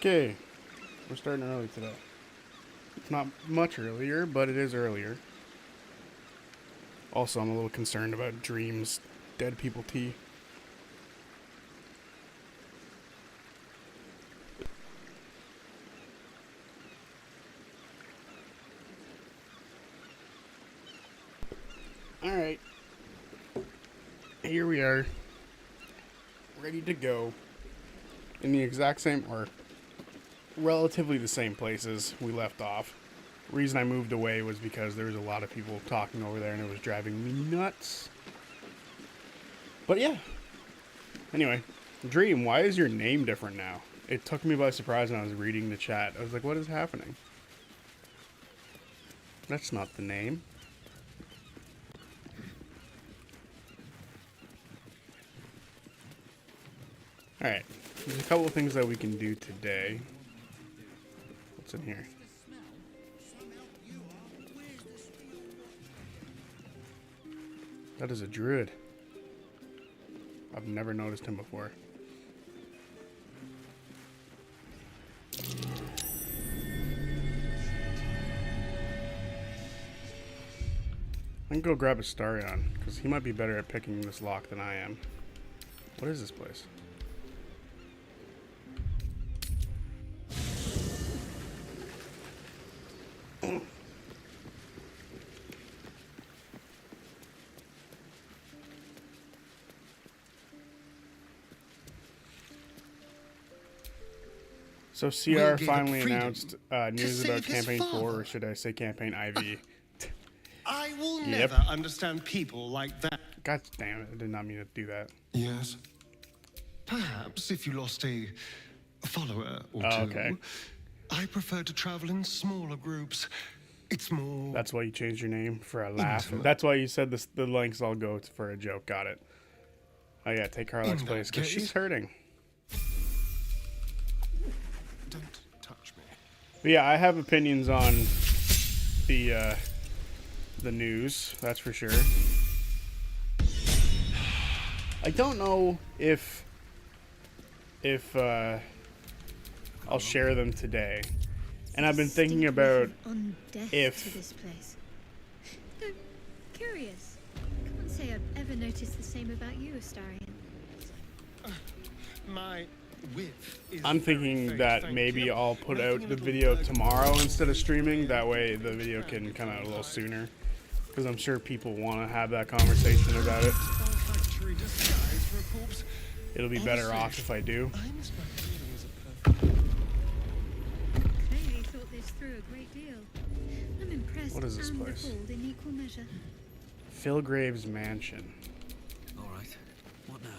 Okay, we're starting early today. It's not much earlier, but it is earlier. Also, I'm a little concerned about Dream's dead people tea. Alright. Here we are. Ready to go. In the exact same, or relatively the same places we left off. The reason I moved away was because there was a lot of people talking over there and it was driving me nuts. But yeah. Anyway, Dream, why is your name different now? It took me by surprise when I was reading the chat. I was like, what is happening? That's not the name. Alright, there's a couple of things that we can do today. What's in here? That is a druid. I've never noticed him before. I can go grab a Starion, because he might be better at picking this lock than I am. What is this place? So CR finally announced news about Campaign 4, or should I say Campaign IV? I will never understand people like that. God damn it, I did not mean to do that. Yes. Perhaps if you lost a follower or two. Okay. I prefer to travel in smaller groups. It's more... That's why you changed your name, for a laugh. Intimate. That's why you said this, the links all go for a joke. Got it. Oh yeah, take Carla's place, because she's hurting. Don't touch me. But yeah, I have opinions on the news, that's for sure. I don't know if I'll share them today. And I've been thinking about if... To this place. No, curious. Can't say I've ever noticed the same about you, Astarion. My width is I'm very thinking faint, that thank maybe you. I'll put Nothing out a the little video burger. tomorrow instead of streaming. That way the video can come out a little sooner. Because I'm sure people want to have that conversation about it. Olfactory disguise for a corpse. It'll be better off if I do. I miss my feeling as a person. Clearly thought this through a great deal. I'm impressed What is this and place? appalled in equal measure. Philgrave's Mansion. All right. What now?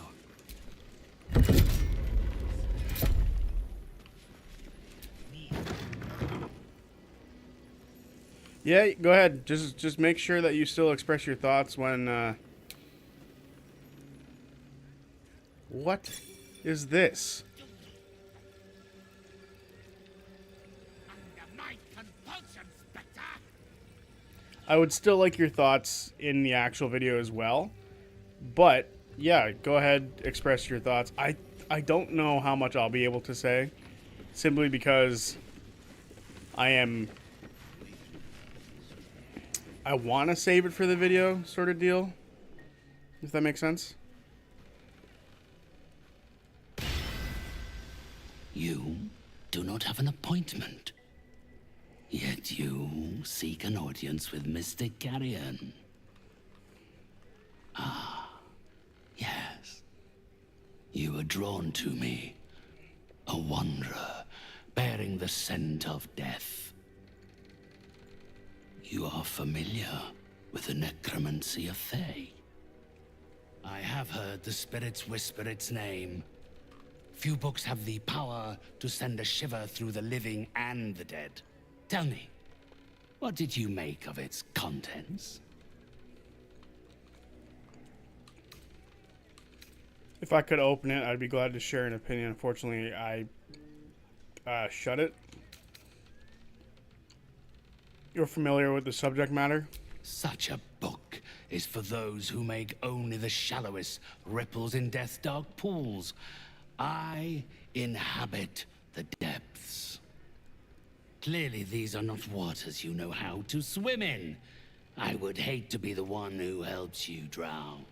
Yeah, go ahead. Just make sure that you still express your thoughts when What is this? I would still like your thoughts in the actual video as well. But yeah, go ahead, express your thoughts. I don't know how much I'll be able to say, simply because I want to save it for the video, sort of deal. If that makes sense. You do not have an appointment. Yet you seek an audience with Mr. Carrion. Ah, yes. You are drawn to me. A wanderer bearing the scent of death. You are familiar with the necromancy of Fae. I have heard the spirits whisper its name. Few books have the power to send a shiver through the living and the dead. Tell me, what did you make of its contents? If I could open it, I'd be glad to share an opinion. Unfortunately, I shut it. You're familiar with the subject matter? Such a book is for those who make only the shallowest ripples in death's dark pools. I inhabit The depths. Clearly these are not waters you know how to swim in. I would hate to be the one who helps you drown.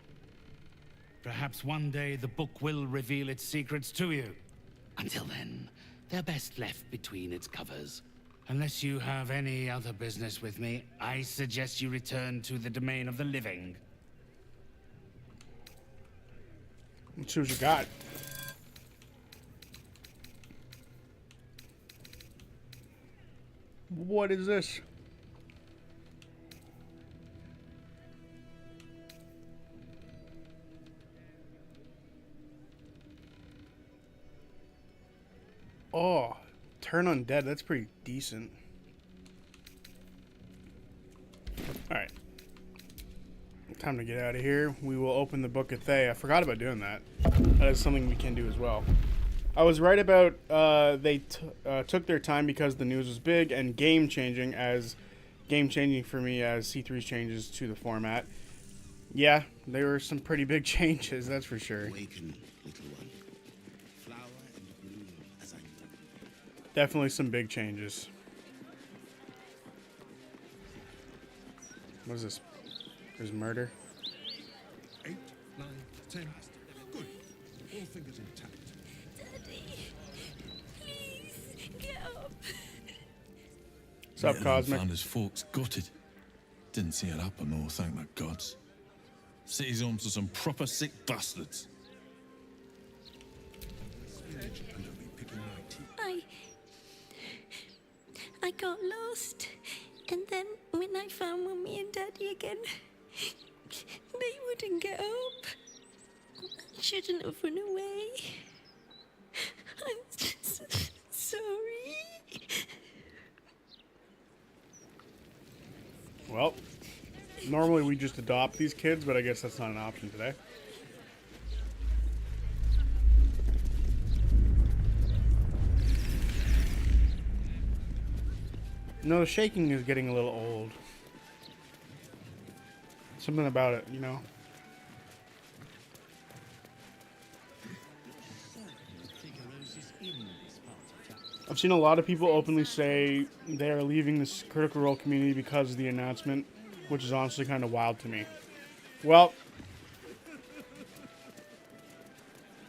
Perhaps one day the book will reveal its secrets to you. Until then, they're best left between its covers. Unless you have any other business with me, I suggest you return to the domain of the living. Let's see what you got. What is this? Oh, turn undead. That's pretty decent. Alright. Time to get out of here. We will open the Book of Thay. I forgot about doing that. That is something we can do as well. I was right about they took their time because the news was big and game-changing for me as C3's changes to the format. Yeah, there were some pretty big changes, that's for sure. Awaken, little one. Flower and bloom as I know. Definitely some big changes. What is this? There's murder. 8, 9, 10. Good. All fingers intact. Daddy, please get up. What's up, Cosmic? Found his folks gutted. Didn't see it happen, though, thank the gods. City's home to some proper sick bastards. I got lost, and then when I found Mummy and Daddy again, they wouldn't get up. I shouldn't have run away. I'm just sorry. Well, normally we just adopt these kids, but I guess that's not an option today. No, the shaking is getting a little old. Something about it, you know? I've seen a lot of people openly say they are leaving this Critical Role community because of the announcement, which is honestly kind of wild to me. Well,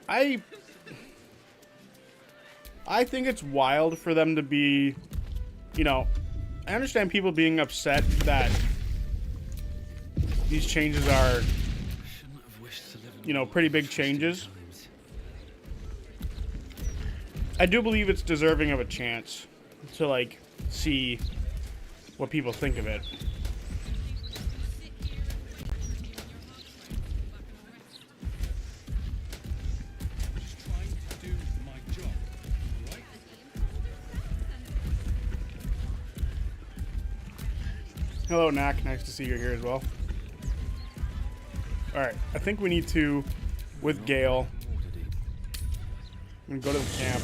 I think it's wild for them to be, you know, I understand people being upset that these changes are, you know, pretty big changes. I do believe it's deserving of a chance to, like, see what people think of it. Hello, Knack. Nice to see you here as well. Alright, I think we need to, with Gale, I'm gonna go to the camp.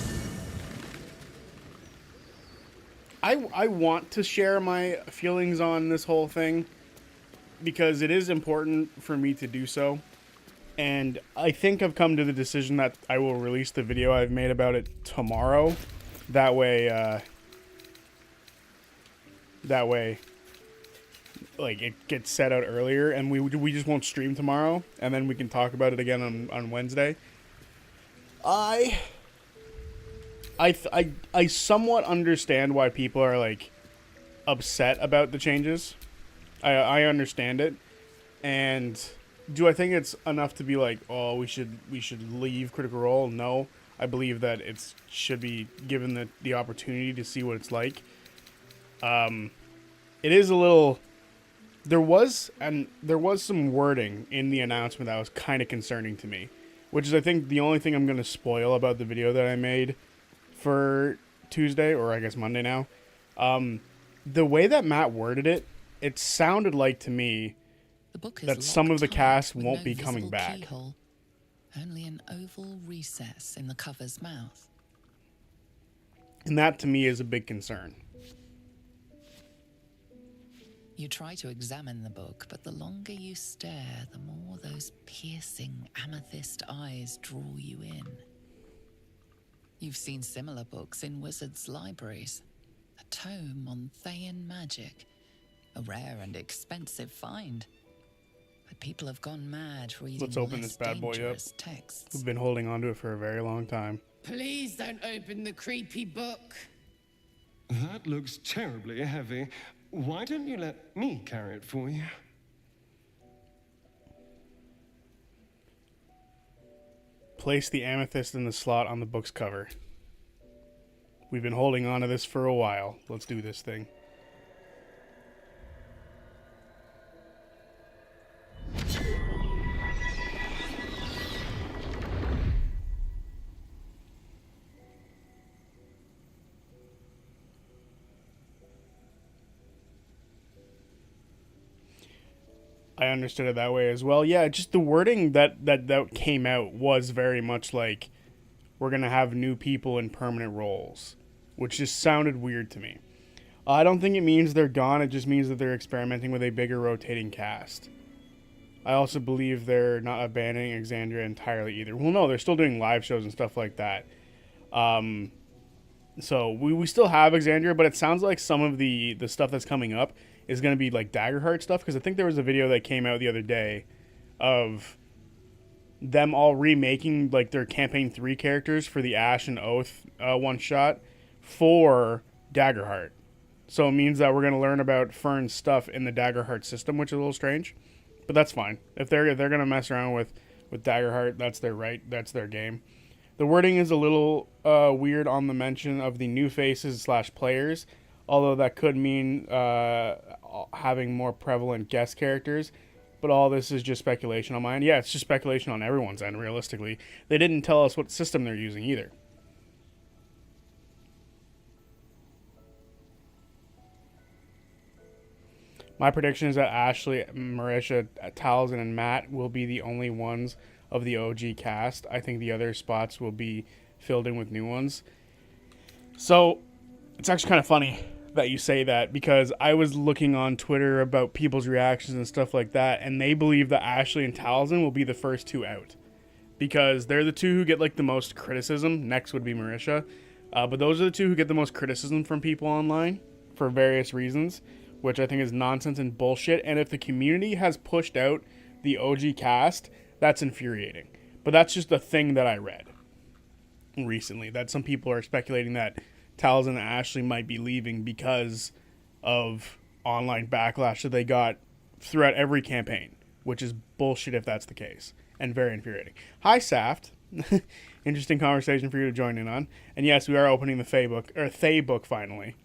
I want to share my feelings on this whole thing because it is important for me to do so. And I think I've come to the decision that I will release the video I've made about it tomorrow. That way, like, it gets set out earlier, and we just won't stream tomorrow, and then we can talk about it again on Wednesday. I somewhat understand why people are, like, upset about the changes. I understand it, and do I think it's enough to be like, oh, we should leave Critical Role? No, I believe that it should be given the opportunity to see what it's like. It is a little. There was some wording in the announcement that was kind of concerning to me, which is, I think, the only thing I'm going to spoil about the video that I made for Tuesday, or I guess Monday now. The way that Matt worded it, it sounded like to me that some of the cast won't be coming back. Keyhole, only an oval recess in the cover's mouth. And that to me is a big concern. You try to examine the book, but the longer you stare, the more those piercing amethyst eyes draw you in. You've seen similar books in wizards' libraries. A tome on Thayan magic. A rare and expensive find. But people have gone mad reading Let's open less this bad boy up. dangerous texts. We've been holding on to it for a very long time. Please don't open the creepy book. That looks terribly heavy. Why don't you let me carry it for you? Place the amethyst in the slot on the book's cover. We've been holding on to this for a while. Let's do this thing. I understood it that way as well. Yeah, just the wording that came out was very much like we're going to have new people in permanent roles, which just sounded weird to me. I don't think it means they're gone. It just means that they're experimenting with a bigger rotating cast. I also believe they're not abandoning Exandria entirely either. Well, no, they're still doing live shows and stuff like that. So we still have Exandria, but it sounds like some of the stuff that's coming up is going to be like Daggerheart stuff, because I think there was a video that came out the other day of them all remaking like their campaign 3 characters for the Ash and Oath one shot for Daggerheart. So it means that we're going to learn about Fern's stuff in the Daggerheart system, which is a little strange, but that's fine. If they're going to mess around with Daggerheart, that's their right, that's their game. The wording is a little weird on the mention of the new faces / players, although that could mean having more prevalent guest characters. But all this is just speculation on my end. Yeah, it's just speculation on everyone's end, realistically. They didn't tell us what system they're using either. My prediction is that Ashley, Marisha, Talzin, and Matt will be the only ones of the OG cast. I think the other spots will be filled in with new ones. So it's actually kind of funny that you say that, because I was looking on Twitter about people's reactions and stuff like that, and they believe that Ashley and Talzin will be the first two out, because they're the two who get like the most criticism. Next would be Marisha, but those are the two who get the most criticism from people online for various reasons, which I think is nonsense and bullshit. And if the community has pushed out the OG cast, that's infuriating. But that's just a thing that I read recently, that some people are speculating that Talzin and Ashley might be leaving because of online backlash that they got throughout every campaign, which is bullshit if that's the case, and very infuriating. Hi, Saft. Interesting conversation for you to join in on. And yes, we are opening the Thay book finally.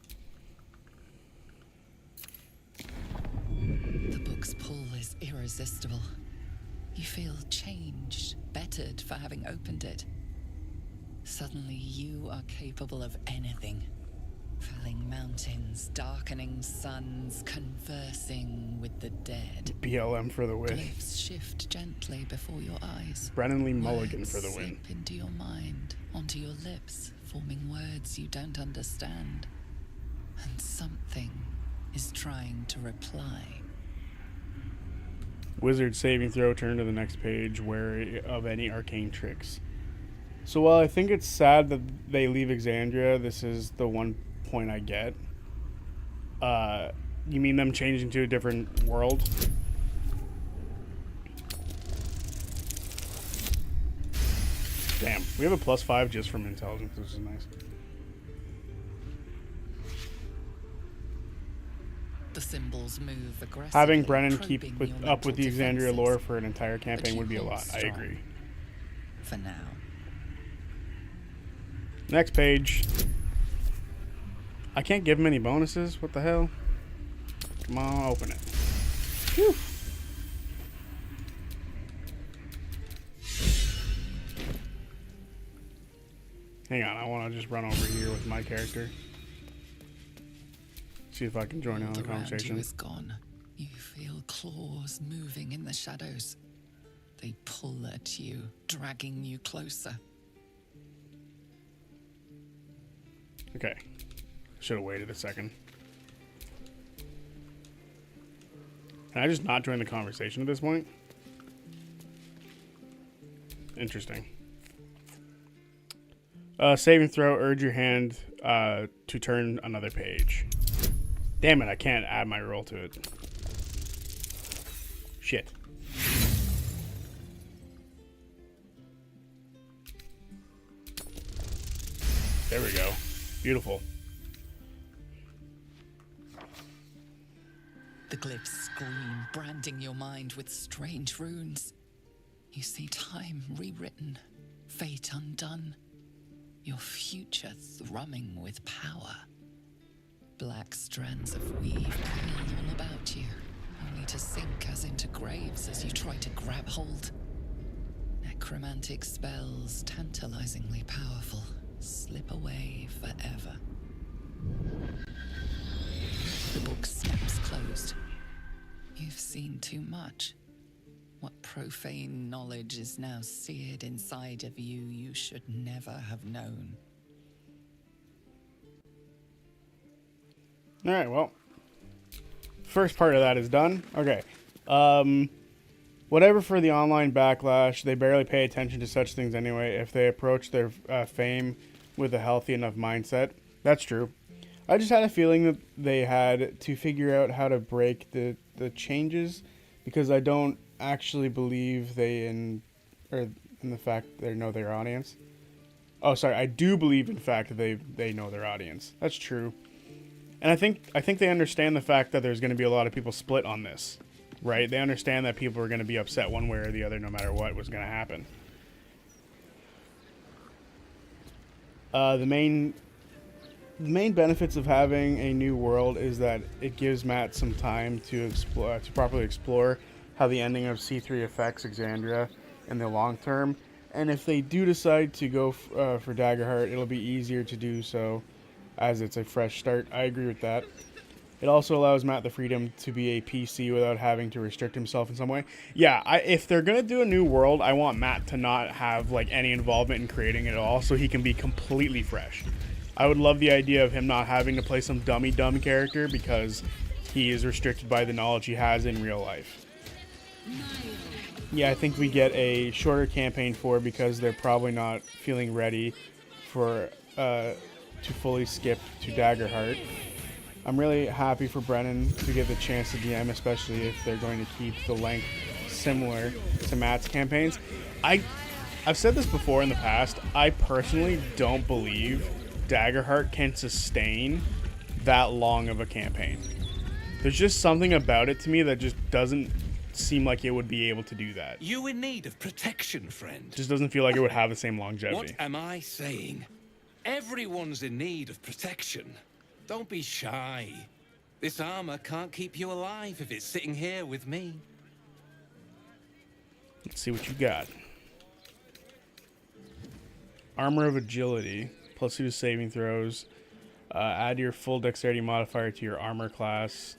The book's pull is irresistible. You feel changed, bettered for having opened it. Suddenly you are capable of anything. Felling mountains, darkening suns, conversing with the dead. BLM for the win. Glyphs shift gently before your eyes. Brennan Lee Mulligan Words for the win. seep into your mind, onto your lips, forming words you don't understand. And something is trying to reply. Wizard saving throw, turn to the next page, wary of any arcane tricks. So while I think it's sad that they leave Exandria, this is the one point I get. You mean them changing to a different world? Damn, we have a +5 just from intelligence, which is nice. The symbols move aggressively. Having Brennan keep probing your up with the mental Exandria defenses. lore for an entire campaign But would be you a lot. hold I strong. agree. For now. Next page. I can't give him any bonuses. What the hell? Come on, open it. Phew. Hang on, I want to just run over here with my character. See if I can join in on the All around you conversation. is gone. You feel claws moving in the shadows. They pull at you, dragging you closer. Okay. Should have waited a second. Can I just not join the conversation at this point? Interesting. Saving throw, urge your hand to turn another page. Damn it, I can't add my roll to it. Shit. There we go. Beautiful. The glyphs scream, branding your mind with strange runes. You see time rewritten, fate undone, your future thrumming with power. Black strands of weave curl all about you, only to sink as into graves as you try to grab hold. Necromantic spells, tantalizingly powerful, slip away forever. The book snaps closed. You've seen too much. What profane knowledge is now seared inside of you you should never have known. All right, well, first part of that is done. Okay. Whatever for the online backlash, they barely pay attention to such things anyway if they approach their fame with a healthy enough mindset. That's true. I just had a feeling that they had to figure out how to break the changes, because I don't actually believe in the fact they know their audience. Oh, sorry, I do believe in fact that they know their audience. That's true. And I think they understand the fact that there's going to be a lot of people split on this, right? They understand that people are going to be upset one way or the other no matter what was going to happen. The main benefits of having a new world is that it gives Matt some time to properly explore how the ending of C3 affects Exandria in the long term. And if they do decide to go for Daggerheart, it'll be easier to do so, as it's a fresh start. I agree with that. It also allows Matt the freedom to be a PC without having to restrict himself in some way. Yeah, if they're going to do a new world, I want Matt to not have like any involvement in creating it at all, so he can be completely fresh. I would love the idea of him not having to play some dumb character because he is restricted by the knowledge he has in real life. Yeah, I think we get a shorter campaign 4 because they're probably not feeling ready for to fully skip to Daggerheart. I'm really happy for Brennan to get the chance to DM, especially if they're going to keep the length similar to Matt's campaigns. I've said this before in the past. I personally don't believe Daggerheart can sustain that long of a campaign. There's just something about it to me that just doesn't seem like it would be able to do that. You in need of protection, friend? Just doesn't feel like it would have the same longevity. What am I saying? Everyone's in need of protection. Don't be shy. This armor can't keep you alive if it's sitting here with me. Let's see what you got. Armor of Agility, +2 to saving throws. Add your full dexterity modifier to your armor class.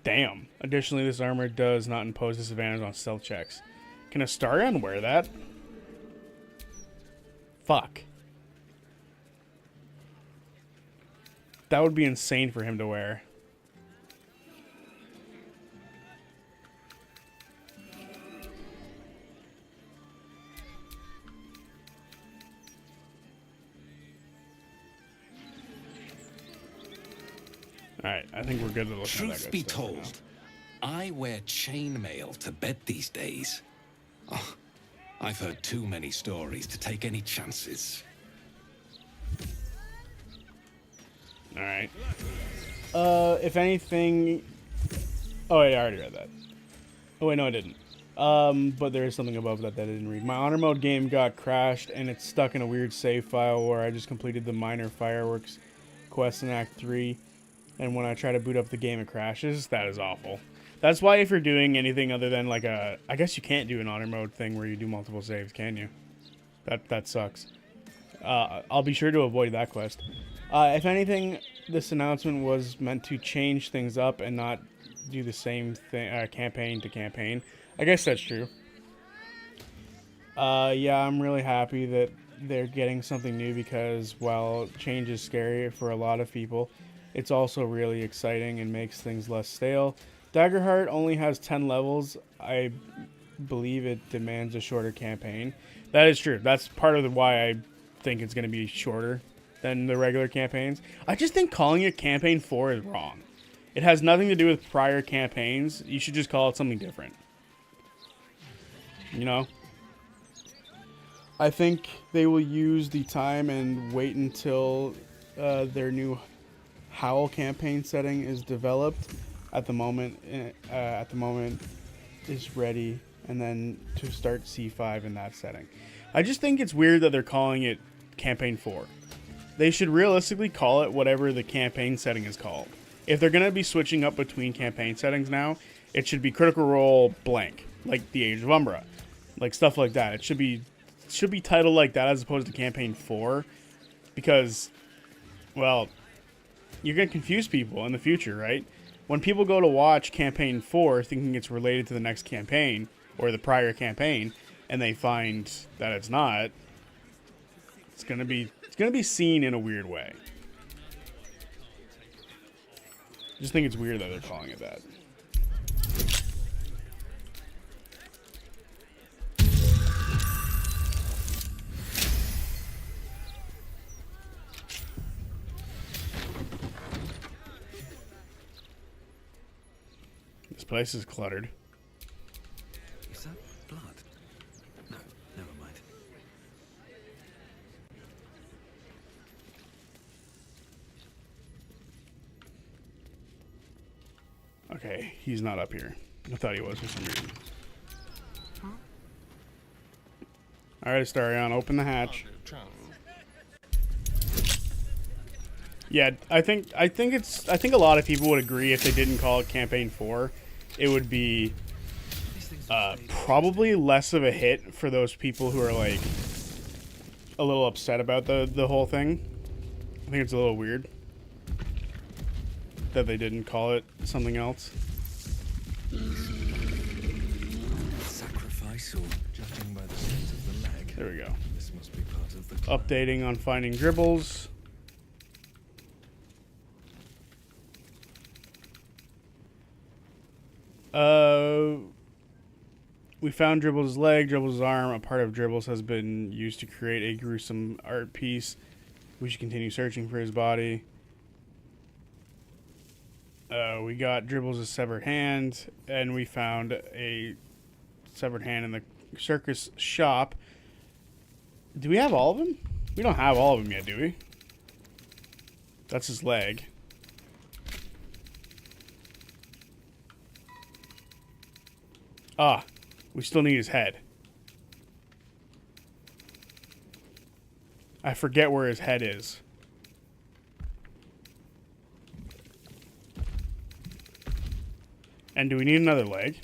Damn. Additionally, this armor does not impose disadvantage on stealth checks. Can Astarion wear that? Fuck. That would be insane for him to wear. Alright, I think we're good to look at that. Truth be told, I wear chainmail to bed these days. Oh, I've heard too many stories to take any chances. Alright. If anything... Oh, wait, I already read that. Oh, wait, no, I didn't. But there is something above that I didn't read. My honor mode game got crashed, and it's stuck in a weird save file where I just completed the minor fireworks quest in Act 3. And when I try to boot up the game, it crashes. That is awful. That's why if you're doing anything other than like a... I guess you can't do an honor mode thing where you do multiple saves, can you? That sucks. I'll be sure to avoid that quest. If anything, this announcement was meant to change things up and not do the same thing, campaign to campaign. I guess that's true. Yeah, I'm really happy that they're getting something new because while change is scary for a lot of people, it's also really exciting and makes things less stale. Daggerheart only has 10 levels. I believe it demands a shorter campaign. That is true. That's part of why I think it's going to be shorter than the regular campaigns. I just think calling it Campaign 4 is wrong. It has nothing to do with prior campaigns. You should just call it something different. You know? I think they will use the time and wait until their new Howl campaign setting is developed. At the moment is ready, and then to start C5 in that setting. I just think it's weird that they're calling it Campaign 4. They should realistically call it whatever the campaign setting is called. If they're going to be switching up between campaign settings now, it should be Critical Role blank, like The Age of Umbra, like stuff like that. It should be titled like that as opposed to Campaign 4, because, well, you're going to confuse people in the future, right? When people go to watch Campaign 4 thinking it's related to the next campaign or the prior campaign, and they find that it's not, it's gonna be seen in a weird way. Just think it's weird that they're calling it that. This place is cluttered. Is that blood? No, never mind. Okay, he's not up here. I thought he was for some reason. Alright, Astarion, open the hatch. Yeah, I think a lot of people would agree if they didn't call it Campaign 4, it would be probably less of a hit for those people who are like a little upset about the whole thing. I think it's a little weird that they didn't call it something else. Sacrifice, or judging by the state of the leg. There we go. This must be part of the Updating on finding dribbles. We found Dribbles' leg, Dribbles' arm. A part of Dribbles has been used to create a gruesome art piece. We should continue searching for his body. We got Dribbles' severed hand, and we found a severed hand in the circus shop. Do we have all of them? We don't have all of them yet, do we? That's his leg. Ah, we still need his head. I forget where his head is. And do we need another leg?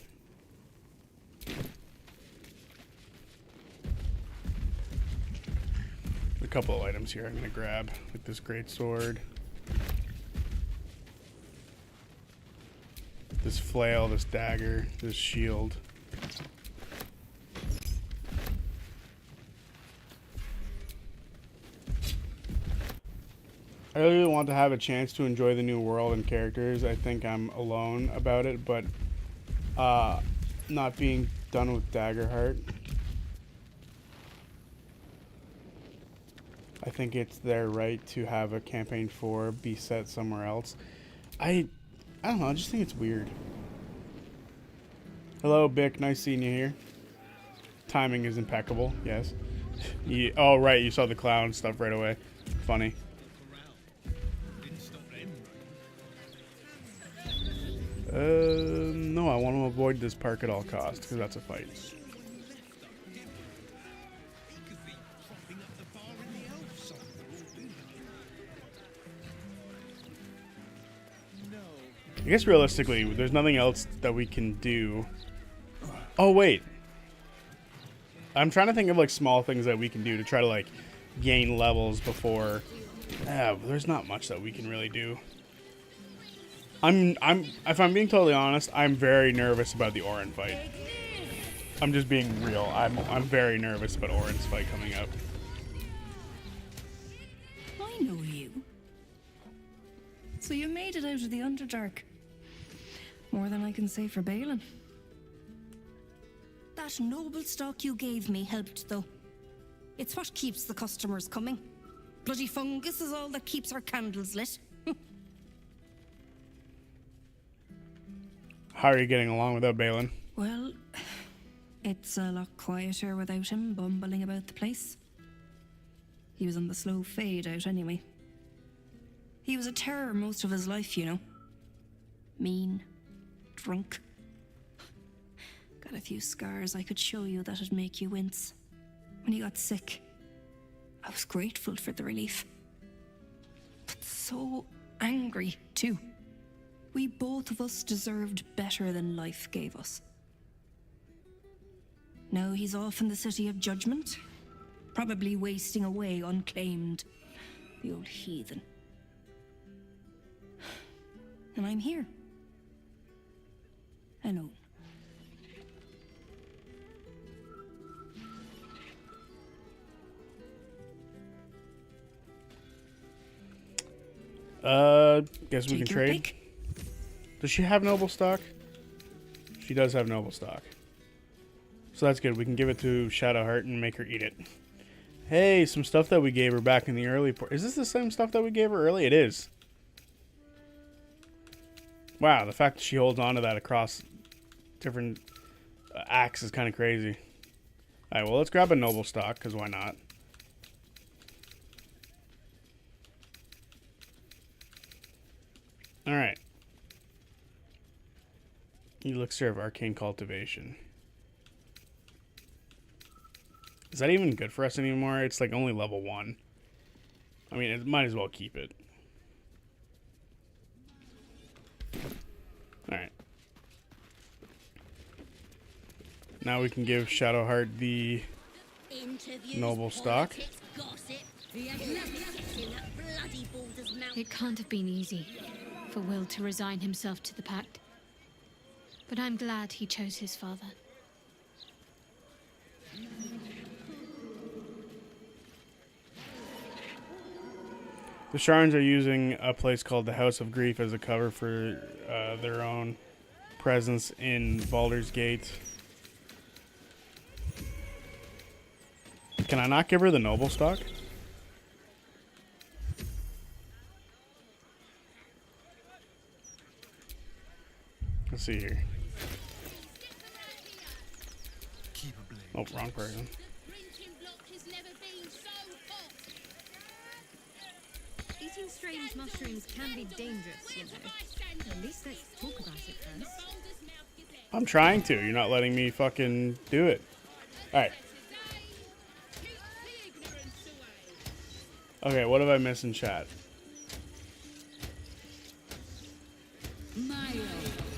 A couple of items here I'm going to grab, like this great sword. This flail, this dagger, this shield. I really want to have a chance to enjoy the new world and characters. I think I'm alone about it, but not being done with Daggerheart. I think it's their right to have a campaign 4 be set somewhere else. I don't know, I just think it's weird. Hello, Bick. Nice seeing you here. Timing is impeccable, yes. Oh, right, you saw the clown stuff right away. Funny. No, I want to avoid this park at all costs, because that's a fight. I guess realistically, there's nothing else that we can do. Oh, wait. I'm trying to think of like small things that we can do to try to like gain levels before. There's not much that we can really do. If I'm being totally honest, I'm very nervous about the Orin fight. I'm just being real. I'm very nervous about Orin's fight coming up. I know you. So you made it out of the Underdark. More than I can say for Balin. That noble stock you gave me helped, though. It's what keeps the customers coming. Bloody fungus is all that keeps our candles lit. How are you getting along without Balin? Well, it's a lot quieter without him bumbling about the place. He was on the slow fade out anyway. He was a terror most of his life, you know. Mean, drunk. Got a few scars I could show you that'd make you wince. When he got sick, I was grateful for the relief. But so angry, too. We both of us deserved better than life gave us. Now he's off in the City of Judgment, probably wasting away unclaimed. The old heathen. And I'm here. Alone. Guess we Take can your trade. pick. Does she have noble stock? She does have noble stock. So that's good. We can give it to Shadowheart and make her eat it. Hey, some stuff that we gave her back in the early part. Is this the same stuff that we gave her early? It is. Wow, the fact that she holds on to that across different acts is kind of crazy. Alright, well, let's grab a noble stock, because why not? Alright. Elixir of Arcane Cultivation. Is that even good for us anymore? It's like only level 1. I mean, it might as well keep it. Alright. Now we can give Shadowheart the noble stock. It can't have been easy for Will to resign himself to the pact. But I'm glad he chose his father. The Sharns are using a place called the House of Grief as a cover for their own presence in Baldur's Gate. Can I not give her the noble stock? Let's see here. Oh, wrong person. Eating strange mushrooms can be dangerous, you know. At least let's talk about it first. I'm trying to. You're not letting me fucking do it. Alright. Okay, what have I missed in chat?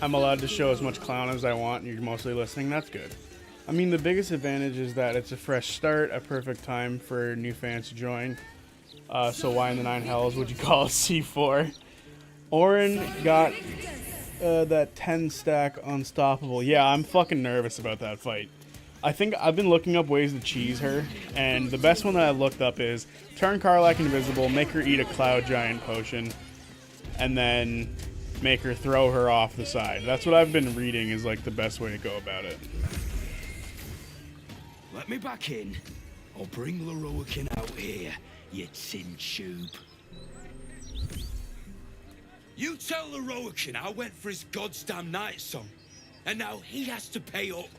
I'm allowed to show as much clown as I want, and you're mostly listening. That's good. I mean, the biggest advantage is that it's a fresh start, a perfect time for new fans to join. So why in the 9 hells would you call it C4? Orin got that 10 stack unstoppable. Yeah, I'm fucking nervous about that fight. I think I've been looking up ways to cheese her, and the best one that I've looked up is turn Karlach invisible, make her eat a cloud giant potion, and then make her throw her off the side. That's what I've been reading is like the best way to go about it. Let me back in. I'll bring Leroican out here, you tin tube. You tell Leroican I went for his goddamn night song, and now he has to pay up.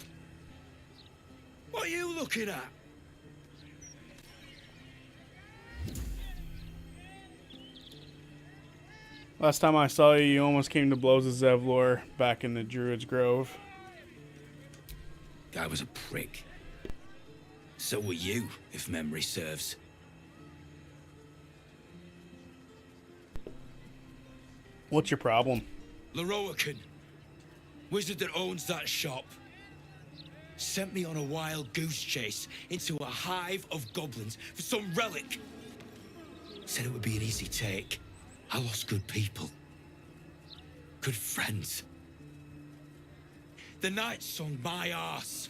What are you looking at? Last time I saw you, you almost came to blows with Zevlor back in the Druid's Grove. Guy was a prick. So were you, if memory serves. What's your problem? Leroican, wizard that owns that shop, sent me on a wild goose chase into a hive of goblins for some relic. Said it would be an easy take. I lost good people. Good friends. The night song my arse.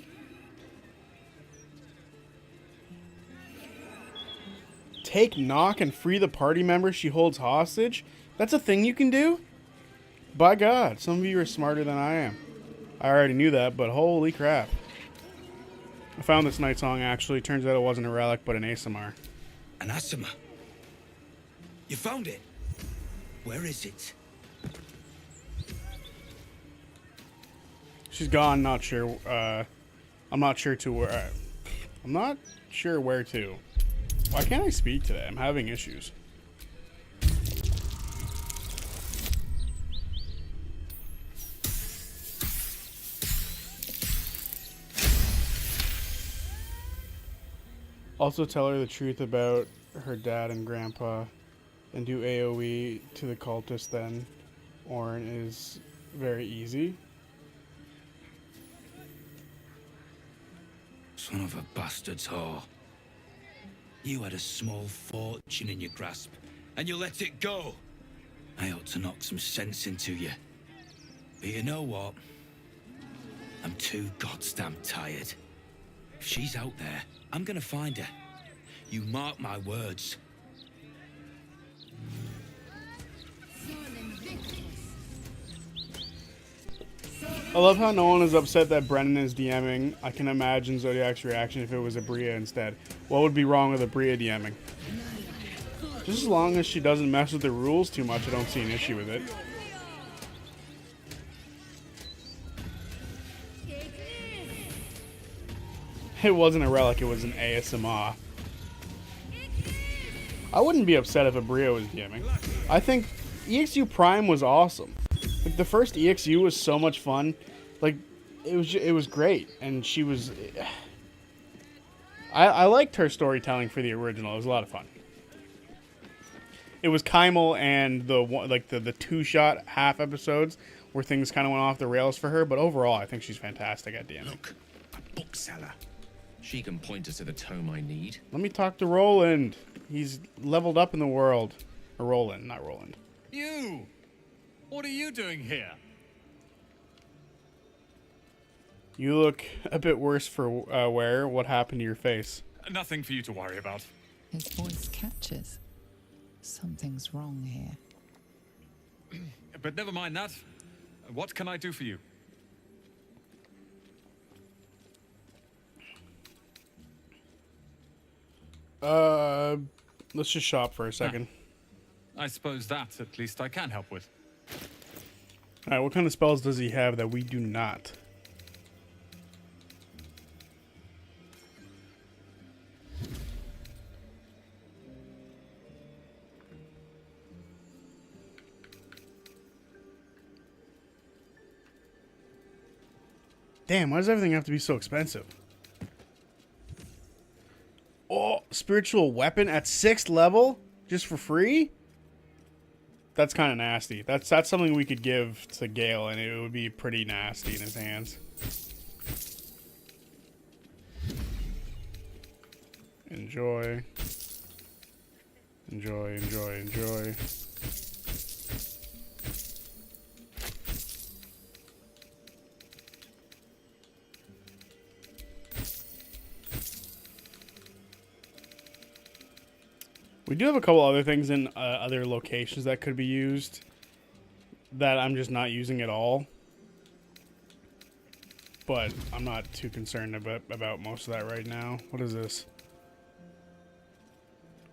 Take Knock and free the party members she holds hostage? That's a thing you can do? By God, some of you are smarter than I am. I already knew that, but holy crap. I found this night song actually. Turns out it wasn't a relic, but an ASMR. An ASMR? You found it? Where is it? She's gone. Not sure. I'm not sure to where. I'm not sure where to. Why can't I speak today? I'm having issues. Also tell her the truth about her dad and grandpa and do AoE to the cultist then. Orin is very easy. Son of a bastard's whore. You had a small fortune in your grasp, and you let it go. I ought to knock some sense into you. But you know what? I'm too goddamn tired. If she's out there, I'm gonna find her. You mark my words. I love how no one is upset that Brennan is DMing. I can imagine Zodiac's reaction if it was a Bria instead. What would be wrong with a Bria DMing? Just as long as she doesn't mess with the rules too much, I don't see an issue with it. It wasn't a relic, it was an ASMR. I wouldn't be upset if a Bria was DMing. I think EXU Prime was awesome. Like, the first EXU was so much fun. Like, it was great. And she was... I liked her storytelling for the original. It was a lot of fun. It was Kymel and the two-shot half episodes where things kind of went off the rails for her. But overall, I think she's fantastic at DMing. Look, a bookseller. She can point us to the tome I need. Let me talk to Roland. He's leveled up in the world. Or Roland, not Roland. You! What are you doing here? You look a bit worse for wear. What happened to your face? Nothing for you to worry about. His voice catches. Something's wrong here. But never mind that. What can I do for you? Let's just shop for a second. I suppose that, at least, I can help with. Alright, what kind of spells does he have that we do not? Damn, why does everything have to be so expensive? Oh, spiritual weapon at 6th level? Just for free? That's kind of nasty. That's something we could give to Gale, and it would be pretty nasty in his hands. Enjoy. Enjoy, enjoy, enjoy. We do have a couple other things in other locations that could be used that I'm just not using at all. But I'm not too concerned about most of that right now. What is this?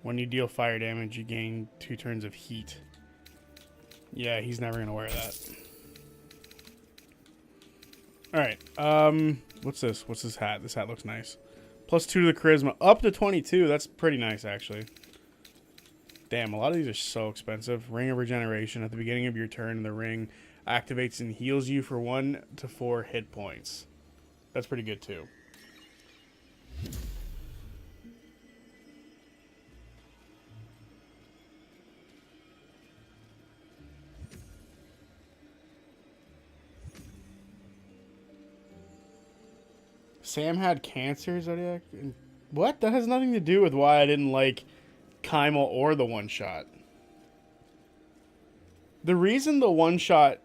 When you deal fire damage, you gain 2 turns of heat. Yeah, he's never going to wear that. Alright, what's this? What's this hat? This hat looks nice. +2 to the charisma. Up to 22. That's pretty nice, actually. Damn, a lot of these are so expensive. Ring of Regeneration. At the beginning of your turn, the ring activates and heals you for 1 to 4 hit points. That's pretty good, too. Sam had cancer, Zodiac? What? That has nothing to do with why I didn't like Kymel or the one-shot. The reason the one-shot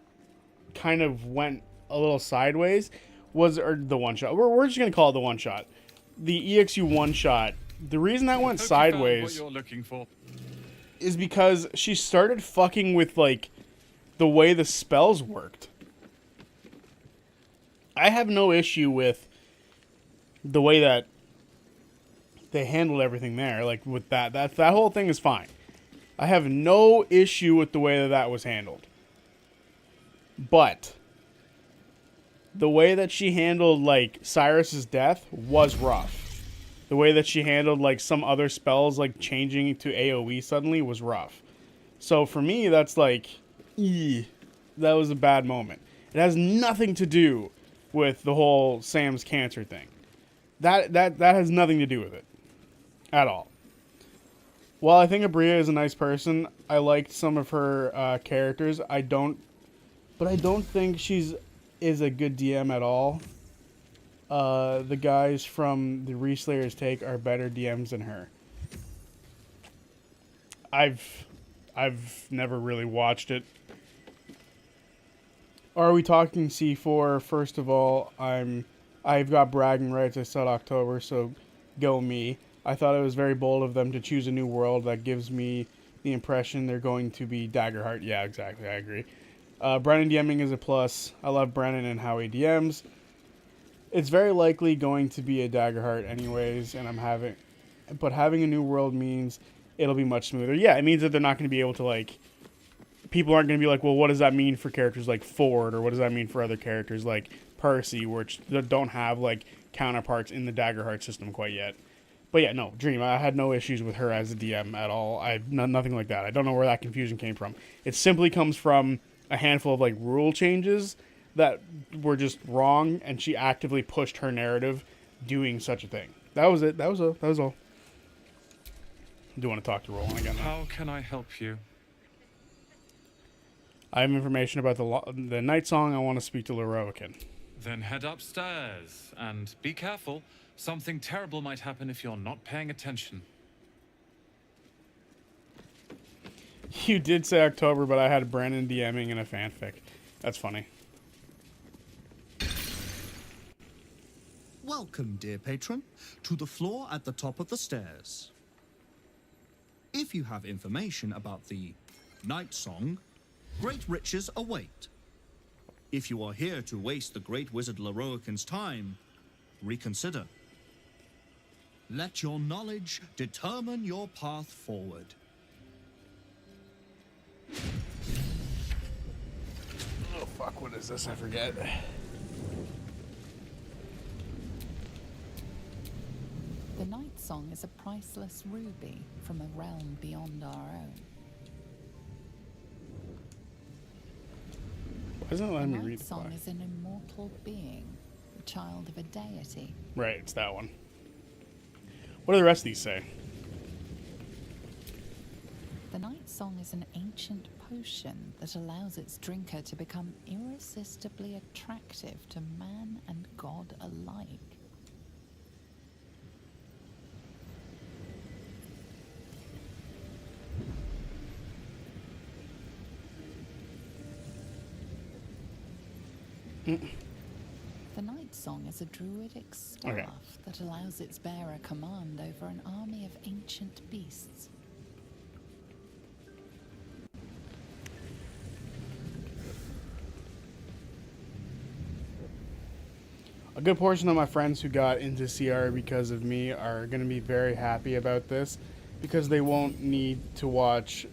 kind of went a little sideways was, or the one-shot, we're just going to call it the one-shot. The EXU one-shot, the reason that went sideways what you're looking for is because she started fucking with, like, the way the spells worked. I have no issue with the way that they handled everything there, like with that whole thing is fine. I have no issue with the way that that was handled. But the way that she handled, like, Cyrus's death was rough. The way that she handled, like, some other spells, like, changing to AoE suddenly was rough. So for me, that's like, that was a bad moment. It has nothing to do with the whole Sam's cancer thing. That has nothing to do with it. At all. While I think Abria is a nice person, I liked some of her characters. I don't think she's is a good DM at all. The guys from the Reslayer's Take are better DMs than her. I've never really watched it. Are we talking C4? First of all, I've got bragging rights. I said October, so go me. I thought it was very bold of them to choose a new world that gives me the impression they're going to be Daggerheart. Yeah, exactly. I agree. Brennan DMing is a plus. I love Brennan and how he DMs. It's very likely going to be a Daggerheart anyways, and having a new world means it'll be much smoother. Yeah, it means that they're not going to be able to, like, people aren't going to be like, well, what does that mean for characters like Ford, or what does that mean for other characters like Percy, which don't have, like, counterparts in the Daggerheart system quite yet. But yeah, no, Dream, I had no issues with her as a DM at all. Nothing like that. I don't know where that confusion came from. It simply comes from a handful of, like, rule changes that were just wrong, and she actively pushed her narrative doing such a thing. That was it. That was all. I do want to talk to Roland again, though. How can I help you? I have information about the night song. I want to speak to Leroican. Then head upstairs, and be careful. Something terrible might happen if you're not paying attention. You did say October, but I had Brandon DMing in a fanfic. That's funny. Welcome, dear patron, to the floor at the top of the stairs. If you have information about the night song, great riches await. If you are here to waste the great wizard Leroican's time, reconsider. Let your knowledge determine your path forward. Oh fuck, what is this? I forget. The night song is a priceless ruby from a realm beyond our own. Why isn't it letting me The read night the song book? is an immortal being, the child of a deity. Right, it's that one. What do the rest of these say? The night song is an ancient potion that allows its drinker to become irresistibly attractive to man and god alike. The night song is a druidic staff that allows its bearer command over an army of ancient beasts. A good portion of my friends who got into CR because of me are going to be very happy about this because they won't need to watch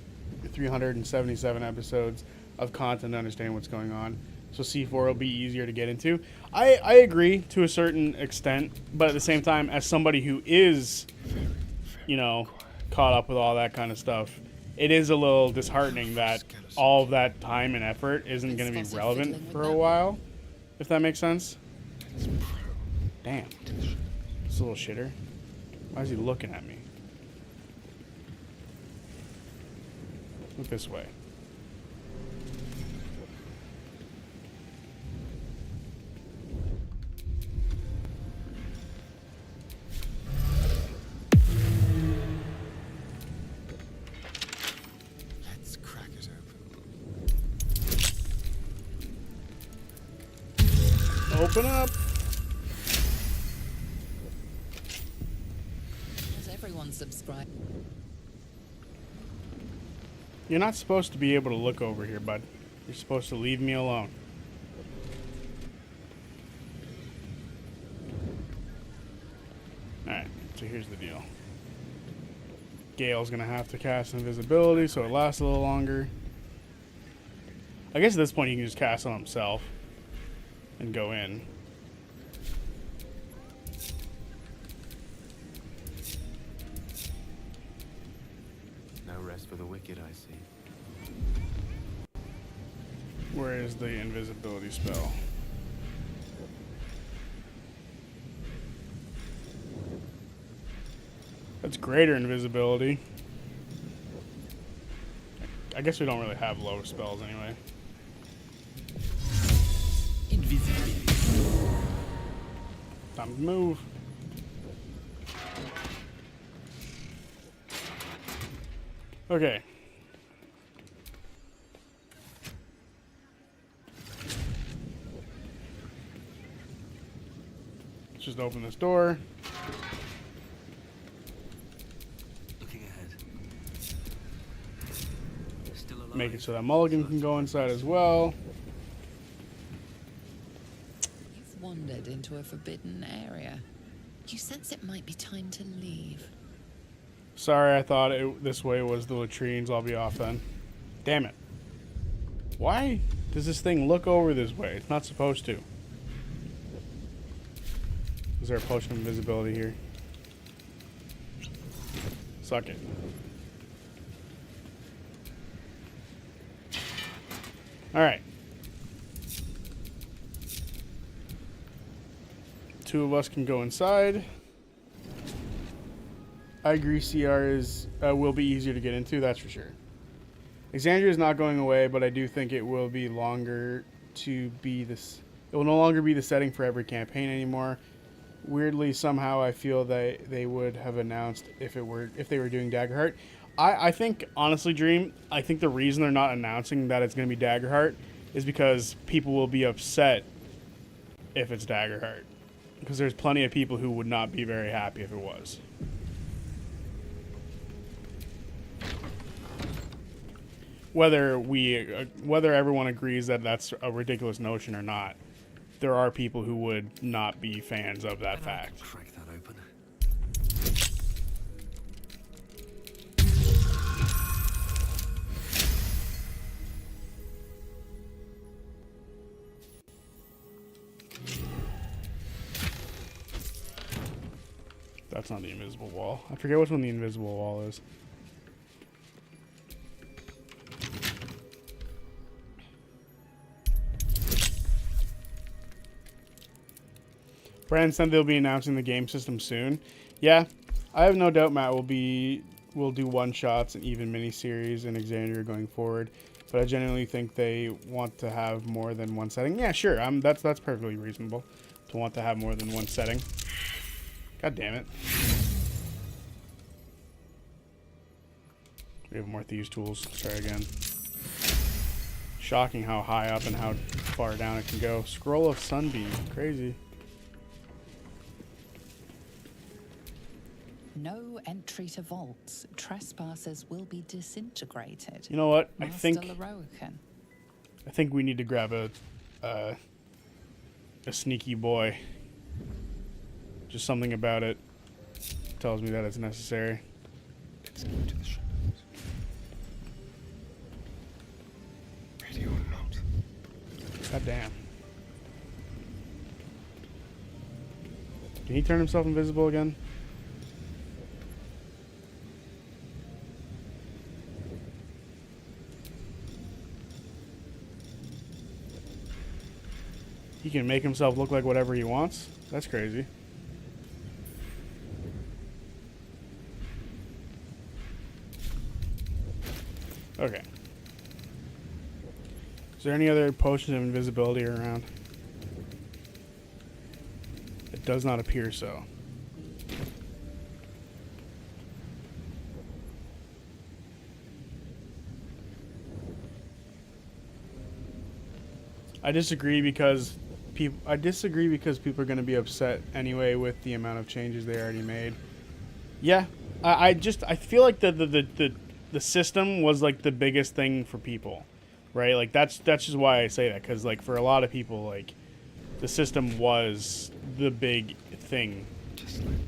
377 episodes of content to understand what's going on. So C4 will be easier to get into. I agree to a certain extent, but at the same time, as somebody who is, you know, caught up with all that kind of stuff, it is a little disheartening that all of that time and effort isn't going to be relevant for a while, if that makes sense. Damn. This little shitter. Why is he looking at me? Look this way. Let's crack it open. Open up. Has everyone subscribed? You're not supposed to be able to look over here, bud. You're supposed to leave me alone. So here's the deal. Gale's gonna have to cast invisibility, so it lasts a little longer. I guess at this point he can just cast on himself and go in. No rest for the wicked, I see. Where is the invisibility spell? That's greater invisibility. I guess we don't really have low spells anyway. Invisibility. Time to move. Okay. Let's just open this door. Make it so that Mulligan can go inside as well. You've wandered into a forbidden area. You sense it might be time to leave. Sorry, I thought this way was the latrines. I'll be off then. Damn it. Why does this thing look over this way? It's not supposed to. Is there a potion of invisibility here? Suck it. Alright. Two of us can go inside. I agree CR is will be easier to get into, that's for sure. Exandria is not going away, but I do think it will be longer to be this. It will no longer be the setting for every campaign anymore. Weirdly, somehow I feel that they would have announced if they were doing Daggerheart. I think, honestly, Dream, I think the reason they're not announcing that it's going to be Daggerheart is because people will be upset if it's Daggerheart. Because there's plenty of people who would not be very happy if it was. Whether everyone agrees that that's a ridiculous notion or not, there are people who would not be fans of that fact. Crack that open. That's not the invisible wall. I forget which one the invisible wall is. Brandon said they'll be announcing the game system soon. Yeah, I have no doubt Matt will do one-shots and even miniseries in Exandria going forward. But I genuinely think they want to have more than one setting. Yeah, sure. That's perfectly reasonable to want to have more than one setting. God damn it. We have more thieves tools. Try again. Shocking how high up and how far down it can go. Scroll of Sunbeam. Crazy. No entry to vaults. Trespassers will be disintegrated. You know what? Master Leroican. I think we need to grab a sneaky boy. Just something about it tells me that it's necessary. Let's go to the shadows. Ready or not. God damn. Can he turn himself invisible again? He can make himself look like whatever he wants? That's crazy. Okay. Is there any other potions of invisibility around? It does not appear so. I disagree because people are going to be upset anyway with the amount of changes they already made. Yeah, I feel like the system was like the biggest thing for people, right? Like that's just why I say that, because like for a lot of people, like the system was the big thing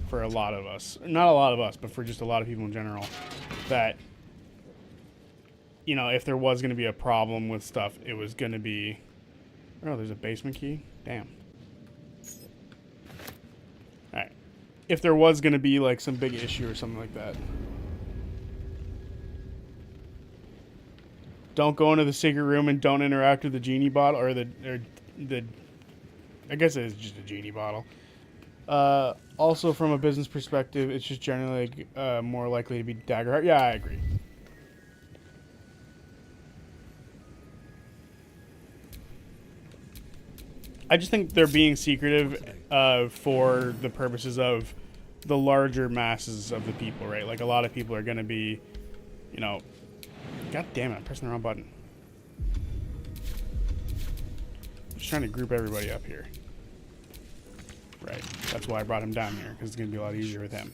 for a lot of us. Not a lot of us, but for just a lot of people in general. That, you know, if there was going to be a problem with stuff, it was going to be... Oh, there's a basement key? Damn. Alright. If there was going to be, like, some big issue or something like that. Don't go into the secret room and don't interact with the genie bottle, or the I guess it is just a genie bottle. Also, from a business perspective, it's just generally more likely to be Daggerheart. Yeah, I agree. I just think they're being secretive for the purposes of the larger masses of the people, right? Like, a lot of people are going to be, you know... God damn it, I'm pressing the wrong button. I'm just trying to group everybody up here. Right, that's why I brought him down here, because it's going to be a lot easier with him.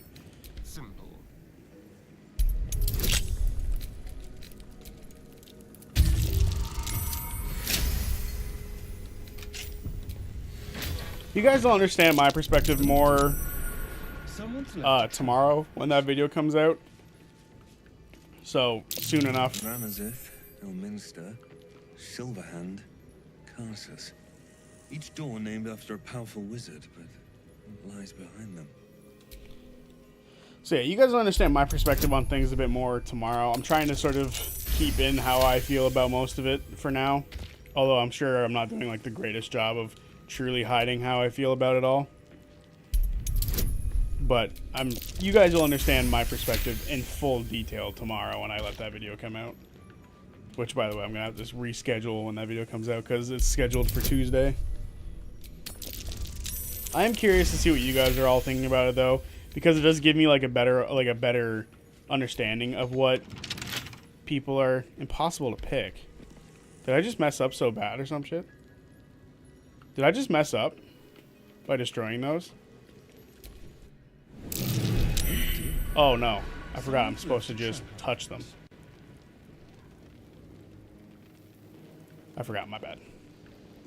Simple. You guys will understand my perspective more tomorrow when that video comes out. So, soon enough. Ramazith, Elminster, Silverhand, Carsus. Each door named after a powerful wizard, but what lies behind them? So yeah, you guys will understand my perspective on things a bit more tomorrow. I'm trying to sort of keep in how I feel about most of it for now. Although I'm sure I'm not doing like the greatest job of truly hiding how I feel about it all. But you guys will understand my perspective in full detail tomorrow when I let that video come out. Which, by the way, I'm going to have to just reschedule when that video comes out because it's scheduled for Tuesday. I am curious to see what you guys are all thinking about it, though, because it does give me like a better understanding of what people are impossible to pick. Did I just mess up so bad or some shit? Did I just mess up by destroying those? Oh no, I forgot I'm supposed to just touch them. I forgot, my bad.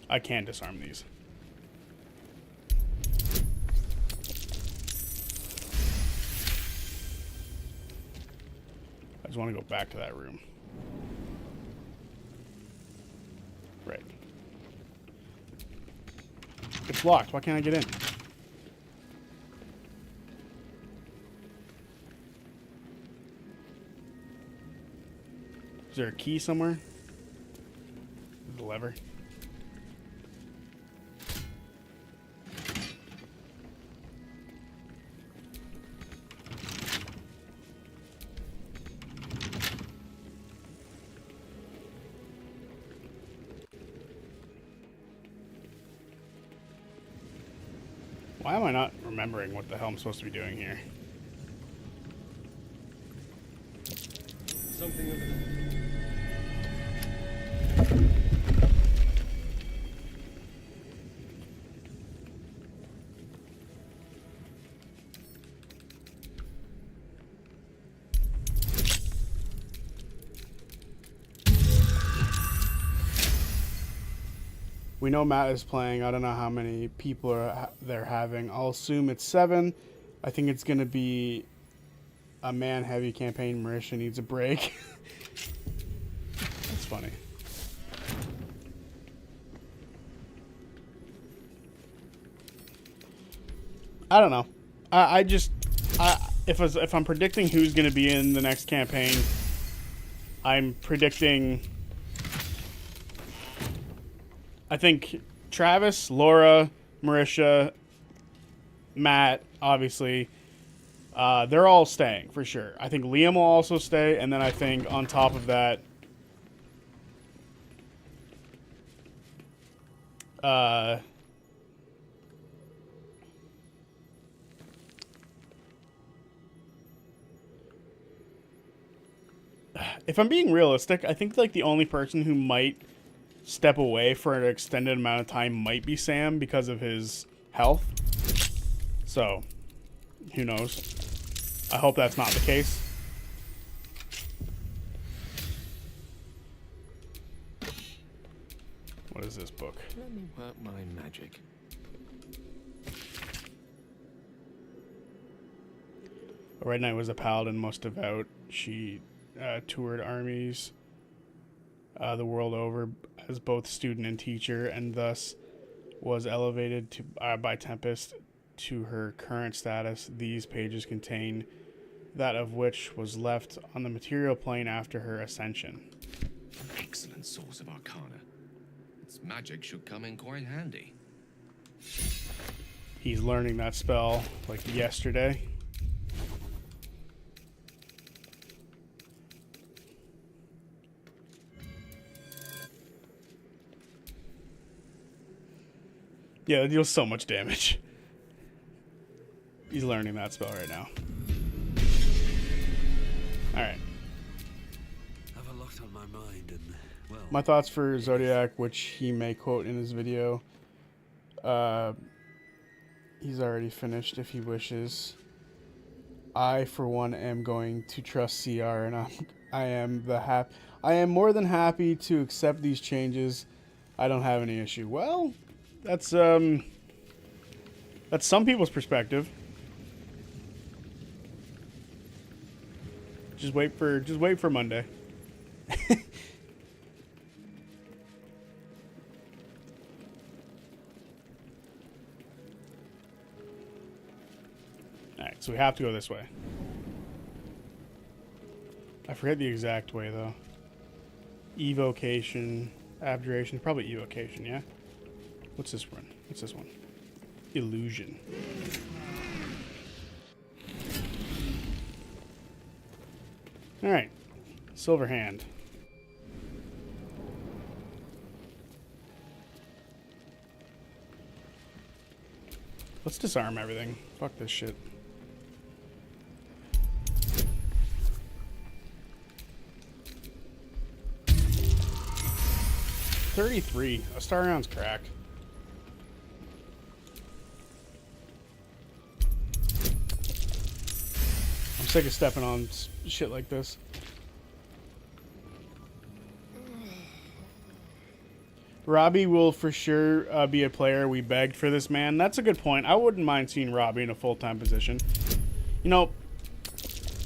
I can disarm these. I just want to go back to that room. Right. It's locked, why can't I get in? Is there a key somewhere? The lever. Why am I not remembering what the hell I'm supposed to be doing here? Something over there. We know Matt is playing. I don't know how many people they're having. I'll assume it's 7. I think it's going to be a man-heavy campaign. Marisha needs a break. That's funny. I don't know. If I'm predicting who's going to be in the next campaign, I'm predicting... I think Travis, Laura, Marisha, Matt, obviously, they're all staying for sure. I think Liam will also stay, and then I think on top of that, if I'm being realistic, I think like the only person who might step away for an extended amount of time might be Sam because of his health. So, who knows? I hope that's not the case. What is this book? Let me work my magic. Red Knight was a paladin most devout. She toured armies the world over as both student and teacher, and thus was elevated to by Tempest to her current status. These pages contain that of which was left on the material plane after her ascension. An excellent source of arcana. Its magic should come in quite handy. He's learning that spell like yesterday. Yeah, it deals so much damage. He's learning that spell right now. Alright. Have a lot on my mind, and well. My thoughts for Zodiac, which he may quote in his video. He's already finished if he wishes. I, for one, am going to trust CR, and I am more than happy to accept these changes. I don't have any issue. Well, that's some people's perspective. Just wait for Monday. Alright, so we have to go this way. I forget the exact way though. Evocation, abjuration, probably evocation, yeah? What's this one? What's this one? Illusion. Alright. Silver hand. Let's disarm everything. Fuck this shit. $33. A star round's crack. I'm sick of stepping on shit like this. Robbie will for sure be a player. We begged for this man. That's a good point. I wouldn't mind seeing Robbie in a full-time position. You know,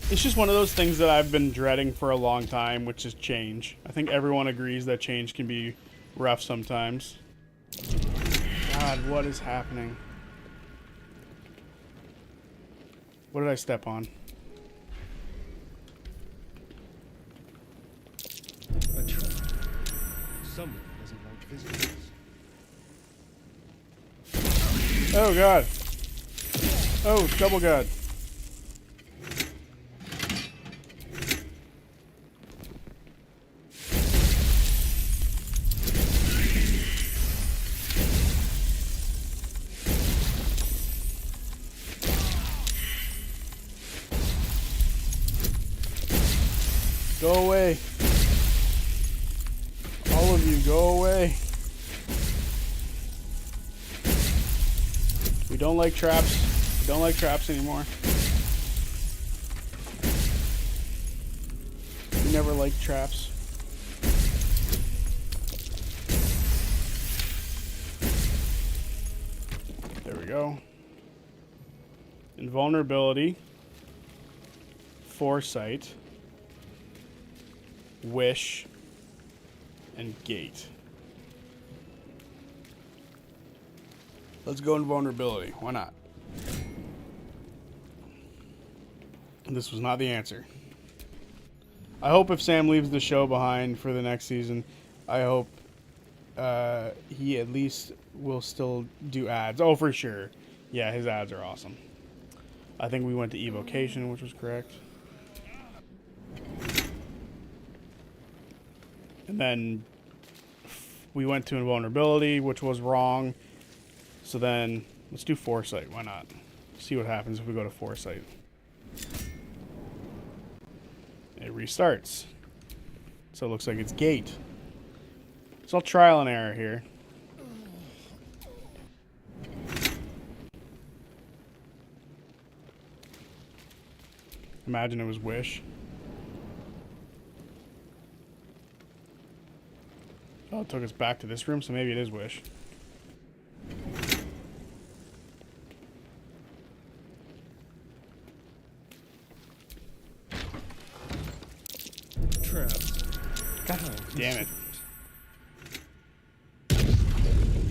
it's just one of those things that I've been dreading for a long time, which is change. I think everyone agrees that change can be rough sometimes. God, what is happening? What did I step on? Someone doesn't like visitors. Oh god. Oh, double god. Go away. All of you, go away. We don't like traps. We don't like traps anymore. We never liked traps. There we go. Invulnerability. Foresight. Wish. And gate. Let's go invulnerability. Why not? This was not the answer. I hope if Sam leaves the show behind for the next season, I hope he at least will still do ads. Oh, for sure. Yeah, his ads are awesome. I think we went to evocation, which was correct. And then we went to invulnerability, which was wrong. So then let's do foresight. Why not? See what happens if we go to foresight. It restarts. So it looks like it's gate. It's all trial and error here. Imagine it was wish. Oh, it took us back to this room, so maybe it is wish.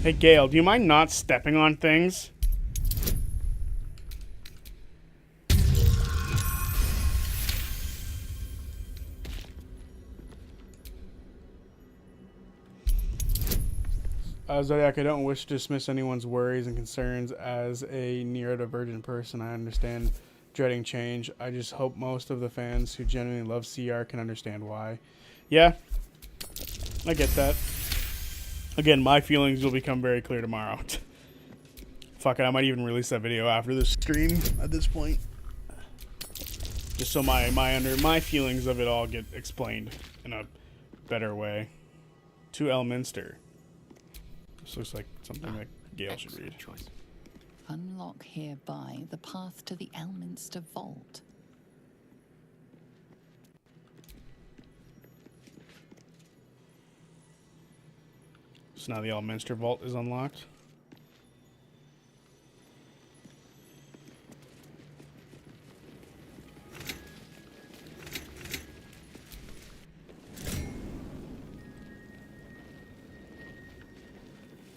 Hey, Gale, do you mind not stepping on things? Zodiac, I don't wish to dismiss anyone's worries and concerns. As a neurodivergent person, I understand dreading change. I just hope most of the fans who genuinely love CR can understand why. Yeah, I get that. Again, my feelings will become very clear tomorrow. Fuck it, I might even release that video after this stream at this point. Just so my feelings of it all get explained in a better way. To Elminster. This looks like something that Gale should read. Choice. Unlock hereby the path to the Elminster Vault. So now the Elminster Vault is unlocked.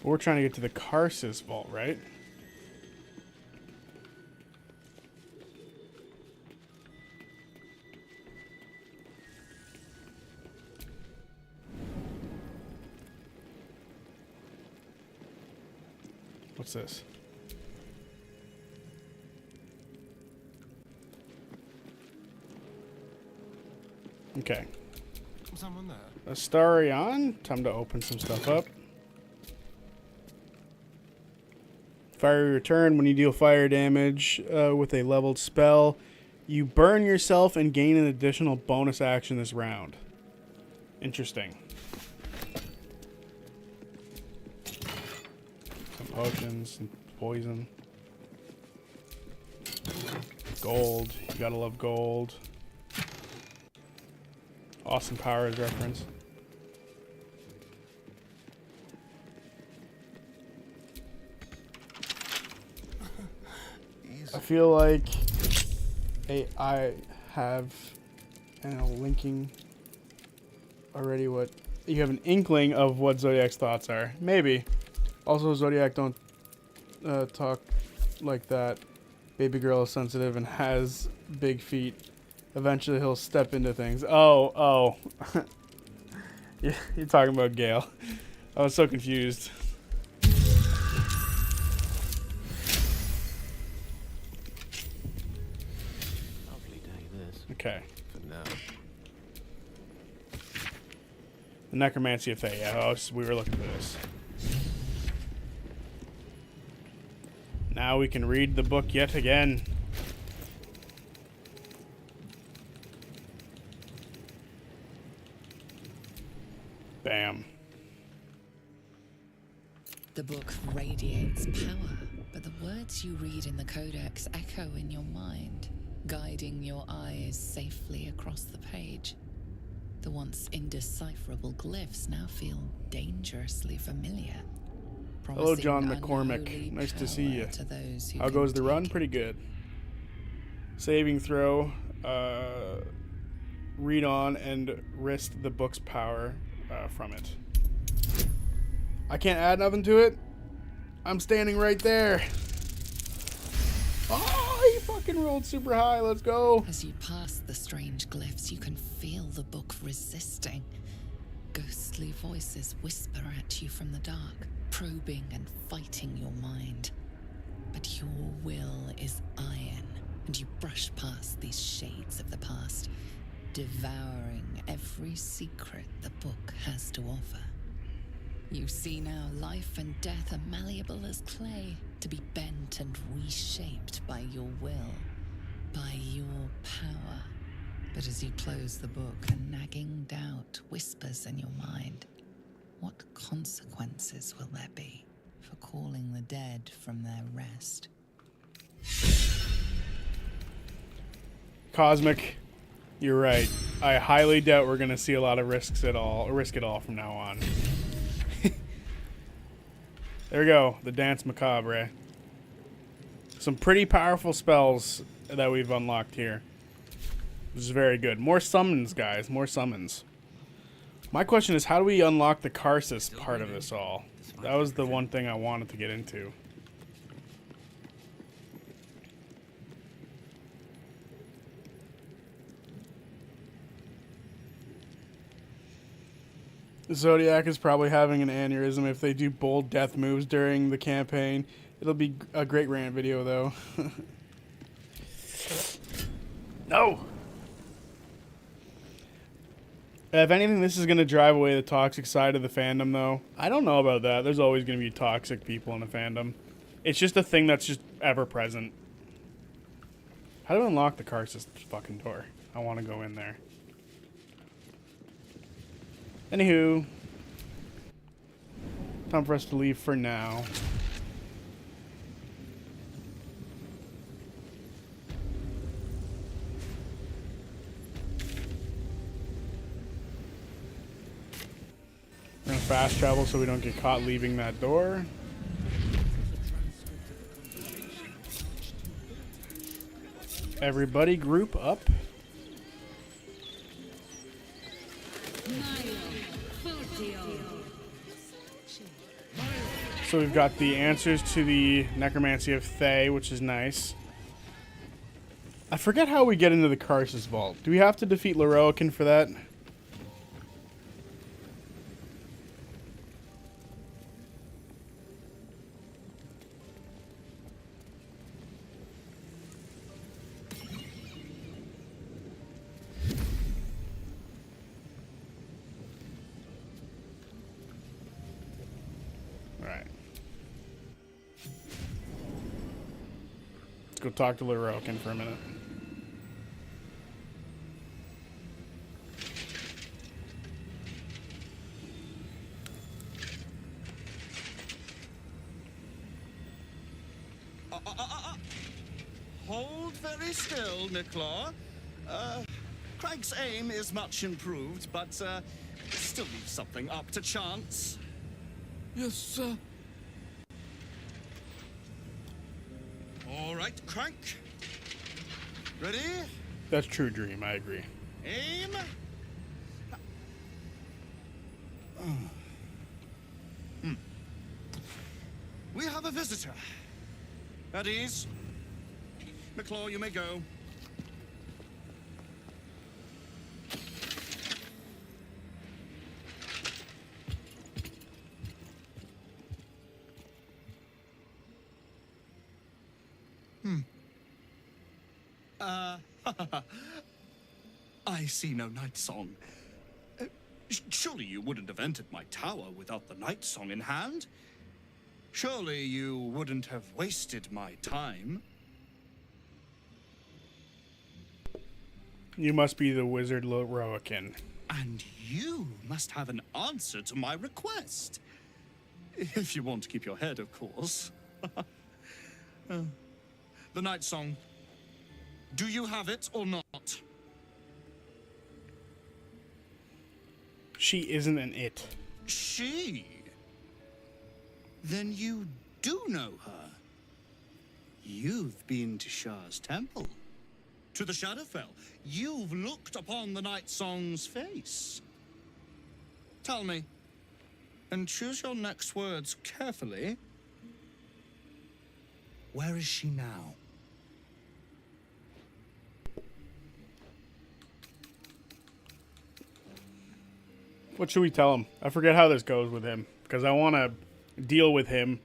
But we're trying to get to the Karsus Vault, right? What's this? Okay. Someone there? Astarion. Time to open some stuff up. Fiery return. When you deal fire damage with a leveled spell, you burn yourself and gain an additional bonus action this round. Interesting. Some potions, some poison. Gold. You gotta love gold. Austin Powers reference. I feel like I have, linking already what you have an inkling of what Zodiac's thoughts are. Maybe. Also, Zodiac, don't talk like that. Baby girl is sensitive and has big feet. Eventually he'll step into things. Oh. Yeah, you're talking about Gale. I was so confused. Okay. The Necromancy of Fae. Yeah, we were looking for this. Now we can read the book yet again. Bam. The book radiates power, but the words you read in the codex echo in your mind, guiding your eyes safely across the page. The once indecipherable glyphs now feel dangerously familiar. Hello, John McCormick. Nice to see you. How goes the run? Pretty good. Saving throw. Read on and wrest the book's power from it. I can't add nothing to it. I'm standing right there. Oh, he fucking rolled super high. Let's go. As you pass the strange glyphs, you can feel the book resisting. Ghostly voices whisper at you from the dark, probing and fighting your mind. But your will is iron, and you brush past these shades of the past, devouring every secret the book has to offer. You see now life and death are malleable as clay, to be bent and reshaped by your will, by your power. But as you close the book, a nagging doubt whispers in your mind. What consequences will there be for calling the dead from their rest? Cosmic, you're right. I highly doubt we're gonna see a lot of risk at all from now on. There we go, the Dance Macabre. Some pretty powerful spells that we've unlocked here. Which is very good. More summons, guys. More summons. My question is, how do we unlock the Karsus part of this all? That was the one thing I wanted to get into. Zodiac is probably having an aneurysm if they do bold death moves during the campaign. It'll be a great rant video, though. No! If anything, this is going to drive away the toxic side of the fandom, though. I don't know about that. There's always going to be toxic people in the fandom. It's just a thing that's just ever present. How do I unlock the Karsus fucking door? I want to go in there. Anywho. Time for us to leave for now. We're gonna fast travel so we don't get caught leaving that door. Everybody group up. So we've got the answers to the Necromancy of Thay, which is nice. I forget how we get into the Karsus Vault. Do we have to defeat Leroican for that? Go talk to Leroican for a minute. Hold very still, Nicklaw. Craig's aim is much improved, but still leaves something up to chance. Yes, sir. All right, Crank. Ready? That's true, Dream. I agree. Aim. We have a visitor. At ease. McClaw, you may go. I see no night song. Surely you wouldn't have entered my tower without the night song in hand? Surely you wouldn't have wasted my time? You must be the wizard Leroican. And you must have an answer to my request. If you want to keep your head, of course. The night song. Do you have it or not? She isn't an it. She? Then you do know her. You've been to Shah's temple. To the Shadowfell. You've looked upon the night song's face. Tell me, and choose your next words carefully. Where is she now? What should we tell him? I forget how this goes with him, because I want to deal with him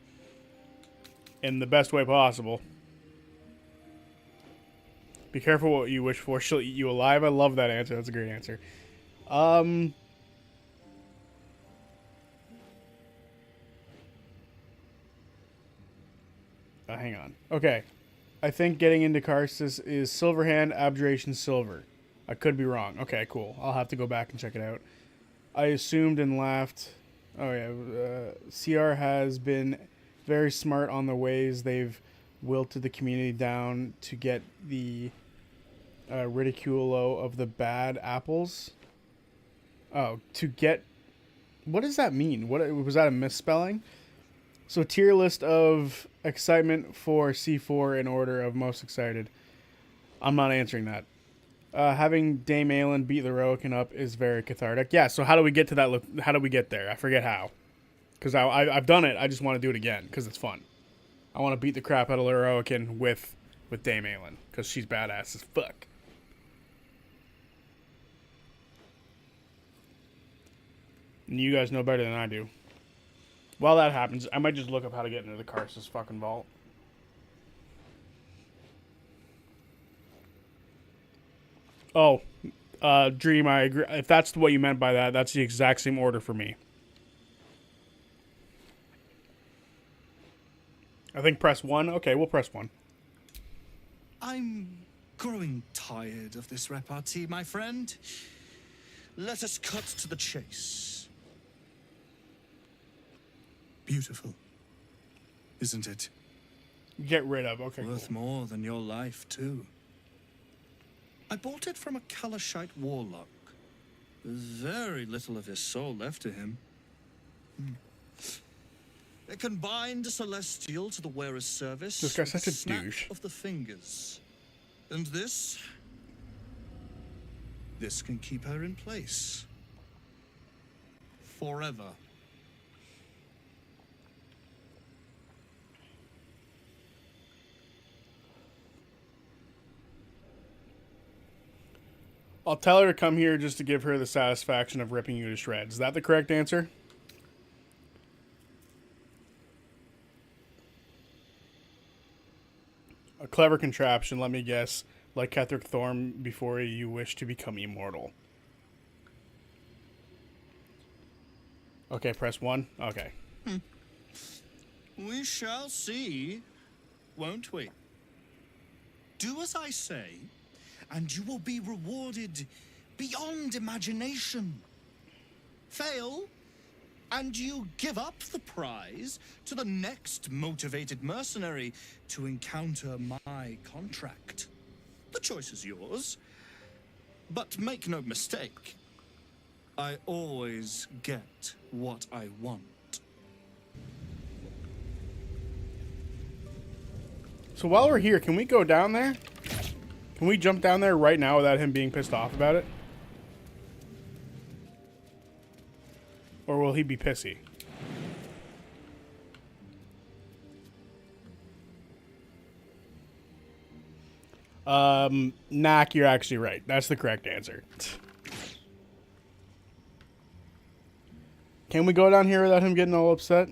in the best way possible. Be careful what you wish for. She'll eat you alive. I love that answer. That's a great answer. Hang on. Okay. I think getting into Karsus is Silverhand, Abjuration, Silver. I could be wrong. Okay, cool. I'll have to go back and check it out. I assumed and laughed. Oh yeah, CR has been very smart on the ways they've wilted the community down to get the ridiculo of the bad apples. Oh, to get... What does that mean? What was that a misspelling? So tier list of excitement for C4 in order of most excited. I'm not answering that. Having Dame Aelin beat the Roican up is very cathartic. Yeah, so how do we get to that? How do we get there? I forget how. Because I've done it. I just want to do it again because it's fun. I want to beat the crap out of Roican with Dame Aelin because she's badass as fuck. And you guys know better than I do. While that happens, I might just look up how to get into the Karsus fucking vault. Oh, Dream, I agree. If that's what you meant by that, that's the exact same order for me. I think press 1. Okay, we'll press 1. I'm growing tired of this repartee, my friend. Let us cut to the chase. Beautiful, isn't it? Get rid of, okay. Worth more than your life, too. I bought it from a Kalashite warlock. There's very little of his soul left to him. It can bind a celestial to the wearer's service. This guy's with such a snap douche. of the fingers. And this can keep her in place. Forever. I'll tell her to come here just to give her the satisfaction of ripping you to shreds. Is that the correct answer? A clever contraption, let me guess. Like Ketheric Thorm before you wish to become immortal. Okay, press 1. Okay. We shall see, won't we? Do as I say, and you will be rewarded beyond imagination. Fail, and you give up the prize to the next motivated mercenary to encounter my contract. The choice is yours, but make no mistake, I always get what I want. So while we're here, can we go down there? Can we jump down there right now without him being pissed off about it? Or will he be pissy? Knack, you're actually right. That's the correct answer. Can we go down here without him getting all upset?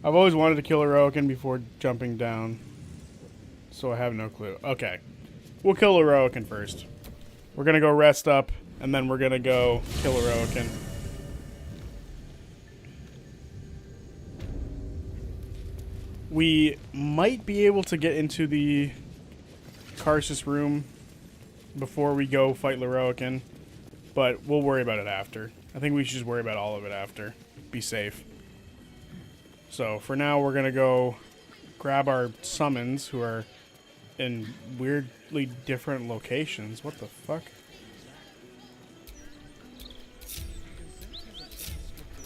I've always wanted to kill a Roican before jumping down, so I have no clue. Okay, we'll kill a Roican first. We're gonna go rest up, and then we're gonna go kill a Roican. We might be able to get into the Karsus room before we go fight Lorroakan, but we'll worry about it after. I think we should just worry about all of it after. Be safe. So, for now, we're going to go grab our summons, who are in weirdly different locations. What the fuck?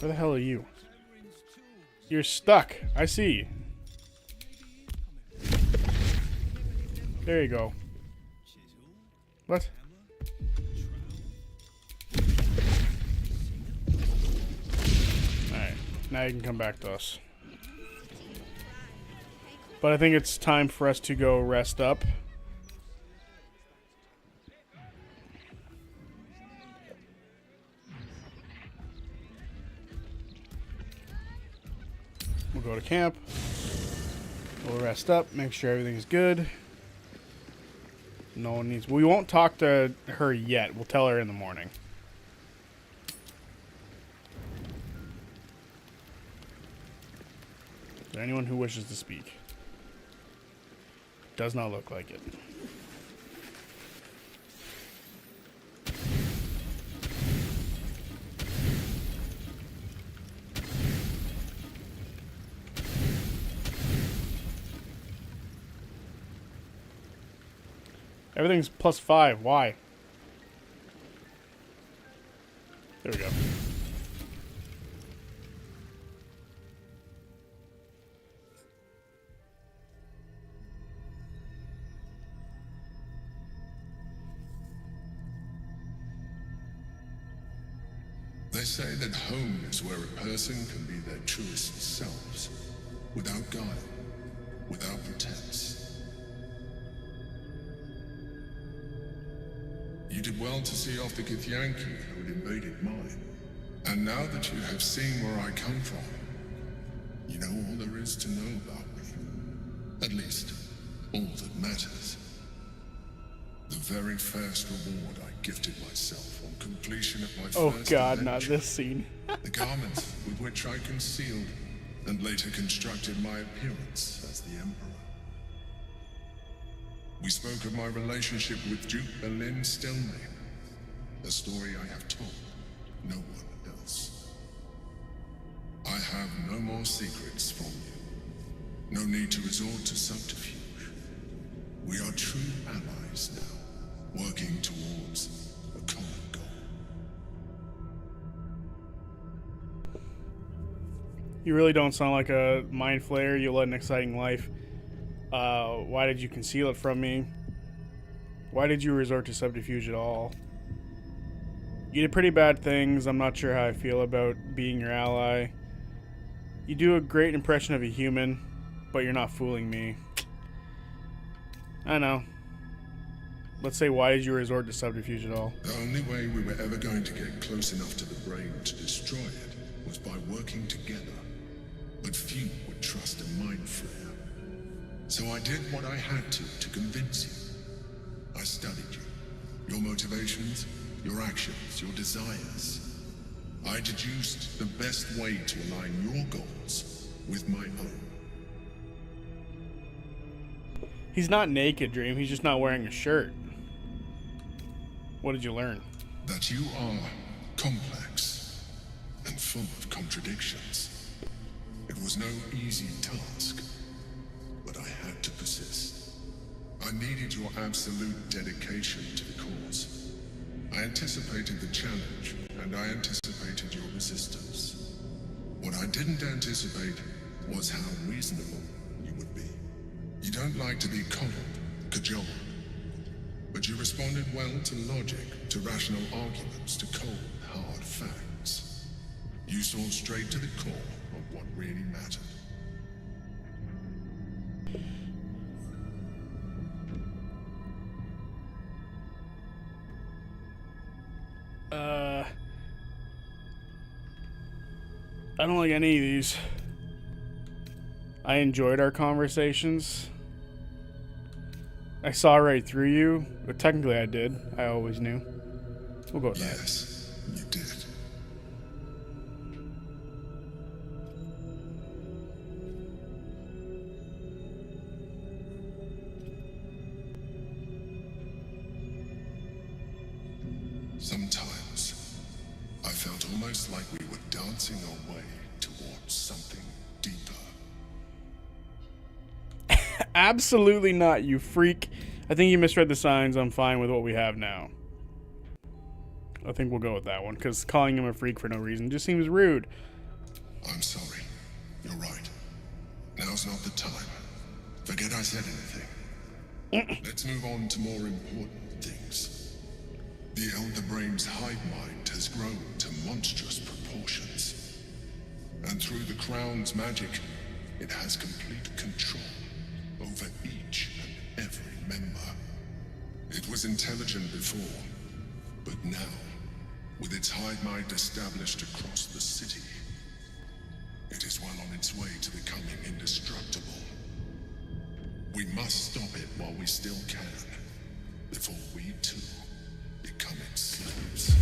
Where the hell are you? You're stuck. I see. There you go. What? Alright, now you can come back to us. But I think it's time for us to go rest up. We'll go to camp. We'll rest up, make sure everything's good. No one needs... We won't talk to her yet. We'll tell her in the morning. Is there anyone who wishes to speak? Does not look like it. Everything's +5. Why? There we go. They say that home is where a person can be their truest selves, without guile, without pretense. You did well to see off the Githyanki who had invaded mine. And now that you have seen where I come from, you know all there is to know about me. At least, all that matters. The very first reward I gifted myself on completion of my first God, adventure. not this scene. The garments with which I concealed and later constructed my appearance as the Emperor. We spoke of my relationship with Duke Berlin Stelmane, a story I have told no one else. I have no more secrets from you. No need to resort to subterfuge. We are true allies now, working towards a common goal. You really don't sound like a mind flayer. You led an exciting life. Why did you conceal it from me? Why did you resort to subterfuge at all? You did pretty bad things. I'm not sure how I feel about being your ally. You do a great impression of a human, but you're not fooling me. I know. Let's say, why did you resort to subterfuge at all? The only way we were ever going to get close enough to the brain to destroy it was by working together. But few would trust a mind flayer. So I did what I had to convince you. I studied you. Your motivations, your actions, your desires. I deduced the best way to align your goals with my own. He's not naked, Dream. He's just not wearing a shirt. What did you learn? That you are complex and full of contradictions. It was no easy task, but I had to persist. I needed your absolute dedication to the cause. I anticipated the challenge, and I anticipated your resistance. What I didn't anticipate was how reasonable you would be. You don't like to be coddled, cajoled, but you responded well to logic, to rational arguments, to cold, hard facts. You saw straight to the core of what really mattered. I don't like any of these. I enjoyed our conversations. I saw right through you, but technically I did. I always knew. We'll go with that. Yes, you did. Sometimes, I felt almost like we were dancing our way towards something deeper. Absolutely not, you freak. I think you misread the signs. I'm fine with what we have now. I think we'll go with that one, because calling him a freak for no reason just seems rude. I'm sorry. You're right. Now's not the time. Forget I said anything. Let's move on to more important things. The Elder Brain's hive mind has grown to monstrous proportions. And through the Crown's magic, it has complete control over each and every member. It was intelligent before, but now, with its hive mind established across the city, it is well on its way to becoming indestructible. We must stop it while we still can, before we too become its slaves.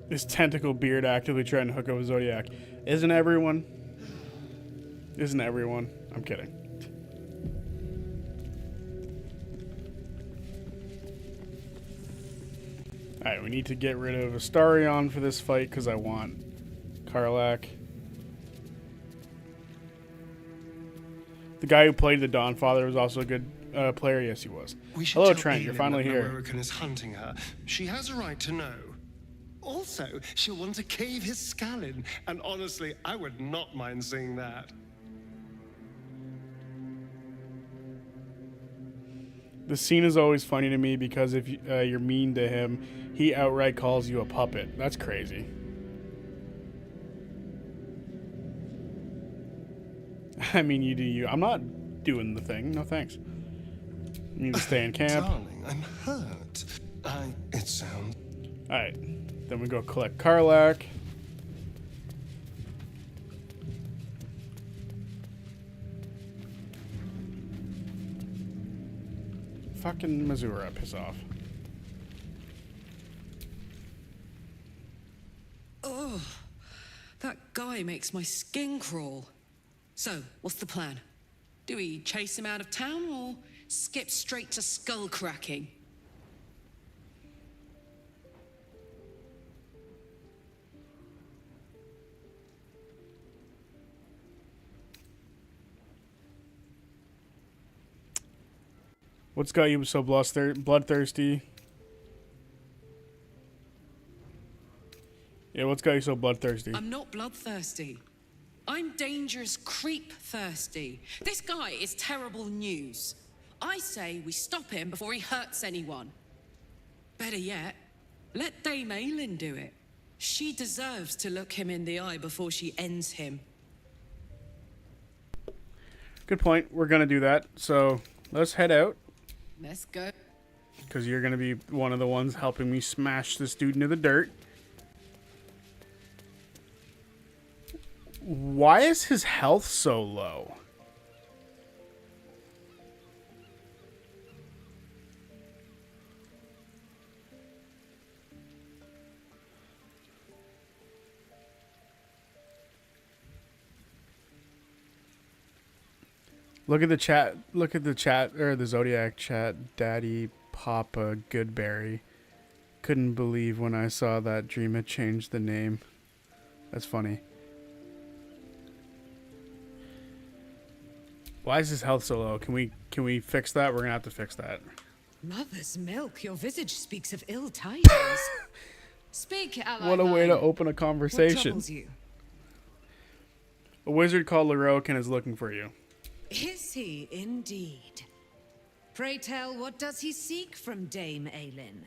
This tentacle beard actively trying to hook up with Zodiac. Isn't everyone? Isn't everyone? I'm kidding. Alright, we need to get rid of Astarion for this fight because I want Karlach. The guy who played the Dawnfather was also a good player. Yes, he was. Hello, tell Trent. You're Aelin finally that here. American is hunting her. She has a right to know. Also, she'll want to cave his skull in, and honestly, I would not mind seeing that. The scene is always funny to me because if you're mean to him, he outright calls you a puppet. That's crazy. I mean, you do you. I'm not doing the thing. No thanks. You need to stay in camp. Darling, I'm hurt. It sounds... Alright. Then we go collect Karlak. Fucking Missouri, piss off. Oh, that guy makes my skin crawl. So, what's the plan? Do we chase him out of town or skip straight to skull cracking? What's got you so bloodthirsty? Yeah, what's got you so bloodthirsty? I'm not bloodthirsty. I'm dangerous creep thirsty. This guy is terrible news. I say we stop him before he hurts anyone. Better yet, let Dame Aylin do it. She deserves to look him in the eye before she ends him. Good point. We're gonna do that. So let's head out. Let's go. Because you're gonna be one of the ones helping me smash this dude into the dirt. Why is his health so low? Look at the chat. Look at the chat, or the Zodiac chat. Daddy Papa Goodberry. Couldn't believe when I saw that Dream had changed the name. That's funny. Why is his health so low? Can we fix that? We're gonna have to fix that. Mother's milk, your visage speaks of ill tidings. Speak, ally. What a way to open a What conversation. troubles you? A wizard called Lerokin is looking for you. Is he indeed? Pray tell, what does he seek from Dame Aylin?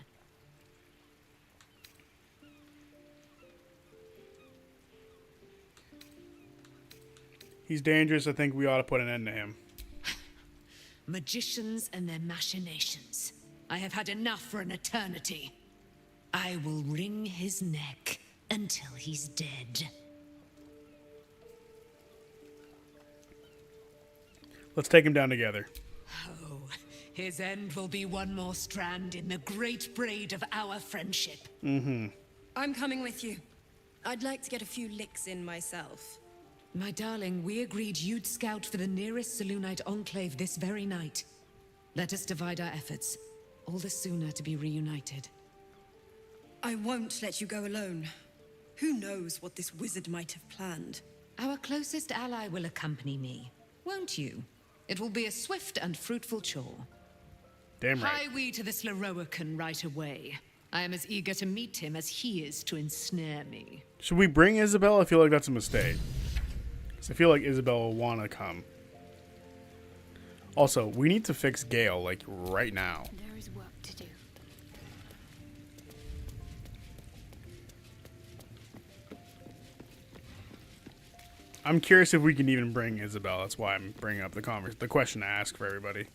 He's dangerous. I think we ought to put an end to him. Magicians and their machinations. I have had enough for an eternity. I will wring his neck until he's dead. Let's take him down together. Oh, his end will be one more strand in the great braid of our friendship. Mm-hmm. I'm coming with you. I'd like to get a few licks in myself. My darling, we agreed you'd scout for the nearest Selûnite enclave this very night. Let us divide our efforts, all the sooner to be reunited. I won't let you go alone. Who knows what this wizard might have planned? Our closest ally will accompany me, won't you? It will be a swift and fruitful chore. Damn right. Hie we to this Leroican right away. I am as eager to meet him as he is to ensnare me. Should we bring Isabel? I feel like that's a mistake. 'Cause I feel like Isabel will want to come. Also, we need to fix Gale, like, right now. There is work to do. I'm curious if we can even bring Isabel. That's why I'm bringing up the question to ask for everybody.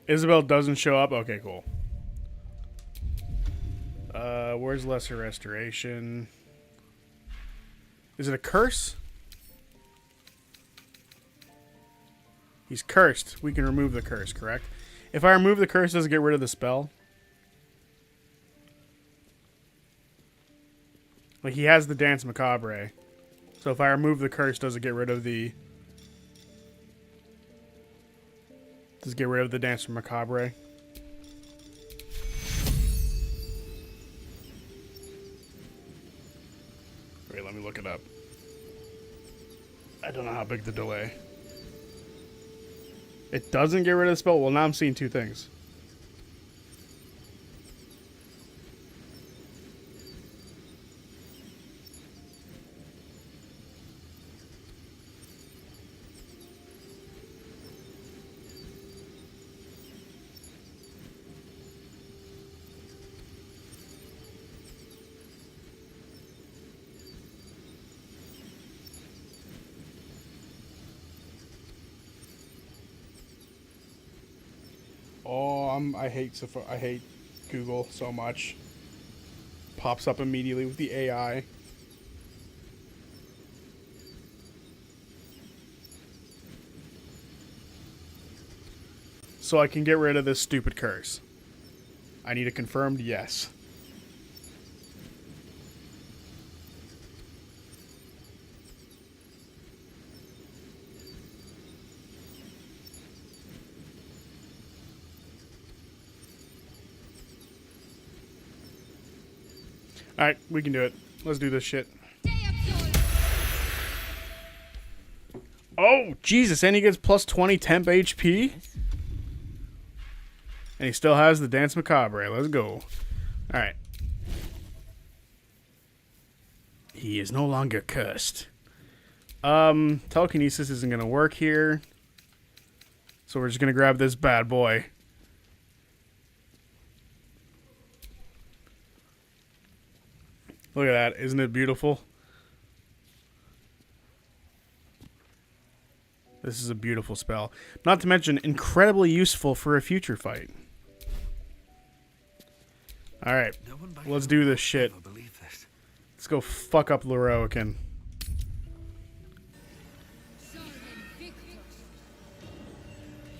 Isabel doesn't show up? Okay, cool. Where's Lesser Restoration? Is it a curse? He's cursed. We can remove the curse, correct? If I remove the curse, does it get rid of the spell? Like, he has the Dance Macabre. So if I remove the curse, does it get rid of the... Does it get rid of the Dance Macabre? Wait, let me look it up. I don't know how big the delay. It doesn't get rid of the spell? Well, now I'm seeing two things. I hate Google so much. Pops up immediately with the AI. So I can get rid of this stupid curse. I need a confirmed yes. Alright, we can do it. Let's do this shit. Oh, Jesus, and he gets plus 20 temp HP? And he still has the Dance Macabre. Let's go. Alright. He is no longer cursed. Telekinesis isn't going to work here. So we're just going to grab this bad boy. Look at that. Isn't it beautiful? This is a beautiful spell. Not to mention, incredibly useful for a future fight. Alright. Let's do this shit. Let's go fuck up Leroican.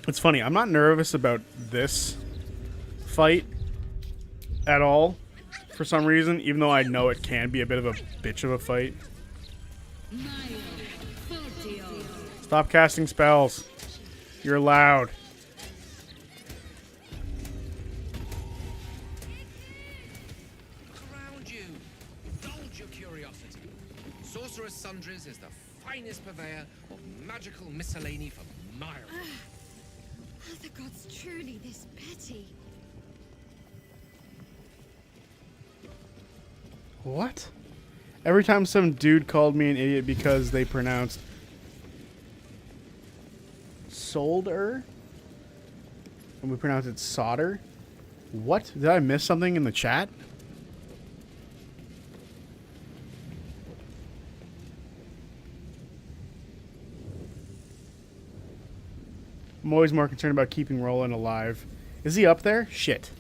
It's funny. I'm not nervous about this fight at all. For some reason, even though I know it can be a bit of a bitch of a fight. Stop casting spells. You're loud. Around you. Indulge your curiosity. Sorcerer's Sundries is the finest purveyor of magical miscellany for miles. Are the gods truly this petty? What? Every time some dude called me an idiot because they pronounced solder and we pronounce it solder. What? Did I miss something in the chat? I'm always more concerned about keeping Roland alive. Is he up there? Shit.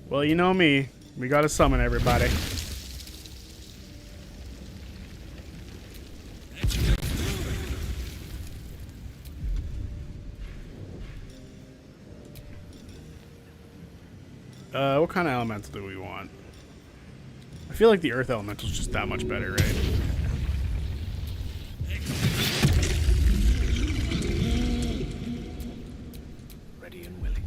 Well, you know me. We gotta summon everybody. What kind of elemental do we want? I feel like the earth elemental is just that much better, right? Ready and willing.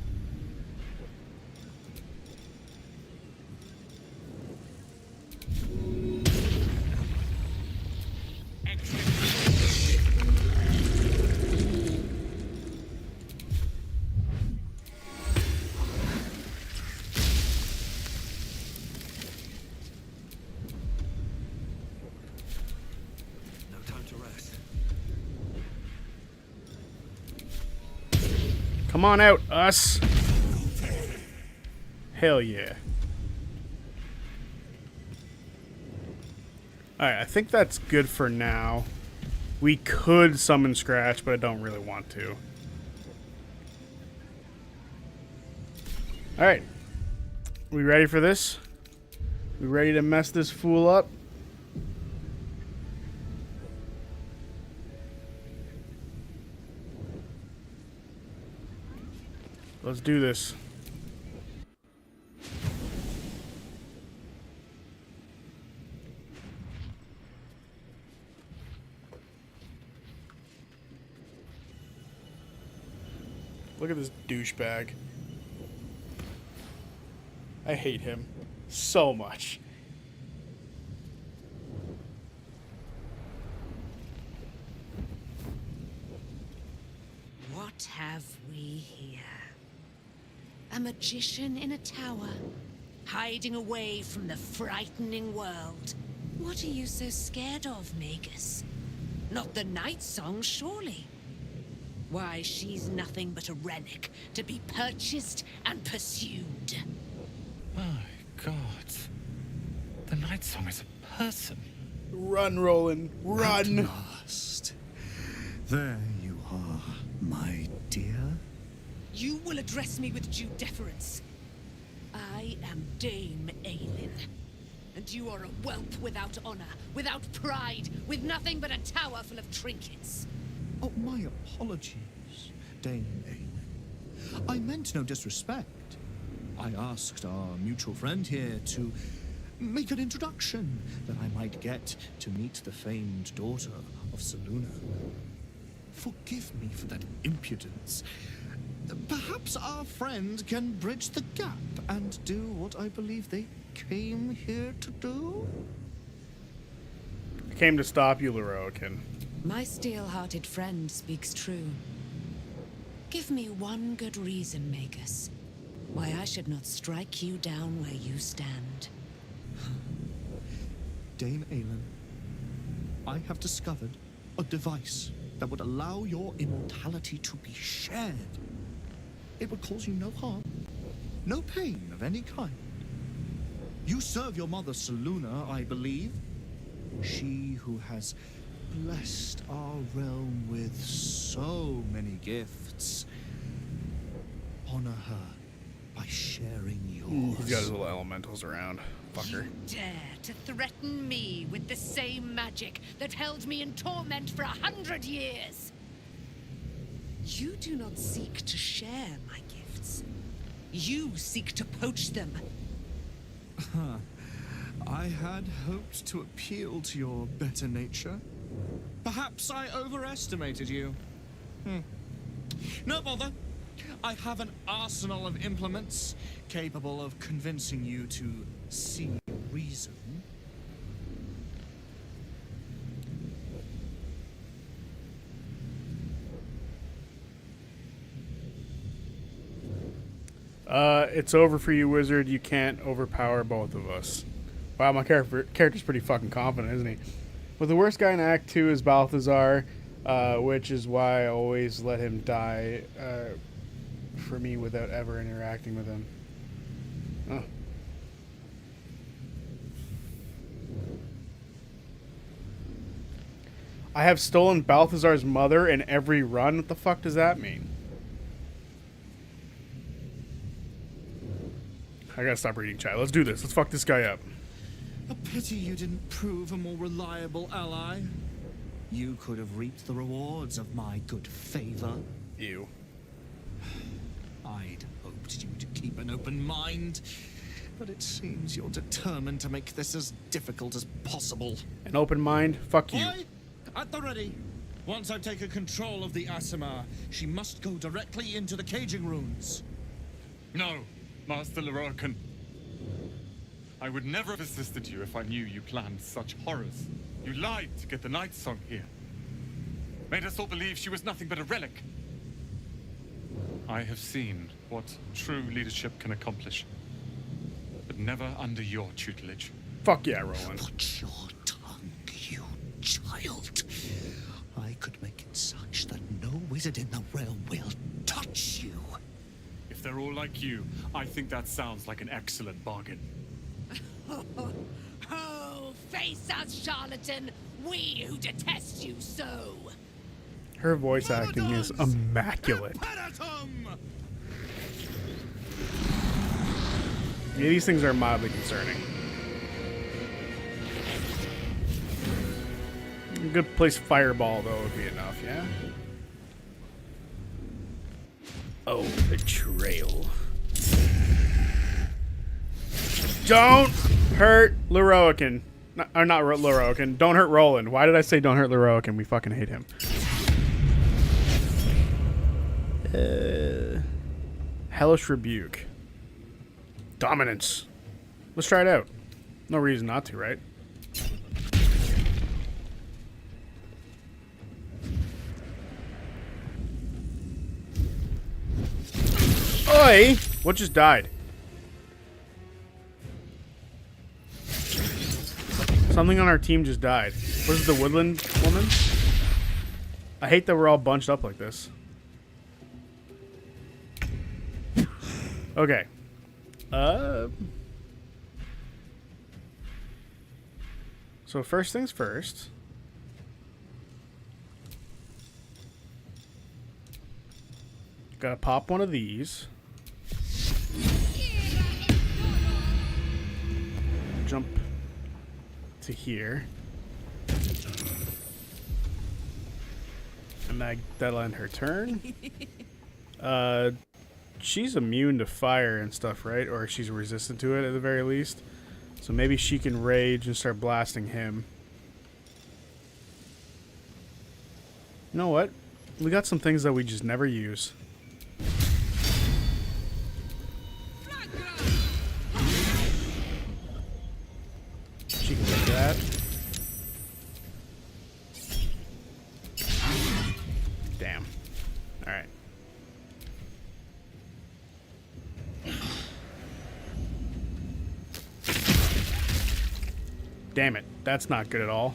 Come on out, us. Hell yeah. Alright, I think that's good for now. We could summon Scratch, but I don't really want to. Alright. We ready for this? We ready to mess this fool up? Let's do this. Look at this douchebag. I hate him so much. What have we here? A magician in a tower, hiding away from the frightening world. What are you so scared of, Magus? Not the night song, surely? Why, she's nothing but a relic to be purchased and pursued. My God. The night song is a person. Run, Roland. Run. At last. There you are, my dear? You will address me with due deference. I am Dame Aelin. And you are a whelp without honor, without pride, with nothing but a tower full of trinkets. Oh, my apologies, Dame Aelin. I meant no disrespect. I asked our mutual friend here to make an introduction, that I might get to meet the famed daughter of Selûne. Forgive me for that impudence. Perhaps our friend can bridge the gap and do what I believe they came here to do? I came to stop you, Leroican. My steel-hearted friend speaks true. Give me one good reason, Magus, why I should not strike you down where you stand. Dame Aelin, I have discovered a device that would allow your immortality to be shared. It would cause you no harm, no pain of any kind. You serve your mother Selûne, I believe. She who has blessed our realm with so many gifts. Honor her by sharing yours. He's got his little elementals around. Fucker. You dare to threaten me with the same magic that held me in torment for 100 years? You do not seek to share my gifts. You seek to poach them. I had hoped to appeal to your better nature. Perhaps I overestimated you. No bother. I have an arsenal of implements capable of convincing you to see reason. It's over for you, wizard. You can't overpower both of us. Wow, my character's pretty fucking confident, isn't he? But the worst guy in Act 2 is Balthazar, which is why I always let him die for me without ever interacting with him. Oh. I have stolen Balthazar's mother in every run? What the fuck does that mean? I gotta stop reading chat. Let's do this. Let's fuck this guy up. A pity you didn't prove a more reliable ally. You could have reaped the rewards of my good favor. You. I'd hoped you to keep an open mind, but it seems you're determined to make this as difficult as possible. An open mind? Fuck you. Boy, at the ready. Once I've taken control of the Asimar, she must go directly into the caging runes. No, Master Leroican. I would never have assisted you if I knew you planned such horrors. You lied to get the Night Song here. Made us all believe she was nothing but a relic. I have seen what true leadership can accomplish. But never under your tutelage. Fuck yeah, Roland. Watch your tongue, you child. I could make it such that no wizard in the realm will touch you. If they're all like you, I think that sounds like an excellent bargain. Oh, face us, charlatan! We who detest you so! Her voice acting is immaculate. Yeah, these things are mildly concerning. A good place fireball, though, would be enough, yeah? Oh, betrayal. Don't hurt Leroican. Or not Leroican. Don't hurt Roland. Why did I say don't hurt Leroican? We fucking hate him. Hellish Rebuke. Dominance. Let's try it out. No reason not to, right? Oi! What just died? Something on our team just died. Was it the woodland woman? I hate that we're all bunched up like this. Okay. So first things first. Gotta pop one of these. Jump to here. And that'll end her turn. She's immune to fire and stuff, right? Or she's resistant to it at the very least. So maybe she can rage and start blasting him. You know what? We got some things that we just never use. She can take that. Damn. Alright. Damn it. That's not good at all.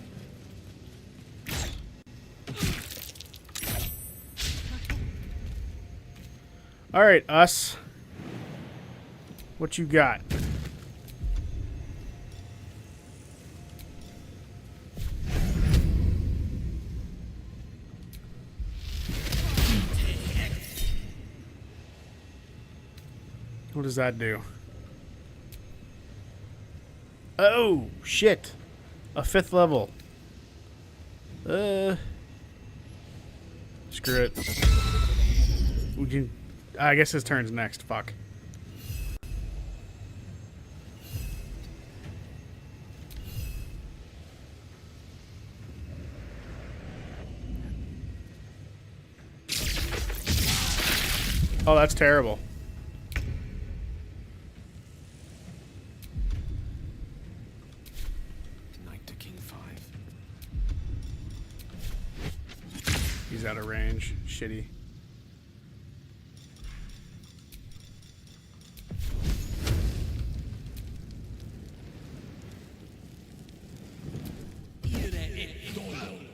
Alright, us. What you got? What does that do? Oh, shit. A 5th level. Screw it. We can... I guess his turn's next. Fuck. Oh, that's terrible. Knight to king 5. He's out of range. Shitty.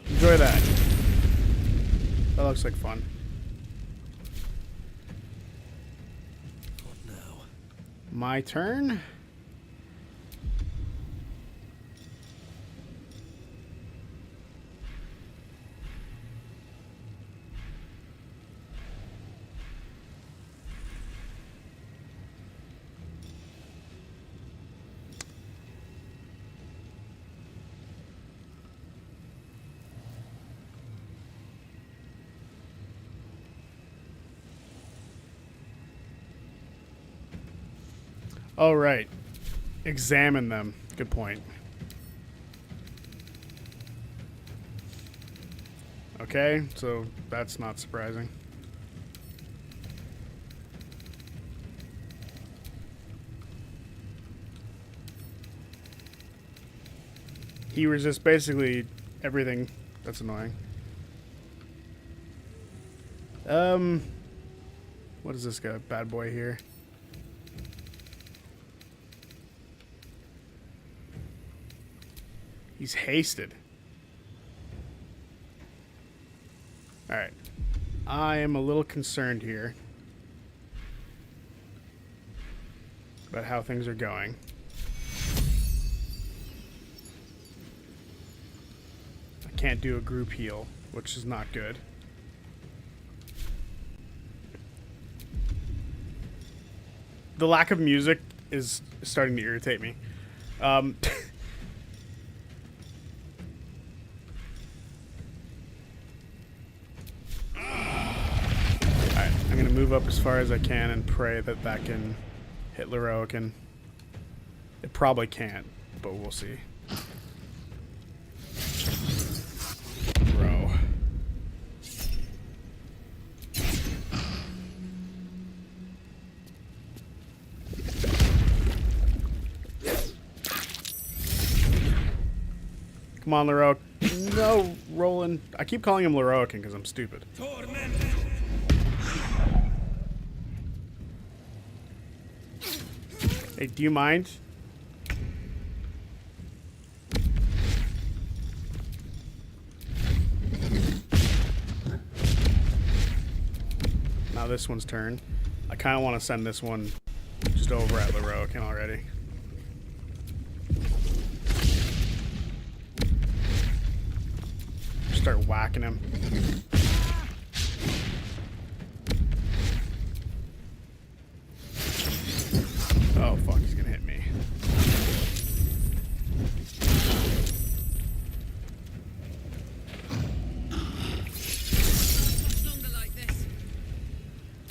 Enjoy that. That looks like fun. What now? My turn. Oh, right. Examine them. Good point. Okay, so that's not surprising. He resists basically everything. That's annoying. What is this guy? Bad boy here. He's hasted. Alright. I am a little concerned here about how things are going. I can't do a group heal, which is not good. The lack of music is starting to irritate me. Move up as far as I can and pray that that can hit Lorroakan. It probably can't, but we'll see. Bro. Come on, Lorroakan. No, Roland. I keep calling him Lorroakan because I'm stupid. Hey, do you mind? Now this one's turn. I kind of want to send this one just over at Lorroakan already. Start whacking him.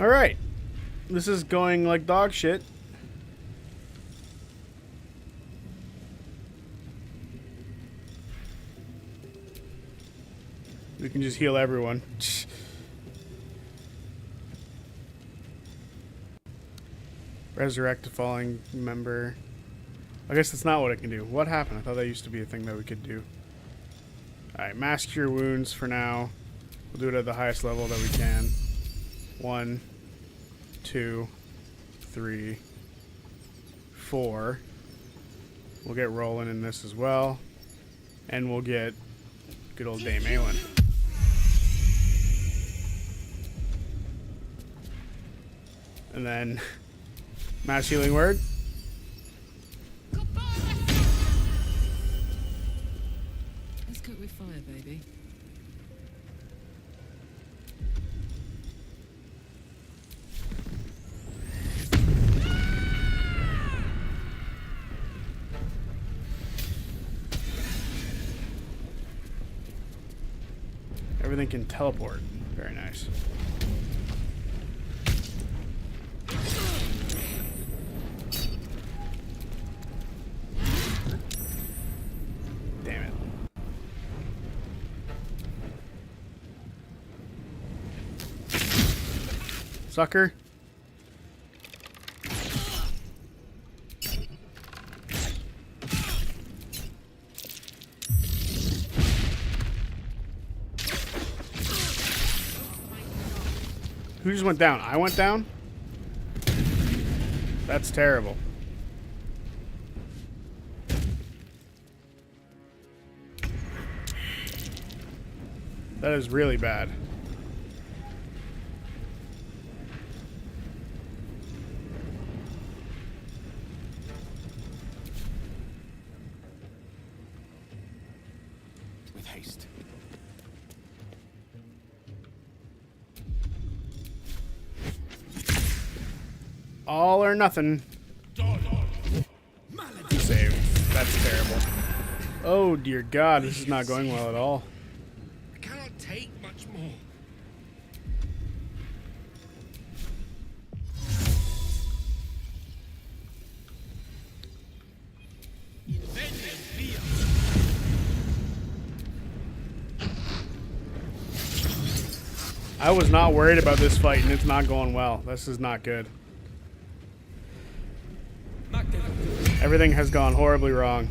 Alright. This is going like dog shit. We can just heal everyone. Resurrect a falling member. I guess that's not what it can do. What happened? I thought that used to be a thing that we could do. Alright, mass cure wounds for now. We'll do it at the highest level that we can. 1, 2, 3, 4. We'll get rolling in this as well. And we'll get good old Dame Aelin. And then mass healing word. Let's cook with fire, baby. Everything can teleport. Very nice. Damn it. Sucker. Who just went down? I went down? That's terrible. That is really bad. With haste. All or nothing. Save. That's terrible. Oh dear God, this is not going well at all. I cannot take much more. I was not worried about this fight and it's not going well. This is not good. Everything has gone horribly wrong.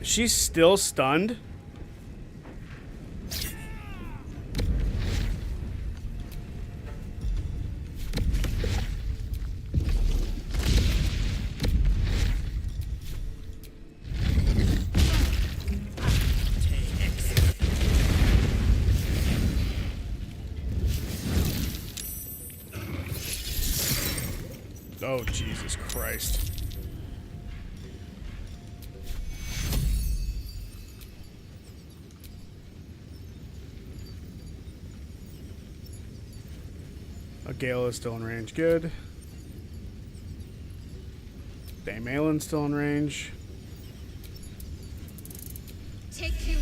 She's still stunned? Oh, Jesus Christ. A Gale is still in range. Good. Dame Aelin's still in range. Take you.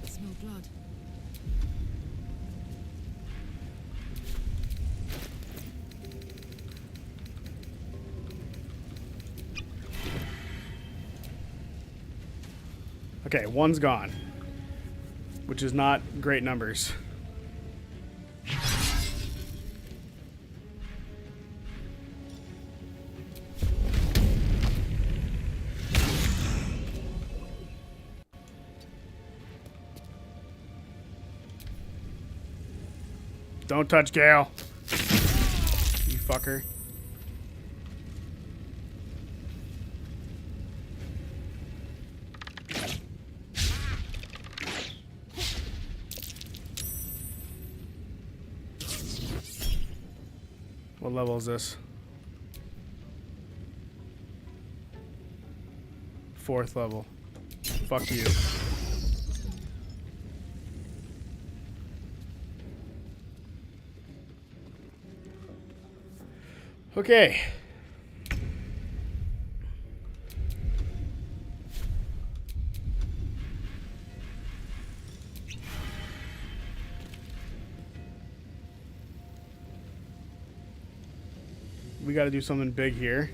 Smell blood. Okay, one's gone. Which is not great numbers. Don't touch Gale. You fucker. What level is this? 4th level. Fuck you. Okay. We got to do something big here.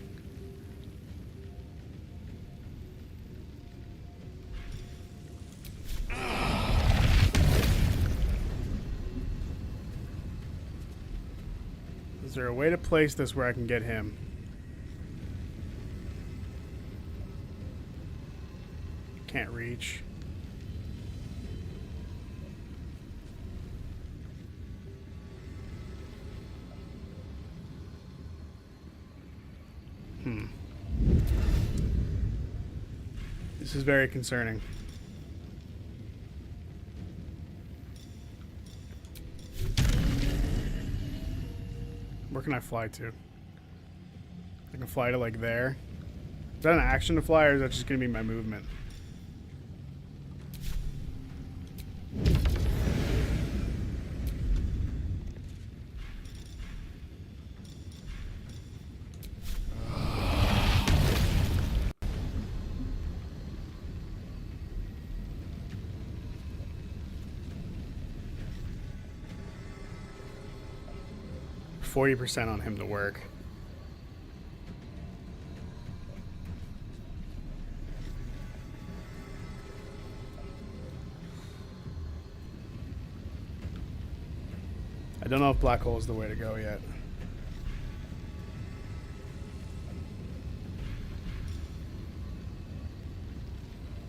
Is there a way to place this where I can get him? Can't reach. This is very concerning. Where can I fly to? I can fly to like there. Is that an action to fly, or is that just gonna be my movement? %40 on him to work. I don't know if black hole is the way to go yet.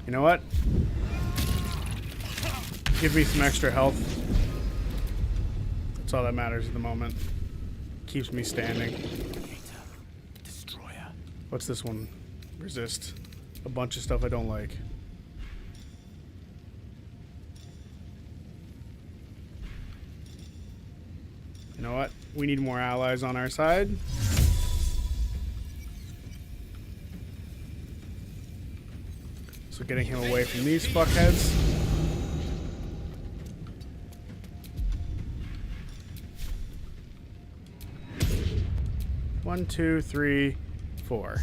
You know what? Give me some extra health. That's all that matters at the moment. Keeps me standing. Destroyer. What's this one? Resist. A bunch of stuff I don't like. You know what? We need more allies on our side. So getting him away from these fuckheads. One, two, three, four.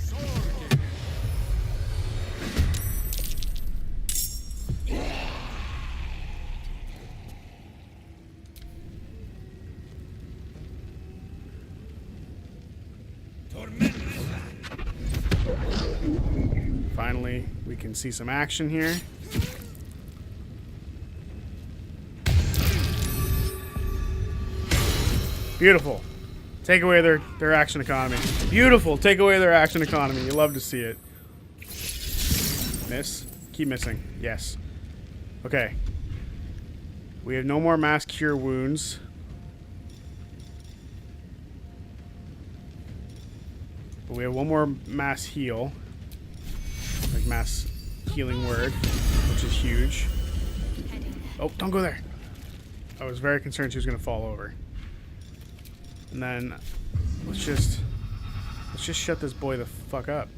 Finally, we can see some action here. Beautiful. Take away their action economy. Beautiful. Take away their action economy. You love to see it. Miss. Keep missing. Yes. Okay. We have no more mass cure wounds. But we have one more mass heal. Like mass healing word, which is huge. Oh, don't go there. I was very concerned she was going to fall over. And then let's just shut this boy the fuck up.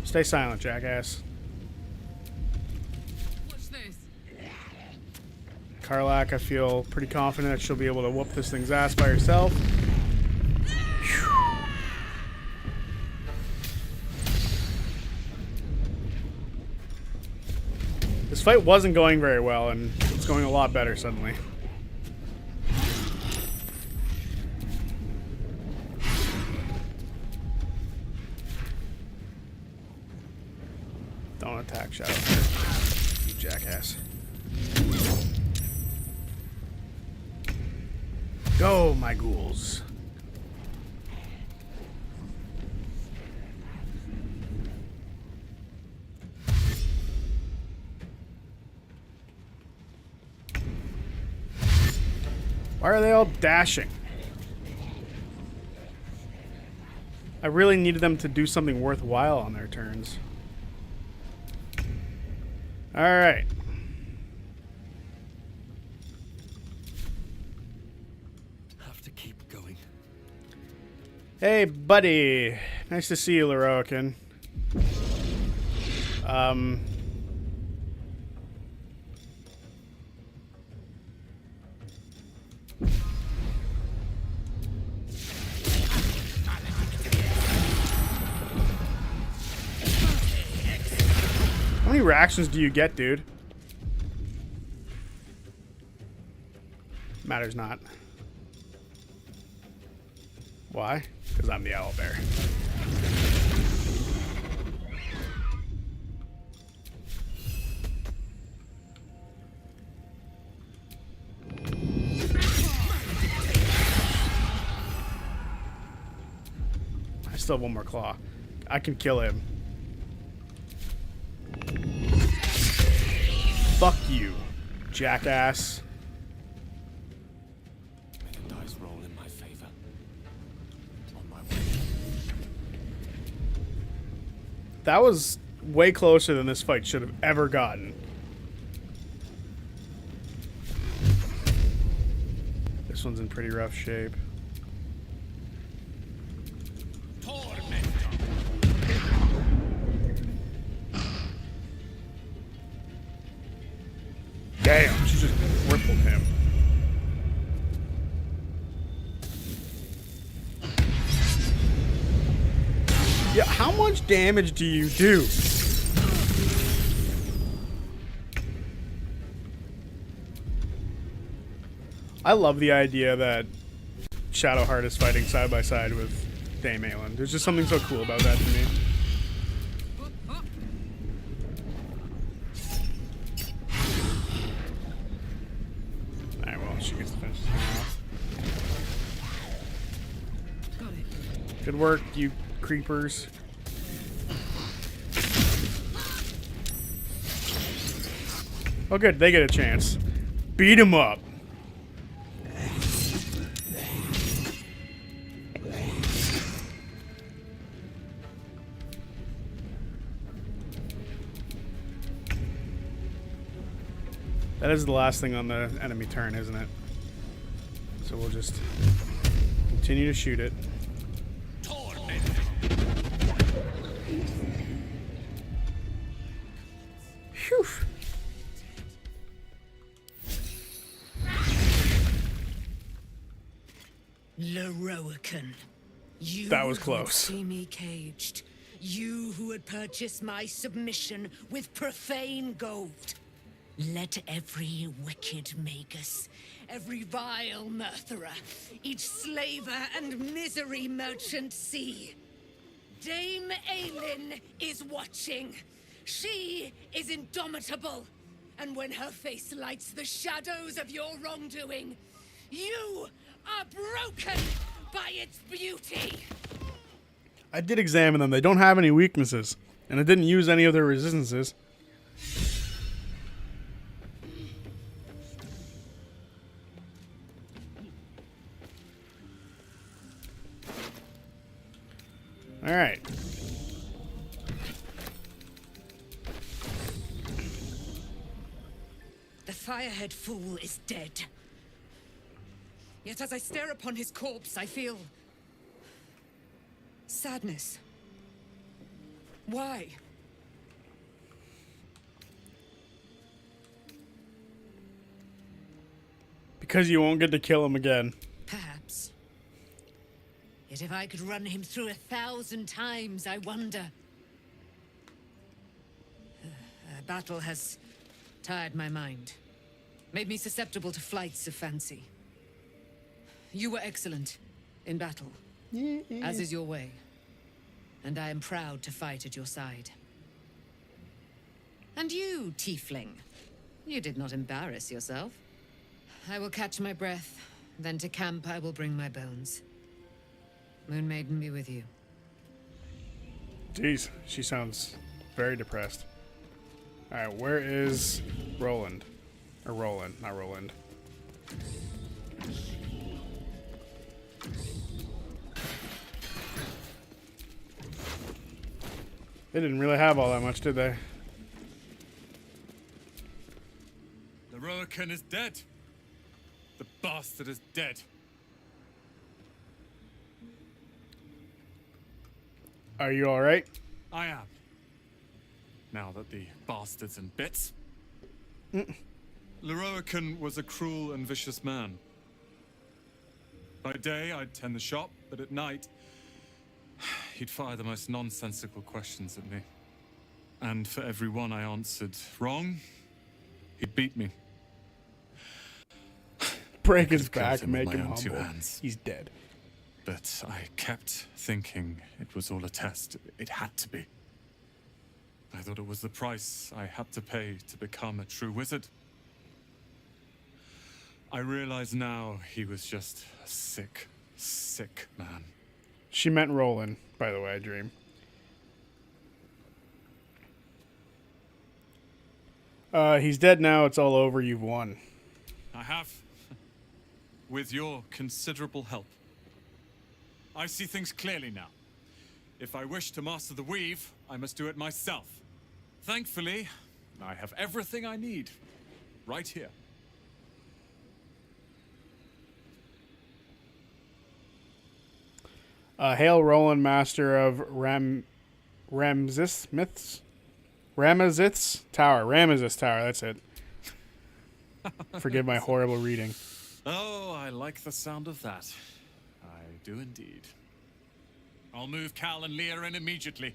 Stay silent, jackass. What's this? Karlak, I feel pretty confident that she'll be able to whoop this thing's ass by herself. This fight wasn't going very well, and it's going a lot better suddenly. Don't attack Shadow, you jackass. Go, my ghouls. Why are they all dashing? I really needed them to do something worthwhile on their turns. Alright. Have to keep going. Hey, buddy. Nice to see you, Leroican. reactions do you get, dude? Matters not. Why? Because I'm the owlbear. I still have one more claw. I can kill him. Fuck you, jackass. May the dice roll in my favor. On my way. That was way closer than this fight should have ever gotten. This one's in pretty rough shape. Damn, she just crippled him. Yeah, how much damage do you do? I love the idea that Shadowheart is fighting side by side with Dame Aelin. There's just something so cool about that to me. Alright, well, she gets to finish this one off. Good work, you creepers. Oh good, they get a chance. Beat him up. That is the last thing on the enemy turn, isn't it? So we'll just continue to shoot it. Phew. Leroican, you That was who close. would see me caged. You who would purchase my submission with profane gold. Let every wicked magus, every vile murtherer, each slaver and misery merchant see. Dame Aelin is watching. She is indomitable. And when her face lights the shadows of your wrongdoing, you are broken by its beauty. I did examine them. They don't have any weaknesses. And I didn't use any of their resistances. Alright. The Firehead fool is dead. Yet as I stare upon his corpse, I feel sadness. Why? Because you won't get to kill him again. Perhaps. Yet if I could run him through 1,000 times, I wonder. Battle has tired my mind. Made me susceptible to flights of fancy. You were excellent in battle, as is your way. And I am proud to fight at your side. And you, tiefling, you did not embarrass yourself. I will catch my breath, then to camp I will bring my bones. Moon Maiden be with you. Jeez, she sounds very depressed. Alright, where is Roland? Or Roland, not Roland. They didn't really have all that much, did they? Leroican is dead. The bastard is dead. Are you alright? I am. Now that the bastard's in bits. Leroican was a cruel and vicious man. By day, I'd tend the shop, but at night, he'd fire the most nonsensical questions at me. And for every one I answered wrong, he'd beat me. Break I his could have back, killed him with make my him own two humble. hands. He's dead. But I kept thinking it was all a test. It had to be. I thought it was the price I had to pay to become a true wizard. I realize now he was just a sick, sick man. She meant Roland, by the way, Dream. He's dead now. It's all over. You've won. I have, with your considerable help. I see things clearly now. If I wish to master the weave, I must do it myself. Thankfully, I have everything I need right here. Hail Roland, master of Ramesses Tower, that's it. Forgive my horrible reading. Oh, I like the sound of that. I do indeed. I'll move Cal and Leah in immediately.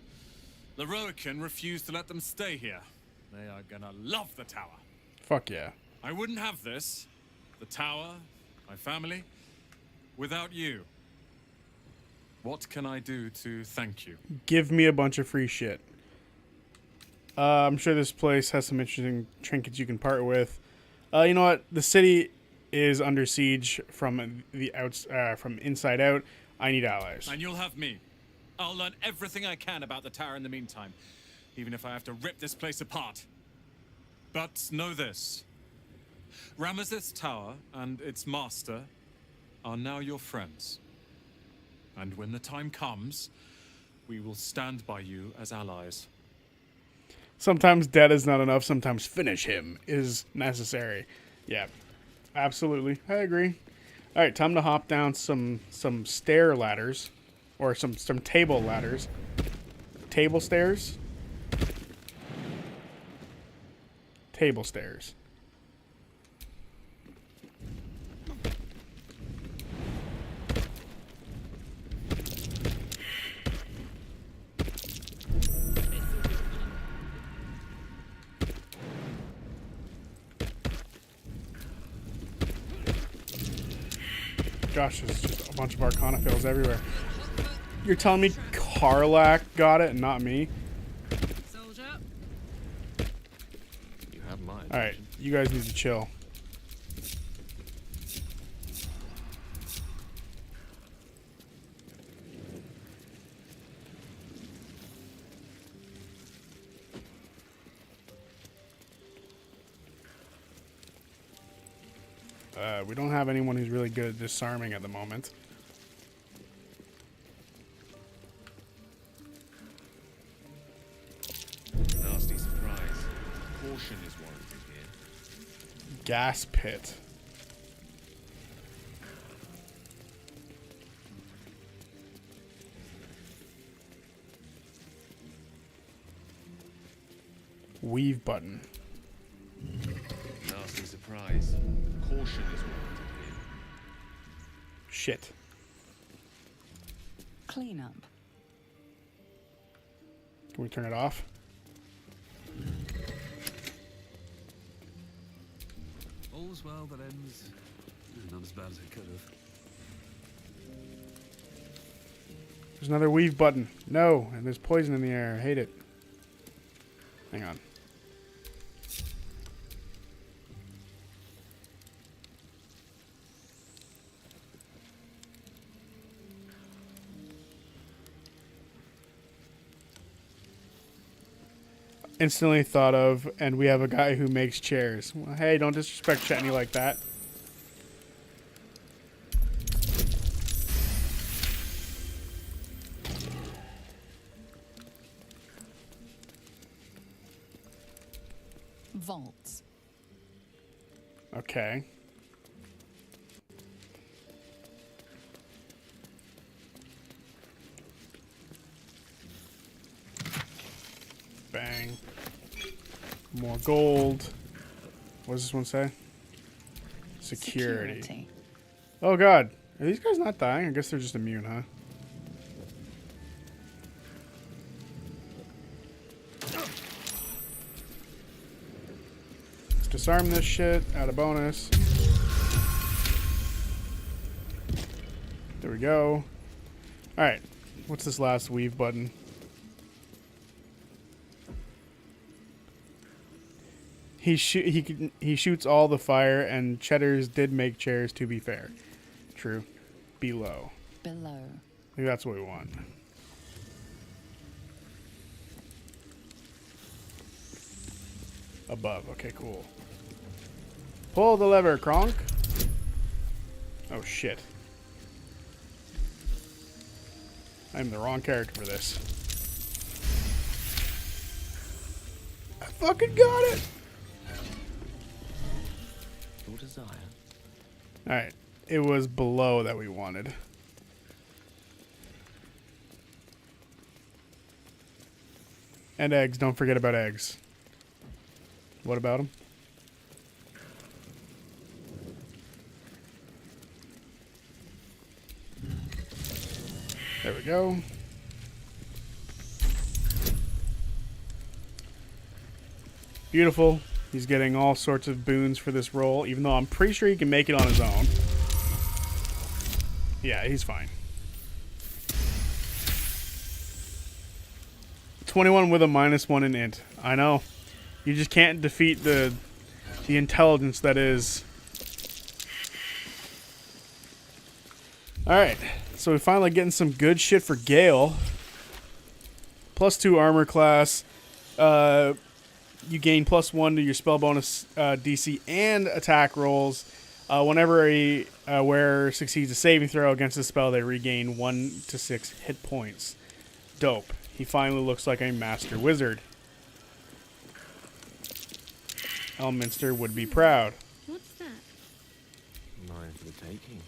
Leroican refused to let them stay here. They are gonna love the tower. Fuck yeah. I wouldn't have this, the tower, my family, without you. What can I do to thank you? Give me a bunch of free shit. I'm sure this place has some interesting trinkets you can part with. You know what? The city is under siege from from inside out. I need allies. And you'll have me. I'll learn everything I can about the tower in the meantime, even if I have to rip this place apart. But know this. Ramesses Tower and its master are now your friends. And when the time comes, we will stand by you as allies. Sometimes dead is not enough. Sometimes finish him is necessary. Yeah, absolutely. I agree. All right, time to hop down some stair ladders, or some table ladders. Table stairs. Table stairs. Gosh, there's just a bunch of Arcana fails everywhere. You're telling me Karlak got it and not me? Soldier. You have mine. Alright, you guys need to chill. We don't have anyone who's really good at disarming at the moment. Nasty surprise. Caution is warranted here. Gas pit. Weave button. Nasty surprise. Caution is warranted here. Shit. Clean up. Can we turn it off? All's well that ends. Not as bad as it could have. There's another weave button. No, and there's poison in the air. I hate it. Hang on. Instantly thought of, and we have a guy who makes chairs. Well, hey, don't disrespect Chetney like that. Vaults. Okay. Bang. More gold. What does this one say? Security. Oh god. Are these guys not dying? I guess they're just immune, huh? Disarm this shit. Add a bonus. There we go. Alright. What's this last weave button? He shoots all the fire, and Cheddar's did make chairs, to be fair. True. Below. Below. Maybe that's what we want. Above. Okay, cool. Pull the lever, Kronk. Oh, shit. I'm the wrong character for this. I fucking got it! Your desire. Alright. It was below that we wanted. And eggs. Don't forget about eggs. What about them? There we go. Beautiful. He's getting all sorts of boons for this role, even though I'm pretty sure he can make it on his own. Yeah, he's fine. 21 with a -1 in int. I know. You just can't defeat the intelligence that is. Alright. So we're finally getting some good shit for Gale. +2 armor class. You gain +1 to your spell bonus DC and attack rolls. Whenever a wearer succeeds a saving throw against a spell, they regain 1 to 6 hit points. Dope. He finally looks like a master wizard. Elminster would be proud. What's that? Mine for the taking.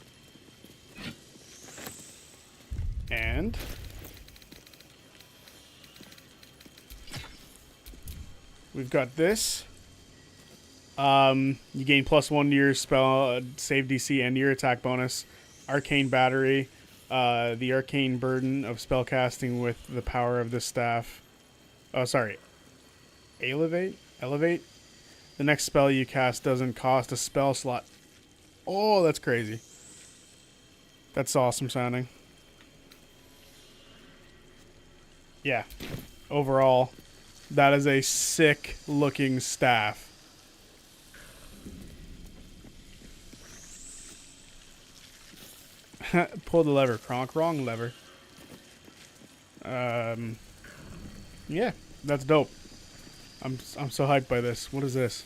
And we've got this. You gain +1 to your spell save DC and your attack bonus. Arcane Battery. The arcane burden of spellcasting with the power of this staff. Oh, sorry. Elevate? The next spell you cast doesn't cost a spell slot. Oh, that's crazy. That's awesome sounding. Yeah. Overall, that is a sick looking staff. Pull the lever, Kronk. Wrong lever. Yeah, that's dope. I'm so hyped by this. What is this?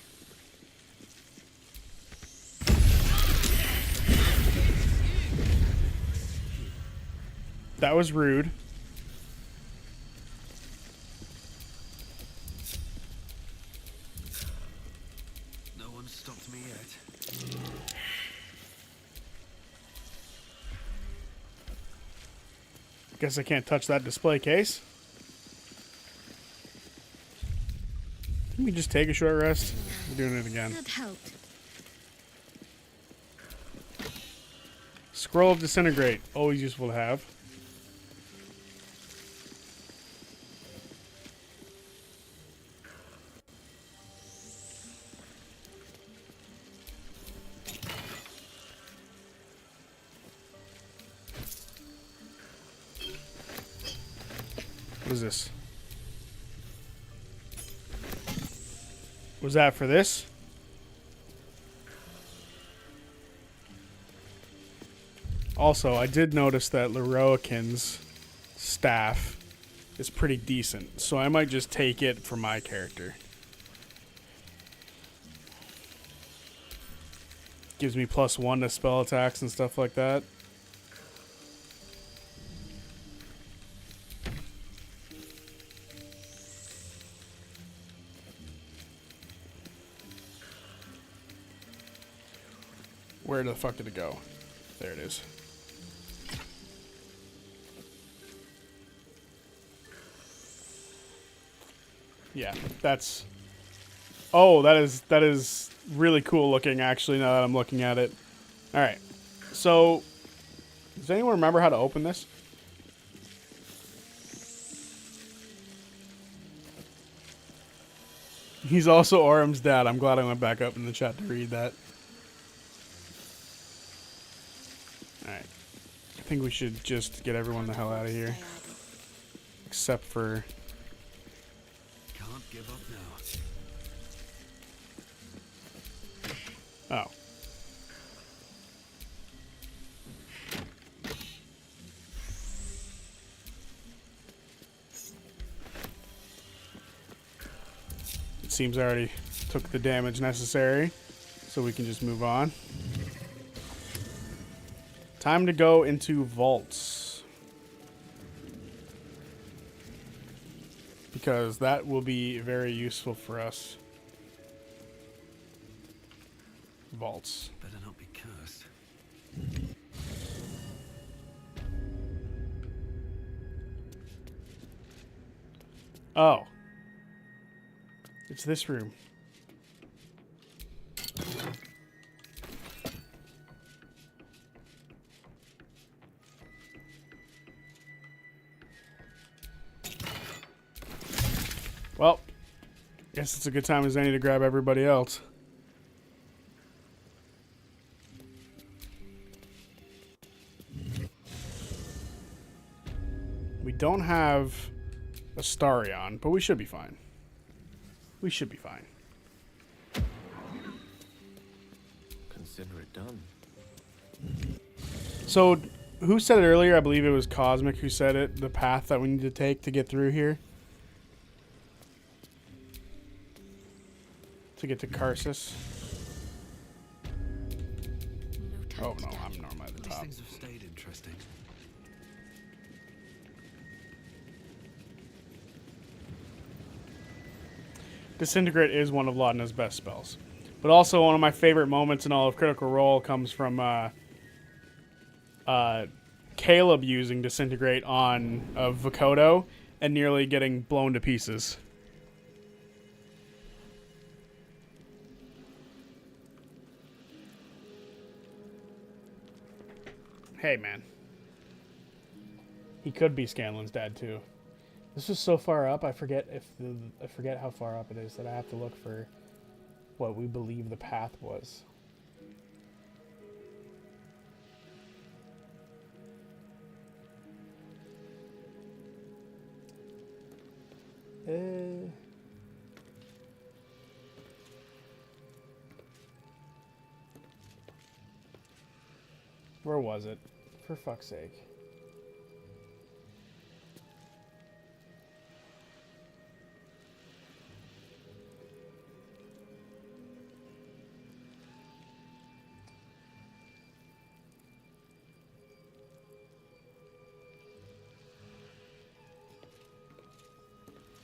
That was rude. No one stopped me yet. Guess I can't touch that display case. Can we just take a short rest? We're doing it again. That helped. Scroll of Disintegrate. Always useful to have. What is this? Was that for this? Also, I did notice that Leroikin's staff is pretty decent, so I might just take it for my character. Gives me +1 to spell attacks and stuff like that. Where the fuck did it go? There it is. Yeah, that's... Oh, that is really cool looking, actually, now that I'm looking at it. Alright, so... Does anyone remember how to open this? He's also Orm's dad. I'm glad I went back up in the chat to read that. Alright. I think we should just get everyone the hell out of here. Except for... Can't give up now. Oh. It seems I already took the damage necessary, so we can just move on. Time to go into vaults. Because that will be very useful for us. Vaults. Better not be cursed. Oh. It's this room. Well, guess it's a good time as any to grab everybody else. We don't have a Starion, but we should be fine. We should be fine. Consider it done. So, who said it earlier? I believe it was Cosmic who said it. The path that we need to take to get through here. To get to Karsus. Oh no, I'm normally at the top. These things have stayed interesting. Disintegrate is one of Laudna's best spells. But also one of my favorite moments in all of Critical Role comes from Caleb using Disintegrate on Vokodo and nearly getting blown to pieces. Hey, man. He could be Scanlan's dad, too. This is so far up, I forget how far up it is that I have to look for what we believe the path was. Where was it? For fuck's sake.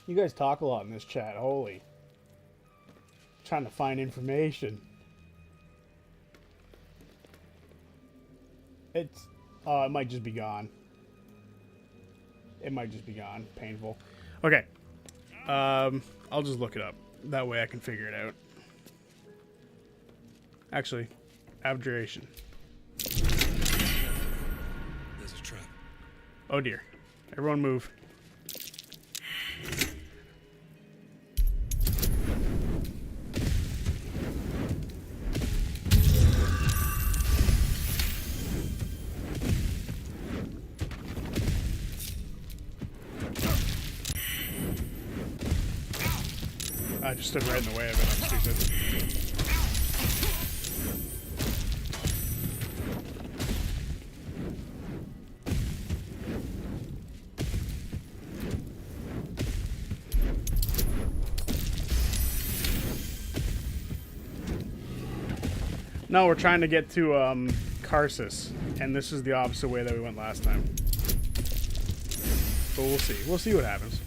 You guys talk a lot in this chat, holy. Trying to find information. It's, it might just be gone. It might just be gone. Painful. Okay. I'll just look it up. That way I can figure it out. Actually, abjuration. There's a trap. Oh dear. Everyone move. I just stood right in the way of it. I'm stupid. No, we're trying to get to Karsus, and this is the opposite way that we went last time. But we'll see. We'll see what happens.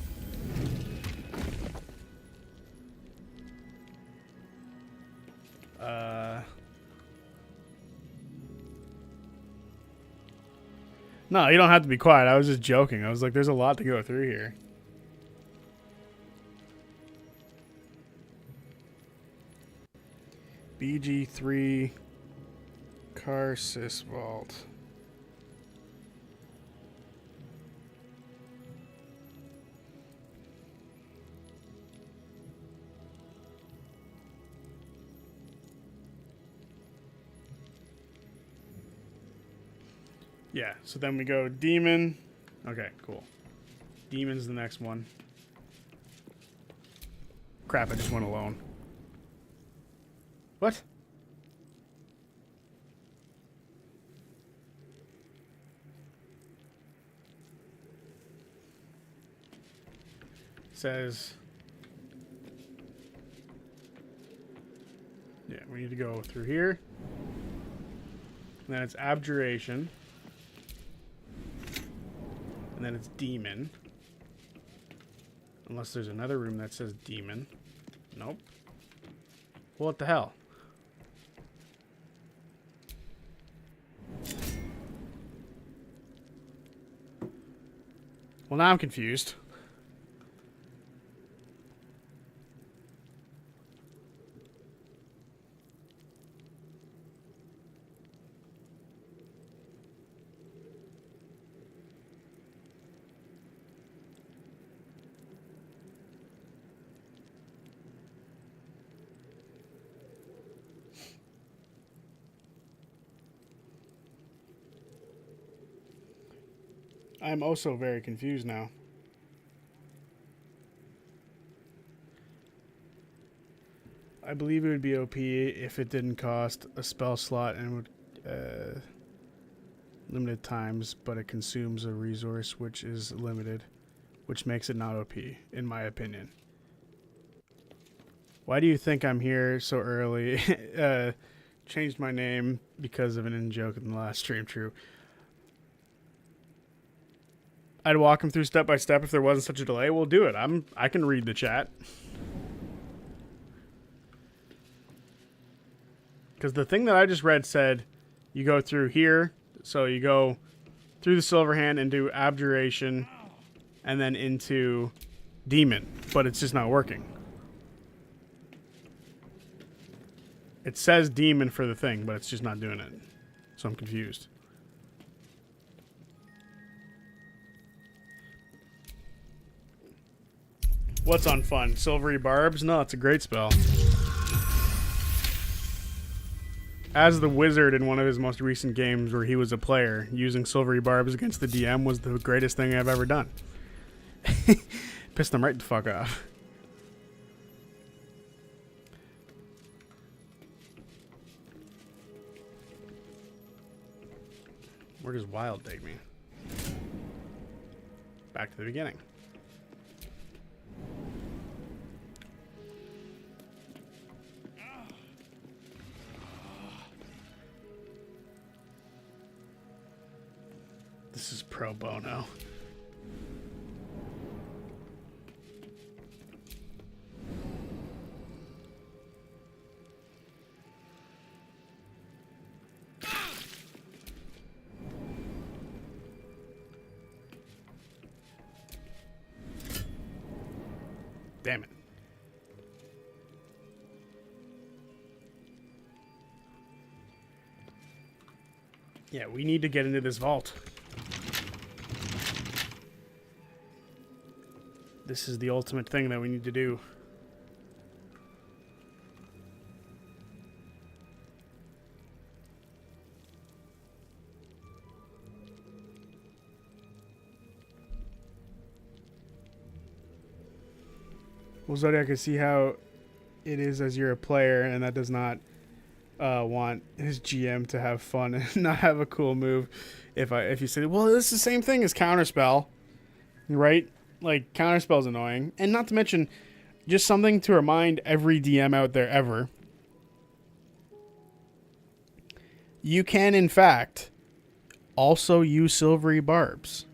No, you don't have to be quiet. I was just joking. I was like, there's a lot to go through here. BG3 Karsus Vault. Yeah, so then we go demon. Okay, cool. Demon's the next one. Crap, I just went alone. What? Says... Yeah, we need to go through here. And then it's abjuration. And then it's demon. Unless there's another room that says demon. Nope. Well, what the hell? Well, now I'm confused. I'm also very confused now. I believe it would be OP if it didn't cost a spell slot and would limited times, but it consumes a resource which is limited, which makes it not OP, in my opinion. Why do you think I'm here so early? Changed my name because of an in-joke in the last stream, true. I'd walk him through step by step if there wasn't such a delay. We'll do it. I can read the chat. Because the thing that I just read said you go through here. So you go through the silver hand and do abjuration and then into demon. But it's just not working. It says demon for the thing, but it's just not doing it. So I'm confused. What's on fun? Silvery Barbs? No, it's a great spell. As the wizard in one of his most recent games where he was a player, using Silvery Barbs against the DM was the greatest thing I've ever done. Pissed him right the fuck off. Where does wild take me? Back to the beginning. This is pro bono. Damn it. Yeah, we need to get into this vault. This is the ultimate thing that we need to do. Well, Zodiac, I see how it is as you're a player, and that does not want his GM to have fun and not have a cool move. If you say, well, this is the same thing as Counterspell, right? Like, Counterspell's annoying. And not to mention, just something to remind every DM out there ever. You can, in fact, also use Silvery Barbs.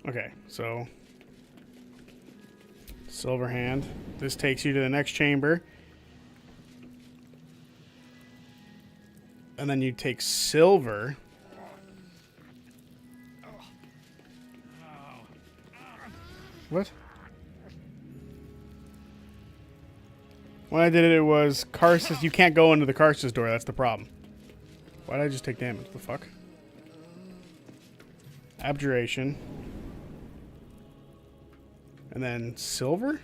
Okay, so silver hand. This takes you to the next chamber. And then you take silver. What? When I did it, it was Karsus. You can't go into the Karsus door. That's the problem. Why did I just take damage? The fuck? Abjuration. And then silver?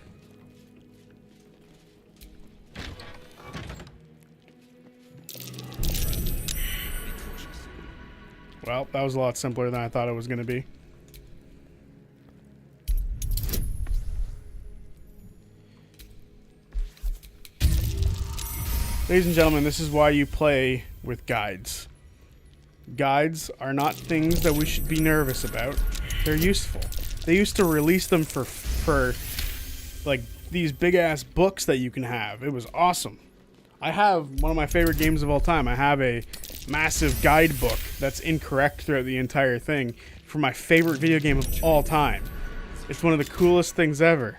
Well, that was a lot simpler than I thought it was going to be. Ladies and gentlemen, this is why you play with guides. Guides are not things that we should be nervous about. They're useful. They used to release them for like these big ass books that you can have. It was awesome. I have one of my favorite games of all time. I have a massive guidebook that's incorrect throughout the entire thing for my favorite video game of all time. It's one of the coolest things ever.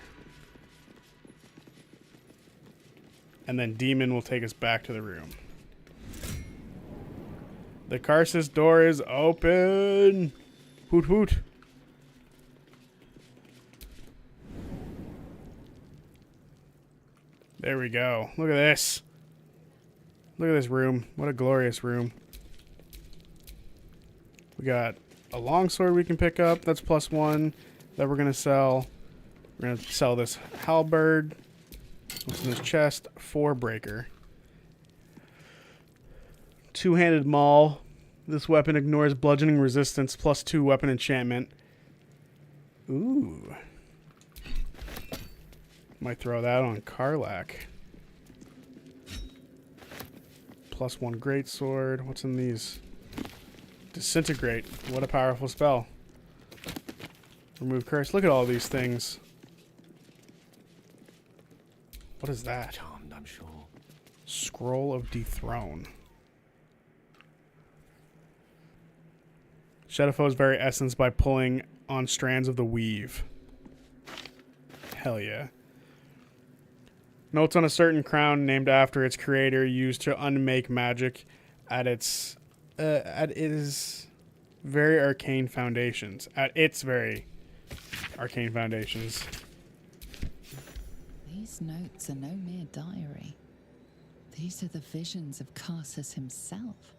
And then Demon will take us back to the room. The Karsus door is open. Hoot hoot. There we go. Look at this. Look at this room. What a glorious room. We got a longsword we can pick up. That's +1 that we're going to sell. We're going to sell this halberd. What's in this chest? 4 breaker. Two-handed maul. This weapon ignores bludgeoning resistance. +2 weapon enchantment. Ooh. Might throw that on Karlach. +1 greatsword. What's in these? Disintegrate. What a powerful spell. Remove curse. Look at all these things. What is that? Charmed, I'm sure. Scroll of Dethrone. Shadowfow's very essence by pulling on strands of the weave. Hell yeah. Notes on a certain crown named after its creator used to unmake magic at its very arcane foundations. At its very arcane foundations. These notes are no mere diary. These are the visions of Karsus himself.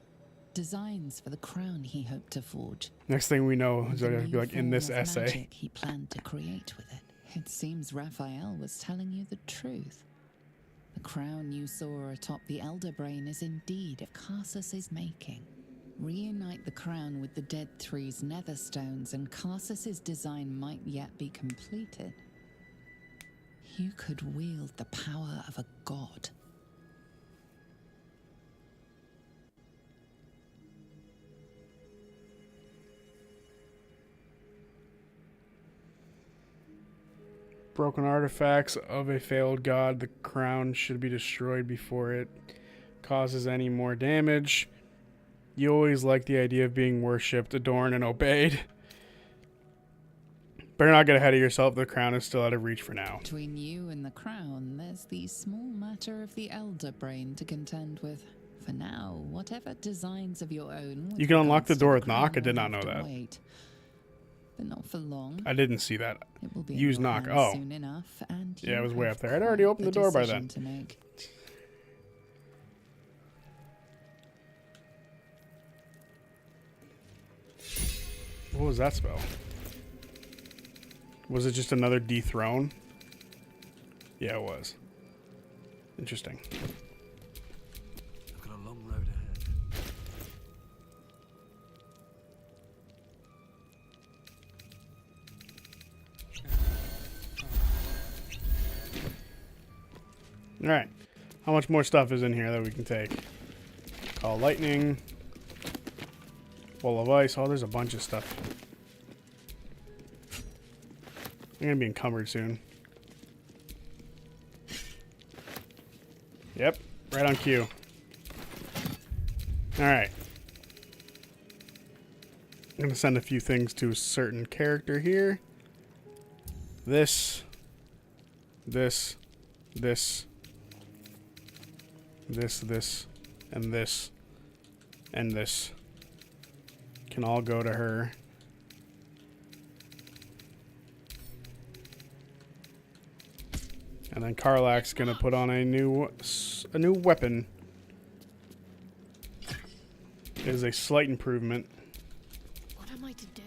Designs for the crown he hoped to forge. Next thing we know, Zodiac will be like, in this Form of essay. magic he planned to create with it. It seems Raphael was telling you the truth. The crown you saw atop the Elder Brain is indeed of Karsus's making. Reunite the crown with the Dead Three's netherstones and Karsus's design might yet be completed. You could wield the power of a god. Broken artifacts of a failed god. The crown should be destroyed before it causes any more damage. You always like the idea of being worshipped, adorned, and obeyed. Better not get ahead of yourself. The crown is still out of reach for now. Between you and the crown, there's the small matter of the Elder Brain to contend with. For now, whatever designs of your own. You can unlock the door with crown knock. I will did not have know to that. wait. But not for long. I didn't see that. It will be Use in your knock. hands Oh. soon enough, and Yeah, it you was way have up there. I'd already quite opened the door by decision then. to make. What was that spell? Was it just another dethrone? Yeah, it was. Interesting. I've got a long road ahead. Alright. How much more stuff is in here that we can take? Call lightning. Wall of ice. Oh, there's a bunch of stuff. I'm gonna be encumbered soon. Yep. Right on cue. Alright. I'm gonna send a few things to a certain character here. This, and this, and this can all go to her. And then Karlach's gonna put on a new weapon. It is a slight improvement. What am I to do?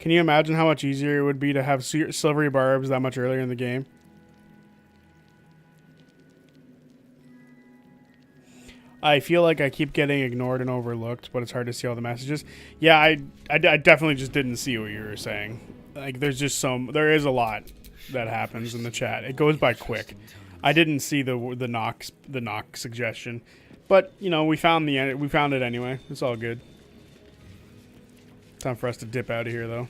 Can you imagine how much easier it would be to have silvery barbs that much earlier in the game? I feel like I keep getting ignored and overlooked, but it's hard to see all the messages. Yeah, I definitely just didn't see what you were saying. Like, there is a lot that happens in the chat. It goes by quick. I didn't see the knock suggestion, but you know, we found it anyway. It's all good. Time for us to dip out of here, though.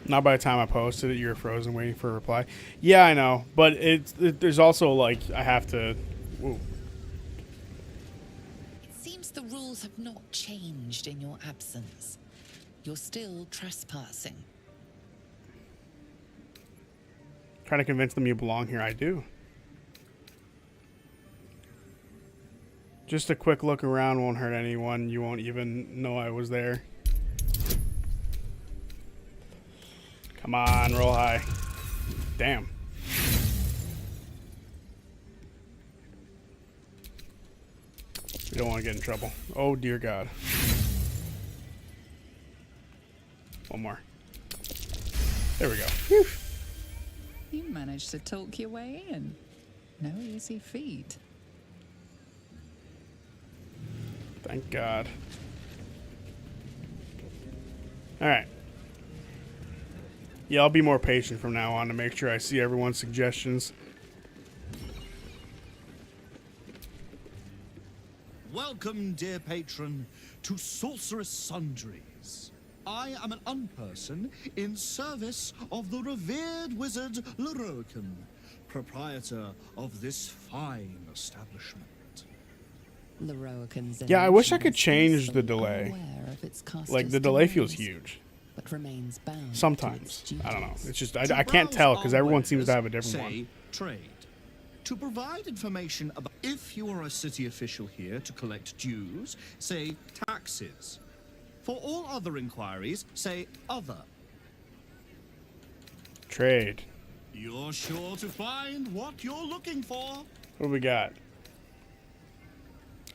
Not by the time I posted it, you're frozen waiting for a reply. Yeah, I know, but there's also like I have to. Whoa. It seems the rules have not changed in your absence. You're still trespassing. Trying to convince them you belong here. I do. Just a quick look around won't hurt anyone. You won't even know I was there. Come on, roll high. Damn. We don't want to get in trouble. Oh, dear God. One more. There we go. Whew. You managed to talk your way in. No easy feat. Thank God. All right. Yeah, I'll be more patient from now on to make sure I see everyone's suggestions. Welcome, dear patron, to Sorceress Sundries. I am an unperson in service of the revered wizard Leroican, proprietor of this fine establishment. Yeah, I wish I could change the delay. Like, the delay feels huge. But remains bound. Sometimes. I don't know. It's just, I can't tell because everyone seems to have a different say, one. Trade. To provide information about if you are a city official here to collect dues, say taxes. For all other inquiries, say other. Trade. You're sure to find what you're looking for. What do we got?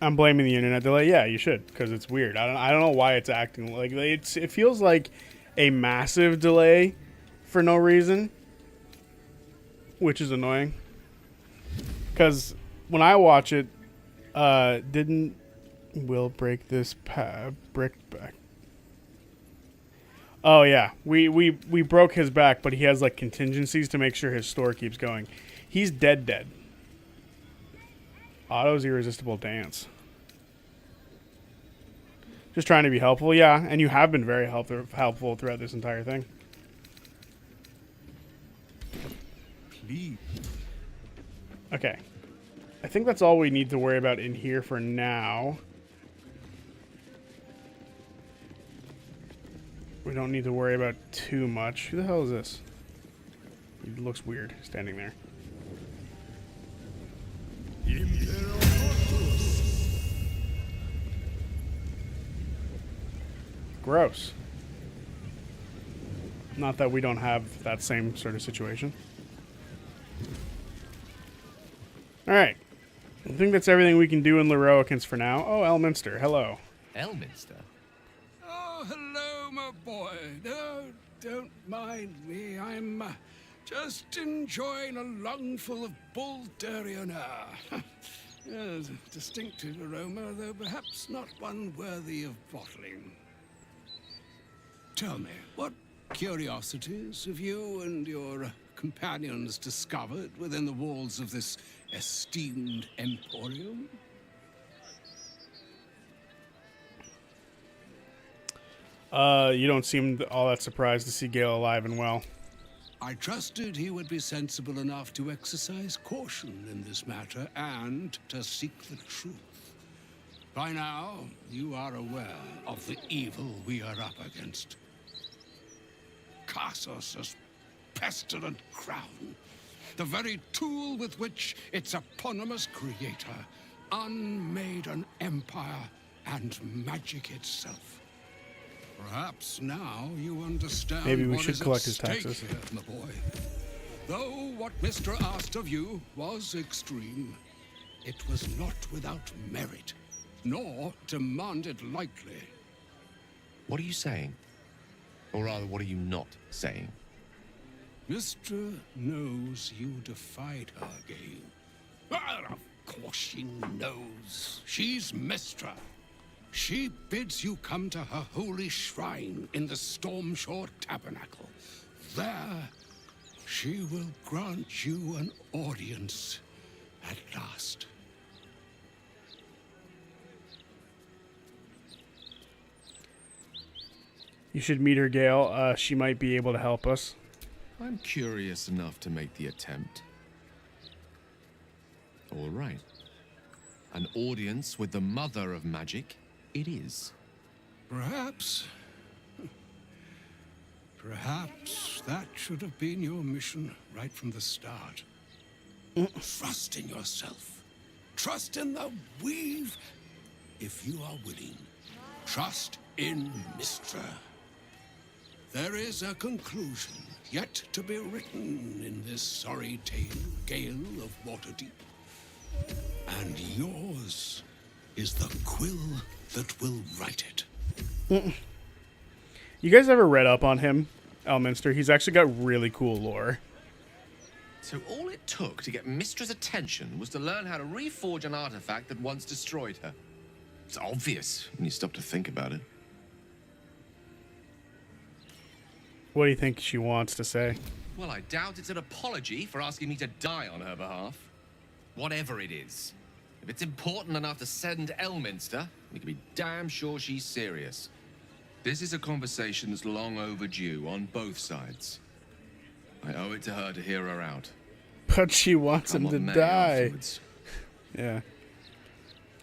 I'm blaming the internet delay. Yeah, you should, because it's weird. I don't know why it's acting like it feels like a massive delay for no reason, which is annoying. Because when I watch it, didn't Will break this brick back? Oh yeah, we broke his back, but he has like contingencies to make sure his store keeps going. He's dead. Otto's irresistible dance. Just trying to be helpful, yeah, and you have been very helpful throughout this entire thing. Please. Okay. I think that's all we need to worry about in here for now. We don't need to worry about too much. Who the hell is this? He looks weird standing there. Gross. Not that we don't have that same sort of situation. Alright. I think that's everything we can do in Leroicans for now. Oh, Elminster. Hello. Elminster? Oh, hello, my boy. No, don't mind me. I'm just enjoying a lungful of Baldurian air. Yes, distinctive aroma, though perhaps not one worthy of bottling. Tell me, what curiosities have you and your companions discovered within the walls of this esteemed emporium? You don't seem all that surprised to see Gale alive and well. I trusted he would be sensible enough to exercise caution in this matter and to seek the truth. By now, you are aware of the evil we are up against. Cassus has pestilent crown. The very tool with which its eponymous creator unmade an empire and magic itself. Perhaps now you understand. Maybe we what should is collect at his stake taxes. here, my boy. Though what Mr. asked of you was extreme, it was not without merit, nor demanded lightly. What are you saying? Or rather, what are you not saying? Mr. knows you defied her, Gale. Well, of course she knows. She's Mistra. She bids you come to her holy shrine in the Stormshore Tabernacle. There, she will grant you an audience at last. You should meet her, Gale. She might be able to help us. I'm curious enough to make the attempt. All right. An audience with the mother of magic, it is. Perhaps that should have been your mission right from the start. Trust in yourself. Trust in the weave, if you are willing. Trust in Mistra. There is a conclusion yet to be written in this sorry tale, Gale of Waterdeep. And yours is the quill that will write it. You guys ever read up on him, Elminster? He's actually got really cool lore. So all it took to get Mistra's attention was to learn how to reforge an artifact that once destroyed her. It's obvious when you stop to think about it. What do you think she wants to say? Well, I doubt it's an apology for asking me to die on her behalf. Whatever it is. If it's important enough to send Elminster, we can be damn sure she's serious. This is a conversation that's long overdue on both sides. I owe it to her to hear her out. But she wants him to die. Yeah.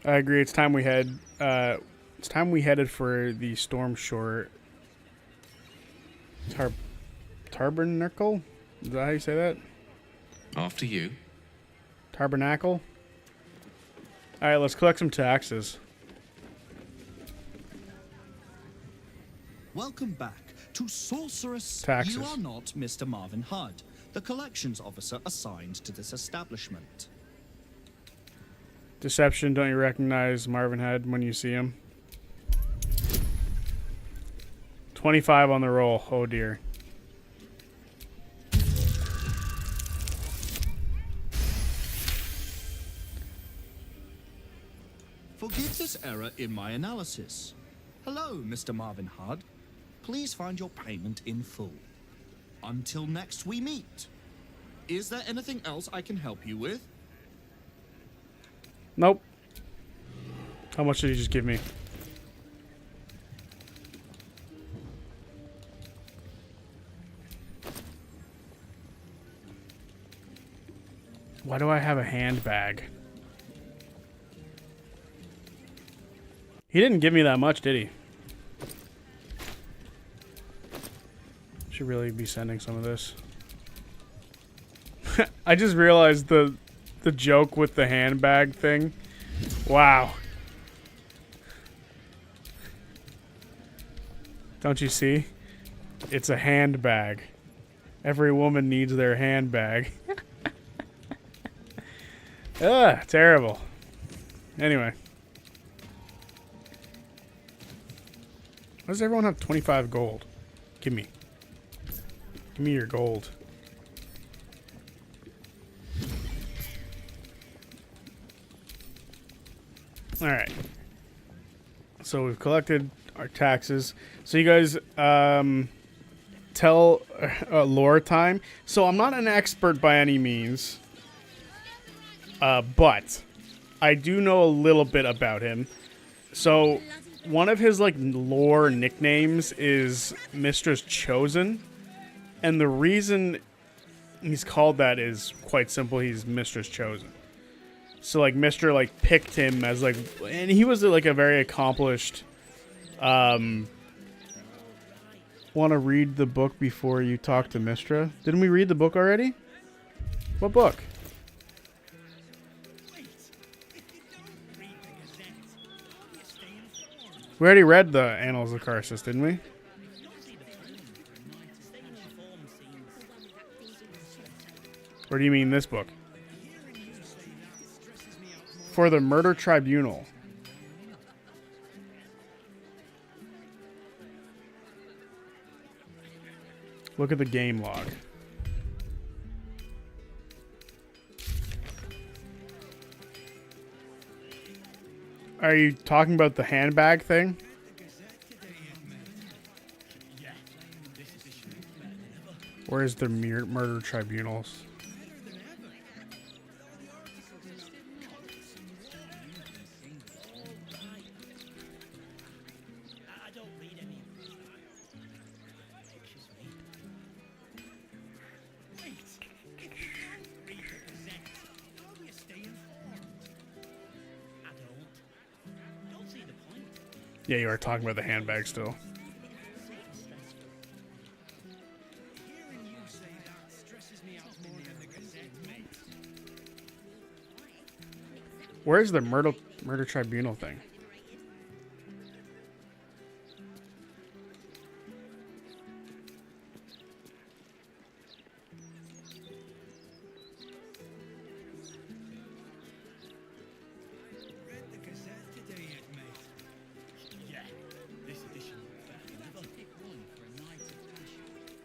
I agree. It's time we head. It's time we headed for the Stormshore Tabernacle? Is that how you say that? After you. Tabernacle? Alright, let's collect some taxes. Welcome back to Sorceress. Taxes. You are not Mr. Marvin Hudd, the collections officer assigned to this establishment. Deception, don't you recognize Marvin Head when you see him? 25 on the roll. Oh dear. Forgive this error in my analysis. Hello, Mr. Marvin Hudd. Please find your payment in full. Until next we meet. Is there anything else I can help you with? Nope. How much did he just give me? Why do I have a handbag? He didn't give me that much, did he? Should really be sending some of this. I just realized the joke with the handbag thing. Wow. Don't you see? It's a handbag. Every woman needs their handbag. Ugh, terrible. Anyway. Why does everyone have 25 gold? Give me. Give me your gold. Alright. So we've collected our taxes. So you guys, tell lore time. So I'm not an expert by any means. But I do know a little bit about him. So one of his like lore nicknames is Mistress Chosen. And the reason he's called that is quite simple. He's Mistress Chosen. So like Mr. like picked him as like, and he was like a very accomplished want to read the book before you talk to Mistra? Didn't we read the book already? What book? We already read the Annals of Karsus, didn't we? Or do you mean this book? For the Murder Tribunal. Look at the game log. Are you talking about the handbag thing? Where's the murder tribunals? Yeah, you are talking about the handbag still. Where's the murder tribunal thing?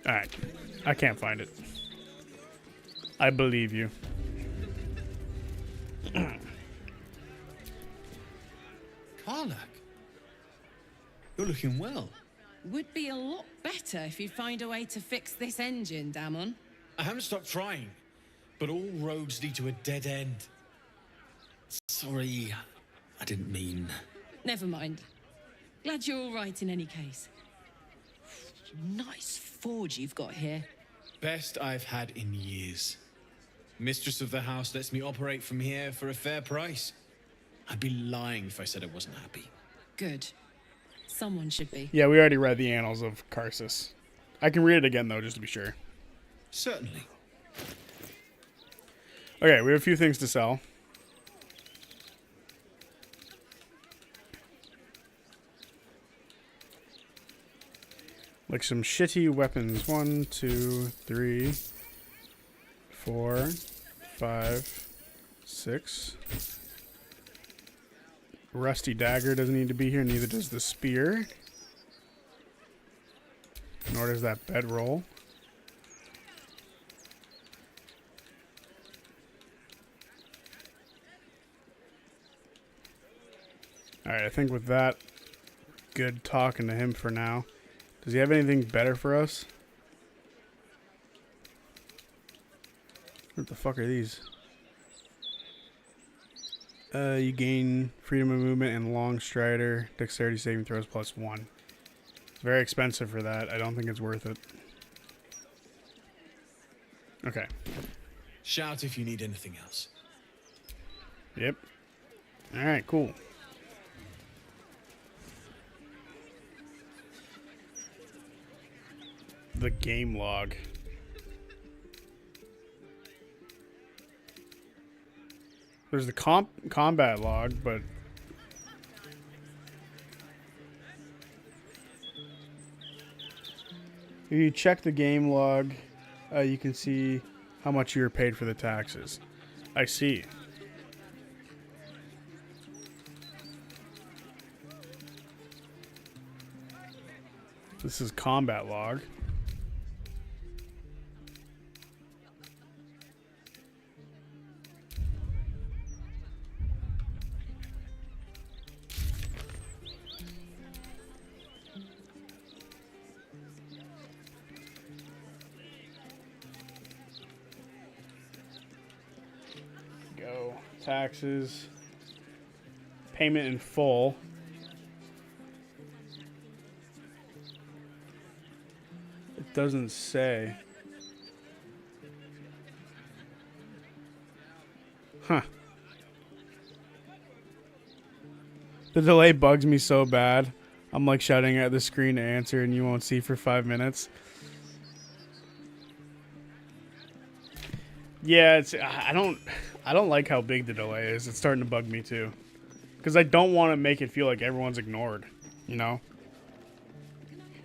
Alright. I can't find it. I believe you. Karlak, you're looking well. Would be a lot better if you'd find a way to fix this engine, Damon. I haven't stopped trying, but all roads lead to a dead end. Sorry, I didn't mean... Never mind. Glad you're all right in any case. Nice forge you've got here. Best I've had in years. Mistress of the house lets me operate from here for a fair price. I'd be lying if I said I wasn't happy. Good. Someone should be. Yeah, we already read the Annals of Karsus. I can read it again, though, just to be sure. Certainly. Okay, we have a few things to sell. Like some shitty weapons. 1, 2, 3, 4, 5, 6. Rusty dagger doesn't need to be here, neither does the spear. Nor does that bedroll. Alright, I think with that, good talking to him for now. Does he have anything better for us? What the fuck are these? You gain freedom of movement and long strider, dexterity saving throws +1. It's very expensive for that. I don't think it's worth it. Okay. Shout if you need anything else. Yep. Alright, cool. The game log. There's the combat log, but if you check the game log, you can see how much you were paid for the taxes. I see. This is combat log. Taxes, payment in full. It doesn't say. Huh. The delay bugs me so bad. I'm like shouting at the screen to answer and you won't see for 5 minutes. Yeah, I don't like how big the delay is. It's starting to bug me too. Because I don't want to make it feel like everyone's ignored, you know?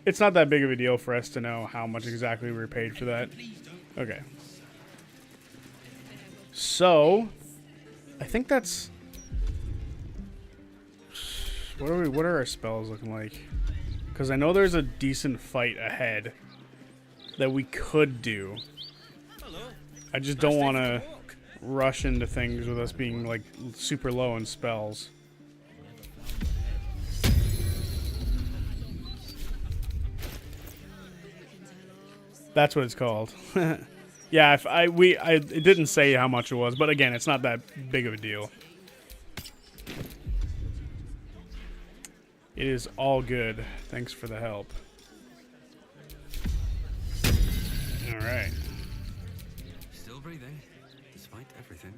It's not that big of a deal for us to know how much exactly we were paid for that. Okay. So, I think that's... What are our spells looking like? Because I know there's a decent fight ahead that we could do. I just don't want to rush into things with us being like super low in spells. That's what it's called. Yeah, it didn't say how much it was, but again, it's not that big of a deal. It is all good. Thanks for the help. All right. Still breathing, despite everything.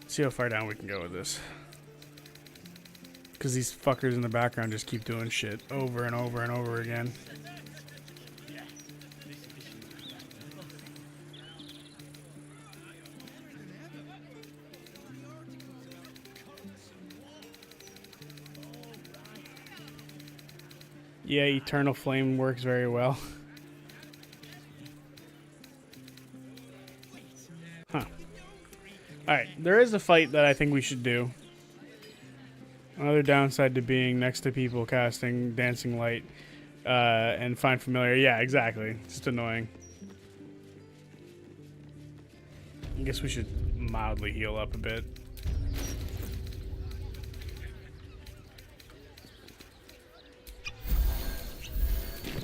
See how far down we can go with this. Because these fuckers in the background just keep doing shit over and over and over again. Yeah, Eternal Flame works very well. Huh. Alright, there is a fight that I think we should do. Another downside to being next to people casting Dancing Light and Find Familiar. Yeah, exactly. Just annoying. I guess we should mildly heal up a bit.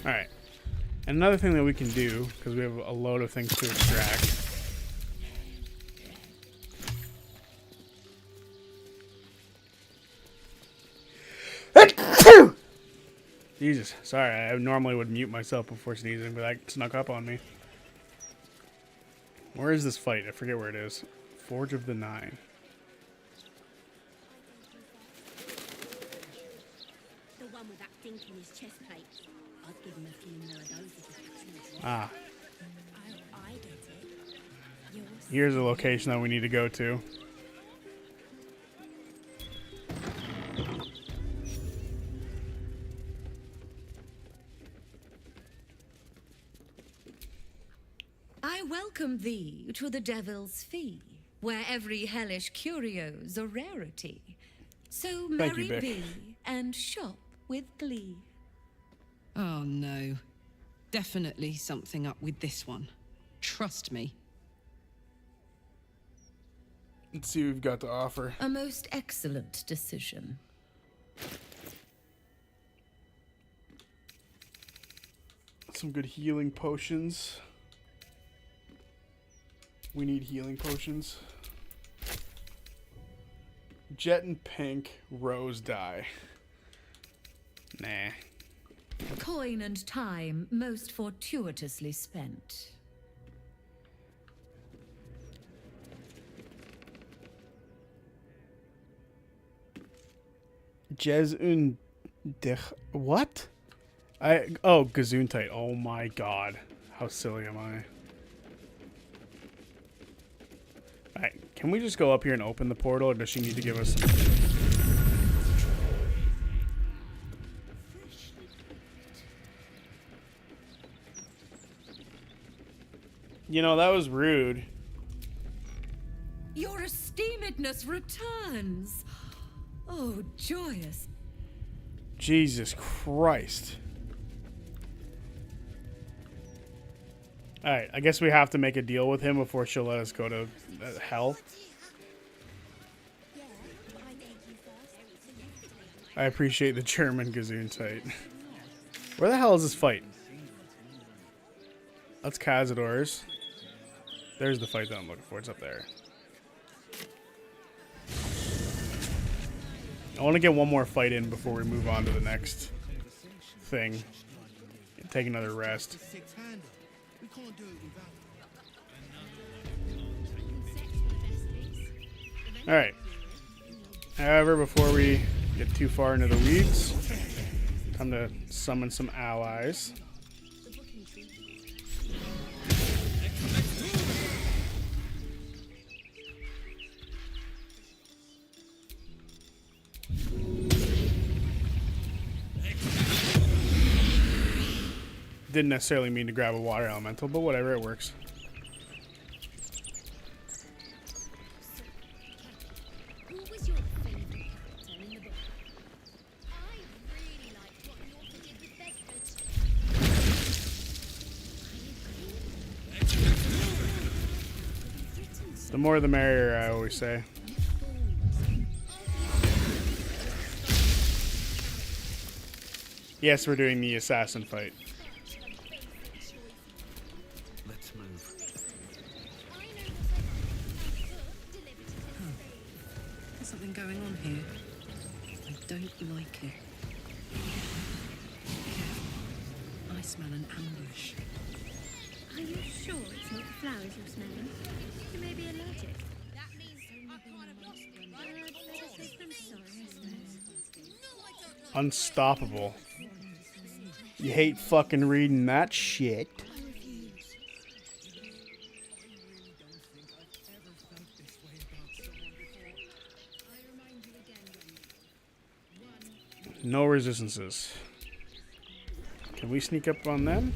Alright. And another thing that we can do, because we have a load of things to extract. Jesus, sorry, I normally would mute myself before sneezing, but that snuck up on me. Where is this fight? I forget where it is. Forge of the Nine. The one with that dink in his chest plate. I'd give him a few more of those if he Ah. I get it. Here's a location that we need to go to. I welcome thee to the Devil's Fee, where every hellish curio's a rarity. So Thank you, merry Vic. be and shop with glee. Oh no. Definitely something up with this one. Trust me. Let's see what we've got to offer. A most excellent decision. Some good healing potions. We need healing potions. Jet and pink rose dye. Nah. Coin and time most fortuitously spent. Jez und dich. What? Gesundheit. Oh my god. How silly am I? Alright, can we just go up here and open the portal, or does she need to give us some... You know, that was rude. Your esteemedness returns. Oh, joyous. Jesus Christ. Alright, I guess we have to make a deal with him before she'll let us go to hell. I appreciate the German Gesundheit. Where the hell is this fight? That's Cazador's. There's the fight that I'm looking for. It's up there. I want to get one more fight in before we move on to the next thing. Take another rest. We can't do it without. Alright. However, before we get too far into the weeds, time to summon some allies. Didn't necessarily mean to grab a water elemental, but whatever, it works. The more the merrier, I always say. Yes, we're doing the assassin fight. Let's move. There's something going on here. I don't like it. I smell an ambush. Are you sure it's not the flowers you're smelling? You may be allergic. That means I kind of lost it, right? I'm sorry, I suppose. Unstoppable. You hate fucking reading that shit. No resistances. Can we sneak up on them?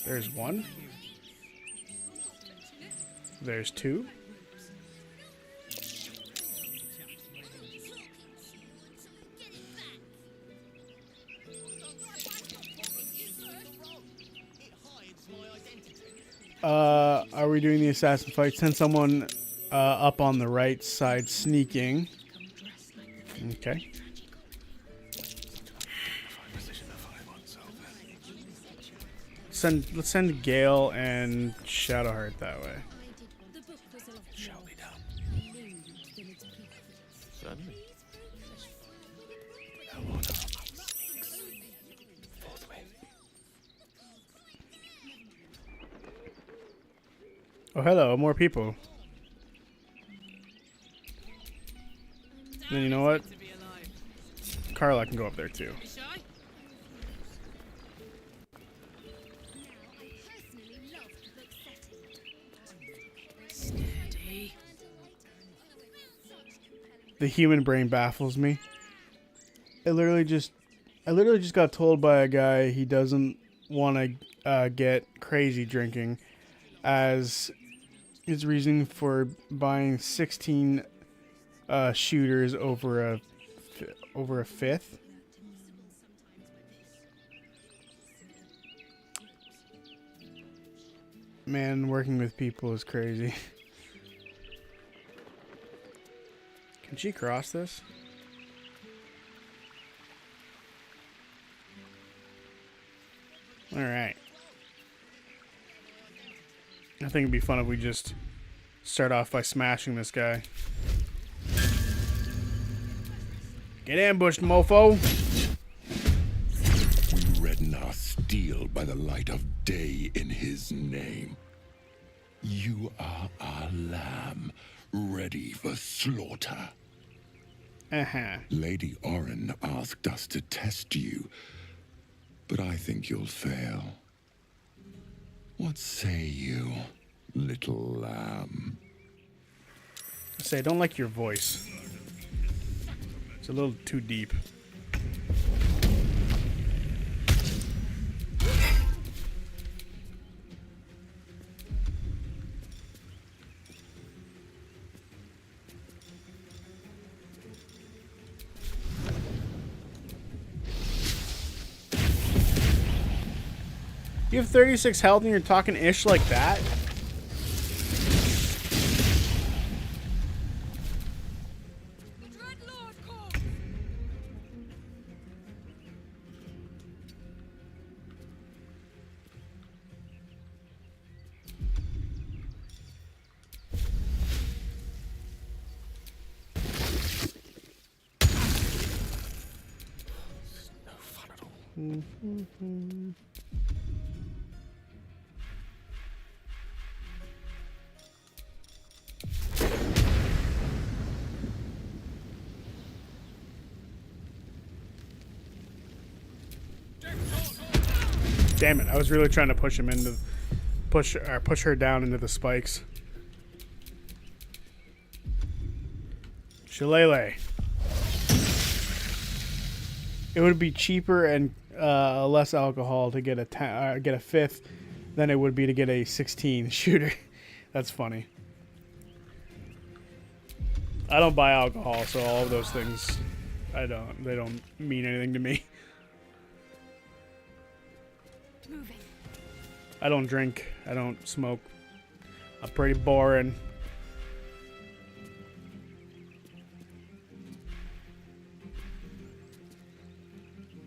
There's one. There's two. Are we doing the assassin fight? Send someone up on the right side sneaking. Okay. Let's send Gale and Shadowheart that way. Shall be done. Certainly. Oh, hello, more people. Then you know what? Carla can go up there too. The human brain baffles me. I literally just got told by a guy he doesn't want to get crazy drinking as his reason for buying 16 shooters over a fifth. Man, working with people is crazy. Can she cross this? Alright. I think it'd be fun if we just start off by smashing this guy. Get ambushed, mofo! We redden our steel by the light of day in his name. You are our lamb, ready for slaughter. Lady Orin asked us to test you, but I think you'll fail. What say you, little lamb? I say, I don't like your voice. It's a little too deep. You have 36 health and you're talking ish like that? Damn it! I was really trying to push him into push her down into the spikes. Shillelagh. It would be cheaper and less alcohol to get a fifth than it would be to get a 16 shooter. That's funny. I don't buy alcohol, so all of those things, they don't mean anything to me. Moving. I don't drink. I don't smoke. I'm pretty boring.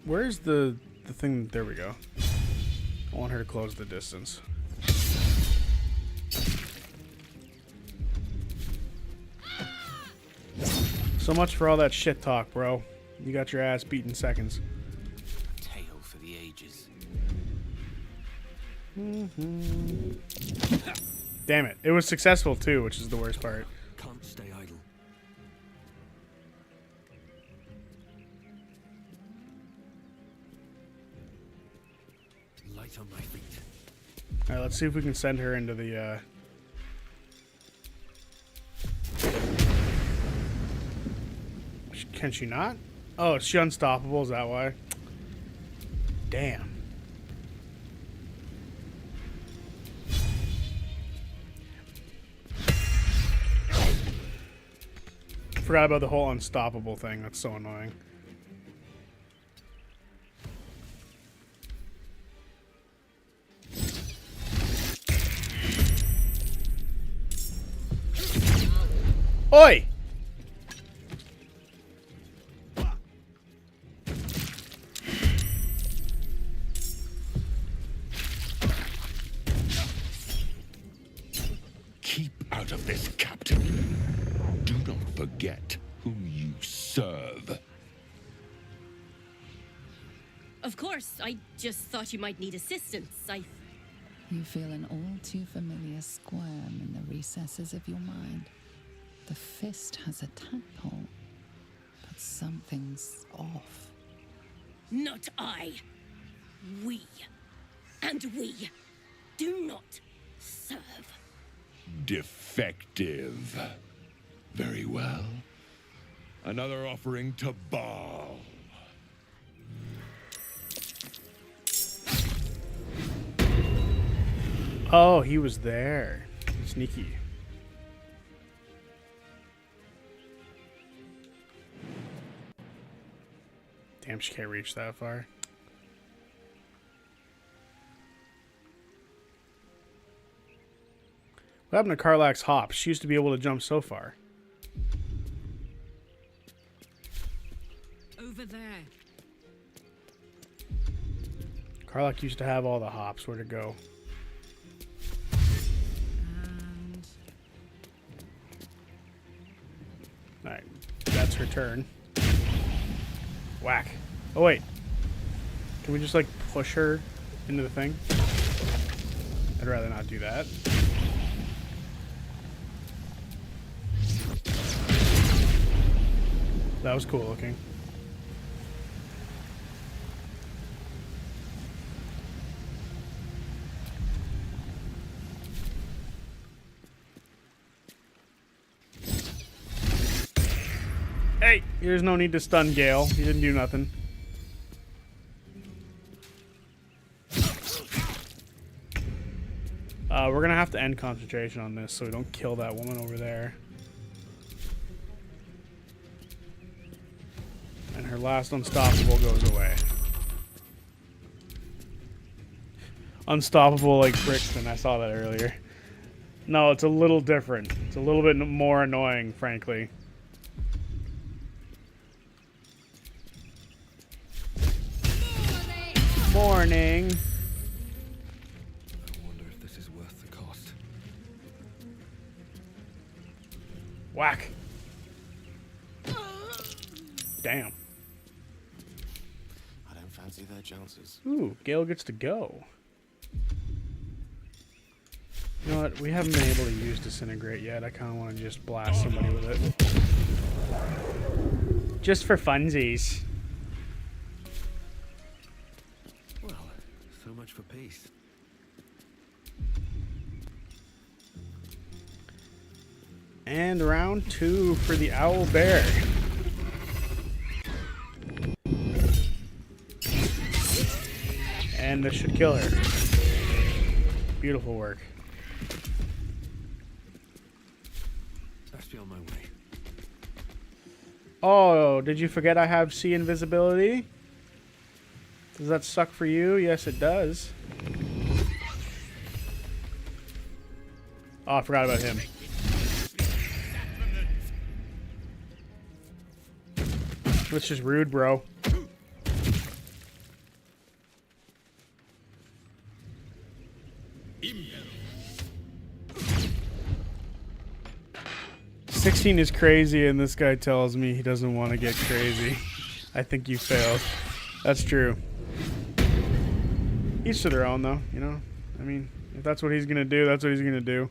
Where's the thing? There we go. I want her to close the distance. So much for all that shit talk, bro. You got your ass beat in seconds. A tale for the ages. Damn it. It was successful too, which is the worst part. Can't stay idle. Light on my feet. Alright, let's see if we can send her into the Can she not? Oh, is she unstoppable? Is that why? Damn. Forgot about the whole unstoppable thing. That's so annoying. Oi! Keep out of this, Captain. Do not forget who you serve. Of course, I just thought you might need assistance. You feel an all too familiar squirm in the recesses of your mind. The fist has a tadpole, but something's off. Not I. We. And we do not serve. Defective. Very well. Another offering to Baal. Oh, he was there. Sneaky. Damn, she can't reach that far. What happened to Karlach's hops? She used to be able to jump so far. Over there. Karlach used to have all the hops. Where to go? And Alright, that's her turn. Whack. Oh, wait. Can we just, like, push her into the thing? I'd rather not do that. That was cool looking. Hey, there's no need to stun Gale. He didn't do nothing. We're gonna have to end concentration on this so we don't kill that woman over there. And her last unstoppable goes away. Unstoppable like Brixton, I saw that earlier. No, it's a little different. It's a little bit more annoying, frankly. Morning. I wonder if this is worth the cost. Whack. Damn. I don't fancy See their chances. Ooh, Gale gets to go. You know what? We haven't been able to use Disintegrate yet. I kind of want to just blast somebody with it. Just for funsies. Well, so much for peace. And round 2 for the Owl Bear. And this should kill her. Beautiful work. Best be on my way. Oh, did you forget I have sea invisibility? Does that suck for you? Yes, it does. Oh, I forgot about him. That's just rude, bro. "16 is crazy," and this guy tells me he doesn't want to get crazy. I think you failed. That's true. Each to their own, though, you know? I mean, if that's what he's going to do, that's what he's going to do.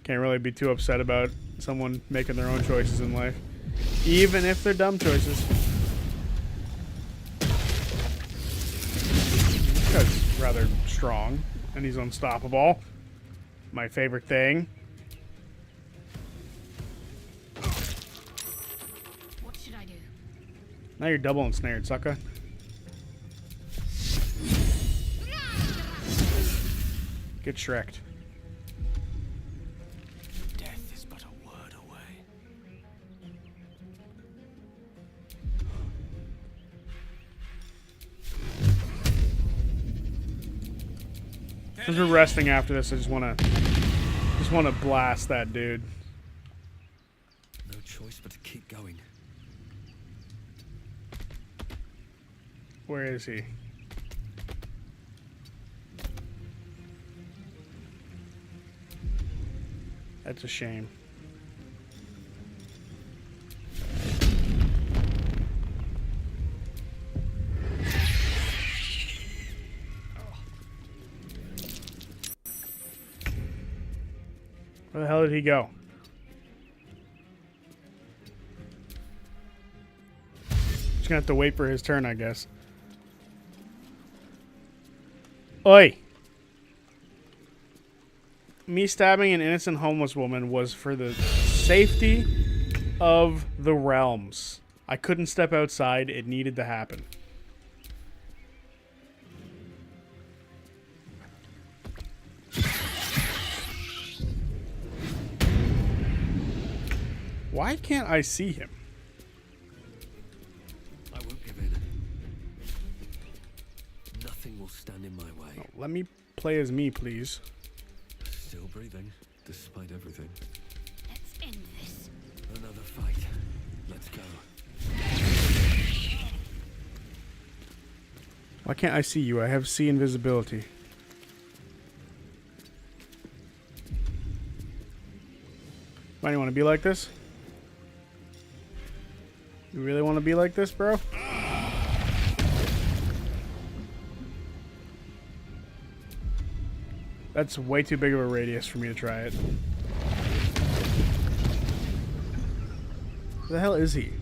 Can't really be too upset about someone making their own choices in life. Even if they're dumb choices. This guy's rather strong, and he's unstoppable. My favorite thing. What should I do? Now you're double ensnared, sucker. Get Shrek'd. Death is but a word away. Because we're resting after this, I just want to blast that dude. No choice but to keep going. Where is he? That's a shame. Where the hell did he go? Just gonna have to wait for his turn, I guess. Oi! Me stabbing an innocent homeless woman was for the safety of the realms. I couldn't step outside. It needed to happen. Why can't I see him? I won't give in. Nothing will stand in my way. Oh, let me play as me, please. Still breathing, despite everything. Let's end this. Another fight. Let's go. Why can't I see you? I have sea invisibility. Why do you want to be like this? You really want to be like this, bro? That's way too big of a radius for me to try it. Where the hell is he?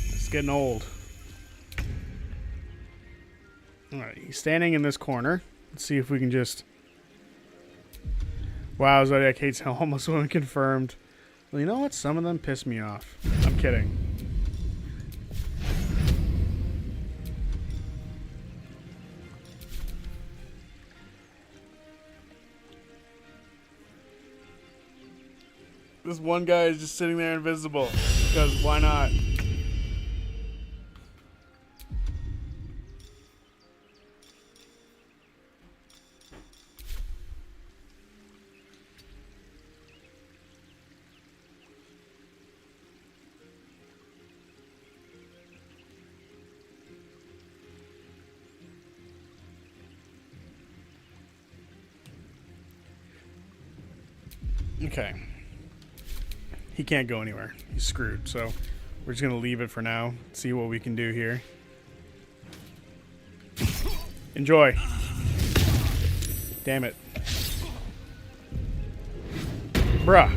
It's getting old. Alright, he's standing in this corner. Let's see if we can just... Wow, Zodiac hates homeless women confirmed. Well, you know what? Some of them piss me off. I'm kidding. This one guy is just sitting there invisible. Because why not? Okay. he can't go anywhere. He's screwed. So we're just gonna leave it for now. See what we can do here. Enjoy. Damn it. Bruh.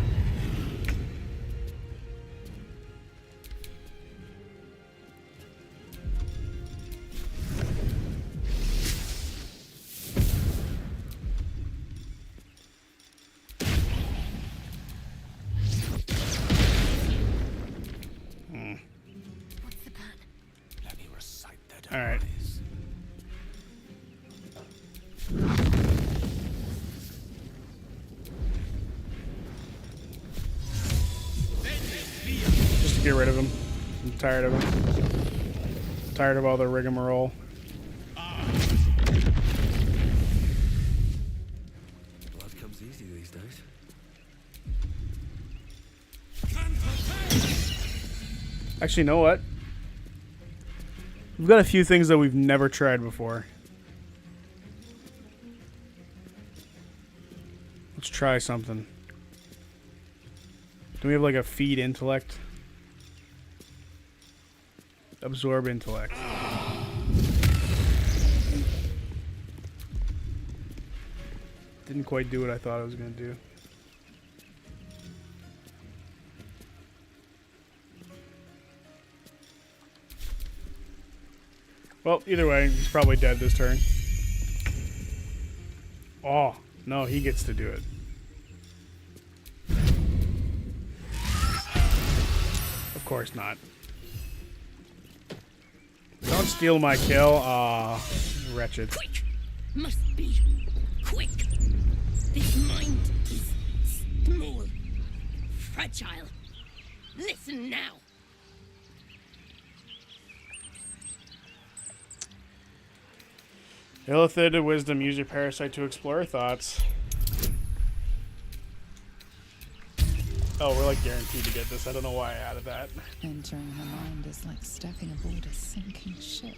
All right. Just to get rid of him. I'm tired of him. Tired of all the rigmarole. Blood comes easy these days. Actually, you know what? We've got a few things that we've never tried before. Let's try something. Do we have like a feed intellect? Absorb intellect. Didn't quite do what I thought I was going to do. Well, either way, he's probably dead this turn. Oh, no, he gets to do it. Of course not. Don't steal my kill. Aw, wretched. Quick! Must be quick. This mind is small, fragile. Listen now. Illithid wisdom. Use your parasite to explore thoughts. Oh, we're like guaranteed to get this. I don't know why I added that. Entering her mind is like stepping aboard a sinking ship.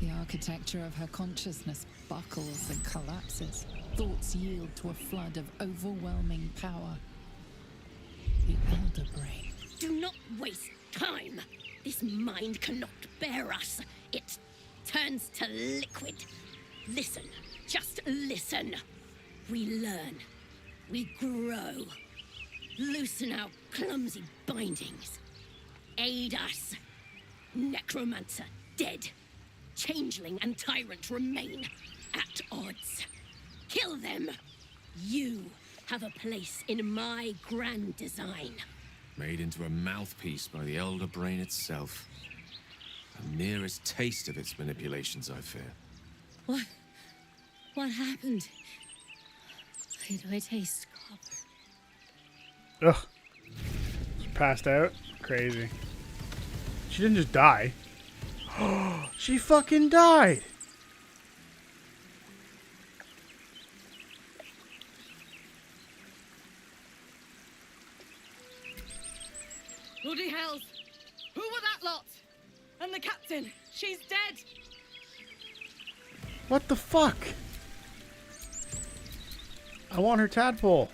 The architecture of her consciousness buckles and collapses. Thoughts yield to a flood of overwhelming power. The Elder Brain. Do not waste time. This mind cannot bear us. It turns to liquid. Listen, just listen. We learn. We grow. Loosen our clumsy bindings. Aid us. Necromancer dead. Changeling and tyrant remain at odds. Kill them. You have a place in my grand design. Made into a mouthpiece by the Elder Brain itself. The merest taste of its manipulations, I fear. What happened? Why do I taste copper? Ugh. She passed out? Crazy. She didn't just die. She fucking died! Bloody hells! Who were that lot? And the captain? She's dead! What the fuck? I want her tadpole.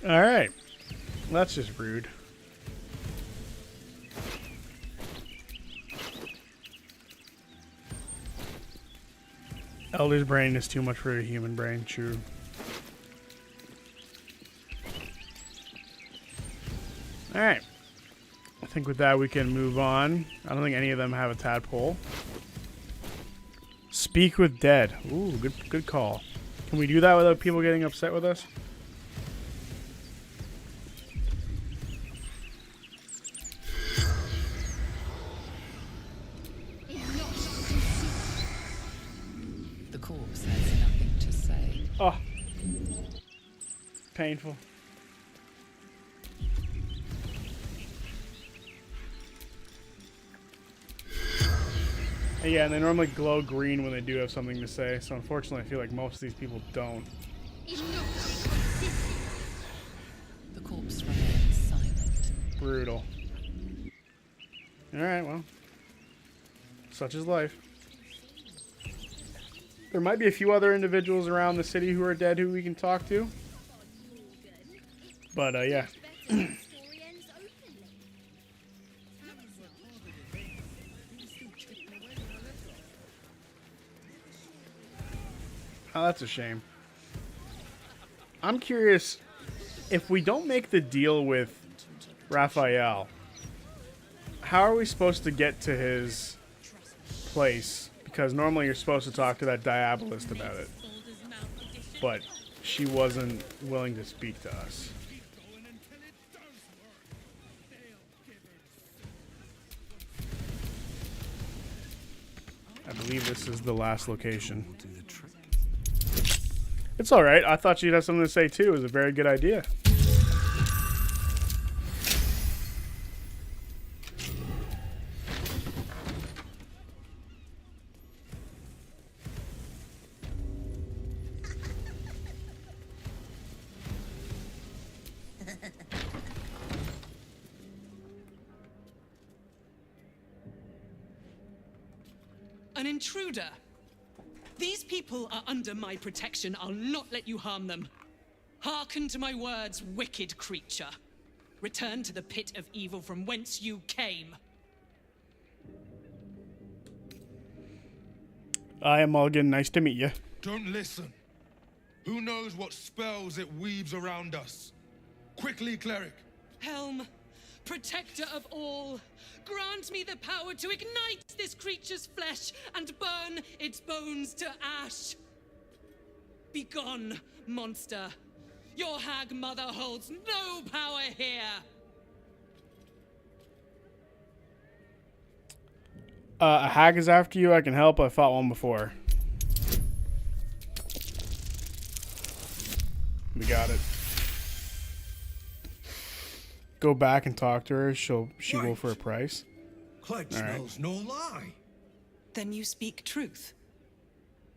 Alright. That's just rude. Elder's brain is too much for a human brain, true. Alright. I think with that we can move on. I don't think any of them have a tadpole. Speak with dead. Ooh, good call. Can we do that without people getting upset with us? The corpse has nothing to say. Oh. Painful. Yeah, and they normally glow green when they do have something to say, so unfortunately I feel like most of these people don't. The corpse remains silent. Brutal. Alright, well. Such is life. There might be a few other individuals around the city who are dead who we can talk to. But, yeah. Oh, that's a shame. I'm curious, if we don't make the deal with Raphael, how are we supposed to get to his place? Because normally you're supposed to talk to that Diabolist about it. But she wasn't willing to speak to us. I believe this is the last location. It's alright. I thought she'd have something to say too. It was a very good idea. An intruder. These people are under my protection. I'll not let you harm them. Hearken to my words, wicked creature. Return to the pit of evil from whence you came. I am Morgan. Nice to meet you. Don't listen. Who knows what spells it weaves around us? Quickly, cleric. Helm, protector of all, grant me the power to ignite this creature's flesh and burn its bones to ash. Begone, monster. Your hag mother holds no power here. A hag is after you. I can help. I fought one before. We got it. Go back and talk to her. She will for a price. Clutch knows no lie. Then you speak truth.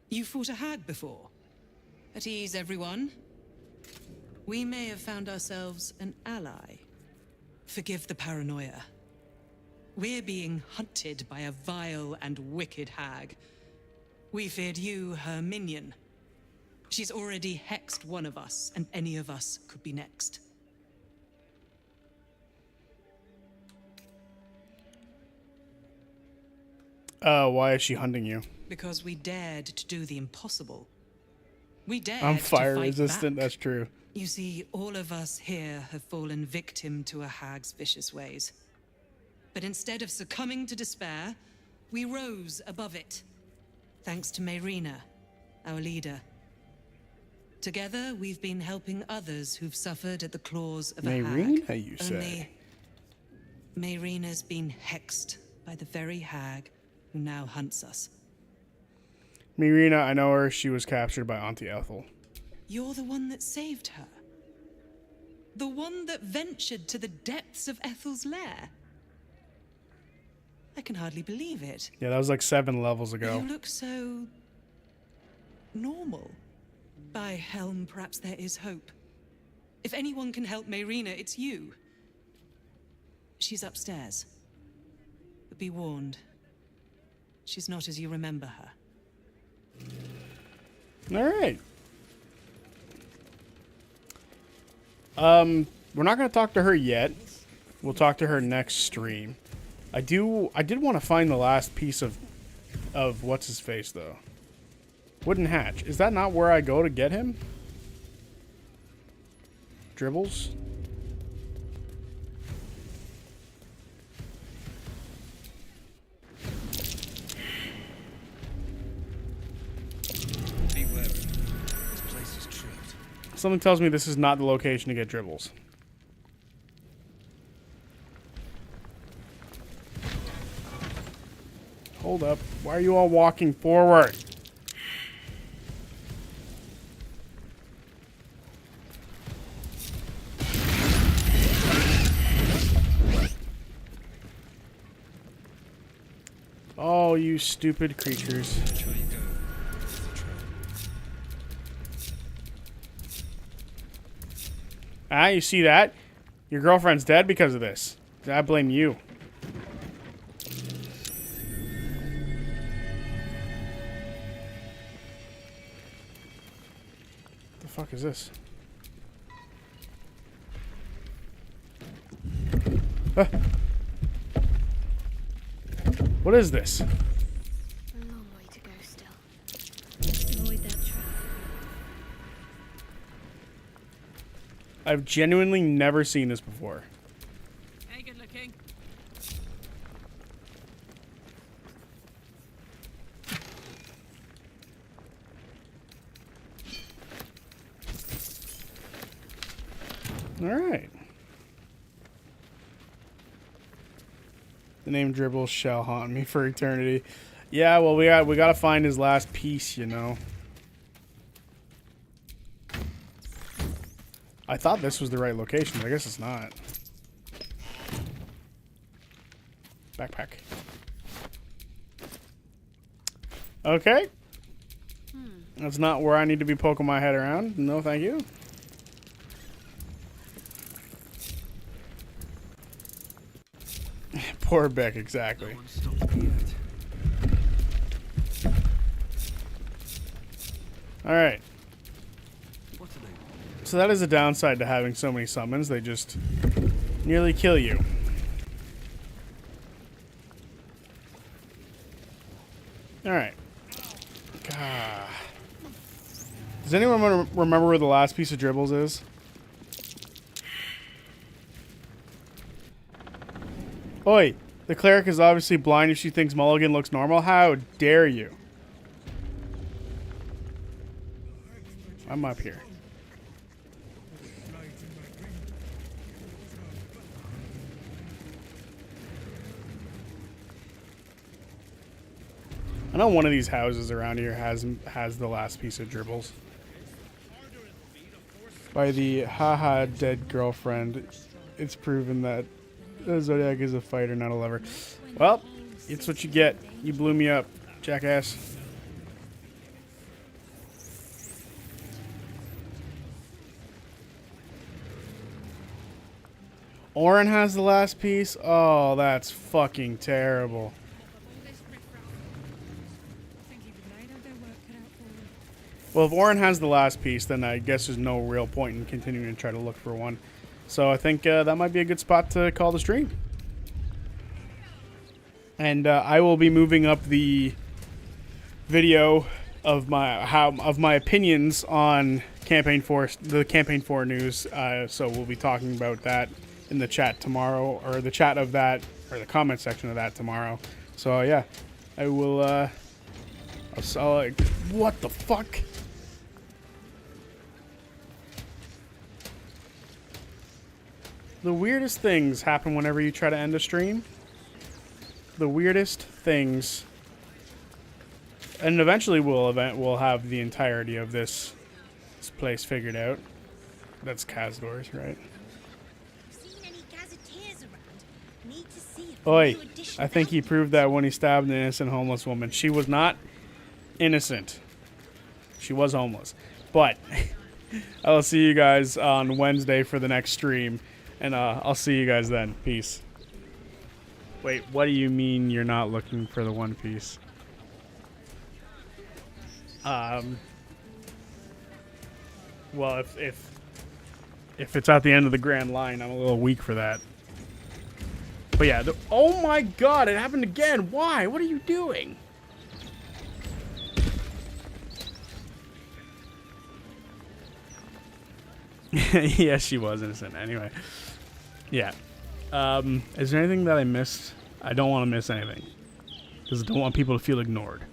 You fought a hag before. At ease, everyone. We may have found ourselves an ally. Forgive the paranoia. We're being hunted by a vile and wicked hag. We feared you, her minion. She's already hexed one of us, and any of us could be next. Why is she hunting you? Because we dared to do the impossible. We dared I'm to fire fight resistant, back. that's true. You see, all of us here have fallen victim to a hag's vicious ways. But instead of succumbing to despair, we rose above it. Thanks to Mayrina, our leader. Together, we've been helping others who've suffered at the claws of a hag. Mayrina, you say? Only Mayrina's been hexed by the very hag who now hunts us. Mayrina, I know her. She was captured by Auntie Ethel. You're the one that saved her. The one that ventured to the depths of Ethel's lair. I can hardly believe it. Yeah, that was like 7 levels ago. You look so normal. By Helm, perhaps there is hope. If anyone can help Mayrina, it's you. She's upstairs. But be warned. She's not as you remember her. Alright. We're not going to talk to her yet. We'll talk to her next stream. I did want to find the last piece of what's his face though. Wooden Hatch. Is that not where I go to get him? Dribbles? Be wary. This place is tripped. Something tells me this is not the location to get Dribbles. Hold up. Why are you all walking forward? Oh, you stupid creatures. Ah, you see that? Your girlfriend's dead because of this. I blame you. The fuck is this? Ah. What is this? A long way to go still. Avoid that trap. I've genuinely never seen this before. Hey, good looking. All right. The name Dribbles shall haunt me for eternity. Yeah, well, we got to find his last piece, you know. I thought this was the right location, but I guess it's not. Backpack. Okay. That's not where I need to be poking my head around. No, thank you. Poor Beck, exactly. Alright. So that is a downside to having so many summons. They just nearly kill you. Alright. God. Does anyone remember where the last piece of Dribbles is? Oi, the cleric is obviously blind if she thinks Mulligan looks normal. How dare you? I'm up here. I know one of these houses around here has the last piece of Dribbles. By the haha dead girlfriend, it's proven that Zodiac is a fighter, not a lover. Well, it's what you get. You blew me up, jackass. Orin has the last piece? Oh, that's fucking terrible. Well, if Orin has the last piece, then I guess there's no real point in continuing to try to look for one. So I think that might be a good spot to call the stream. And I will be moving up the video of my opinions on the campaign 4 news. So we'll be talking about that in the chat tomorrow, or the chat of that, or the comment section of that tomorrow. So yeah, I will. I'll what the fuck? The weirdest things happen whenever you try to end a stream. The weirdest things. And eventually we'll have the entirety of this place figured out. That's Kazdor's, right? Oi, I think he proved that when he stabbed an innocent homeless woman. She was not innocent. She was homeless. But I'll see you guys on Wednesday for the next stream. And I'll see you guys then. Peace. Wait, what do you mean you're not looking for the One Piece? Well, if it's at the end of the Grand Line, I'm a little weak for that. But yeah, oh my god, it happened again. Why? What are you doing? Yes, she was innocent. Anyway. Yeah. Is there anything that I missed? I don't want to miss anything. Because I don't want people to feel ignored.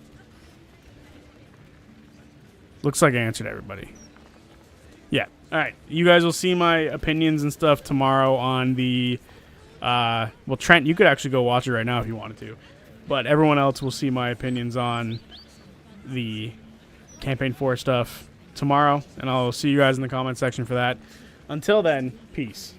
Looks like I answered everybody. Yeah. Alright. You guys will see my opinions and stuff tomorrow on the... well, Trent, you could actually go watch it right now if you wanted to. But everyone else will see my opinions on the Campaign 4 stuff tomorrow. And I'll see you guys in the comment section for that. Until then, peace.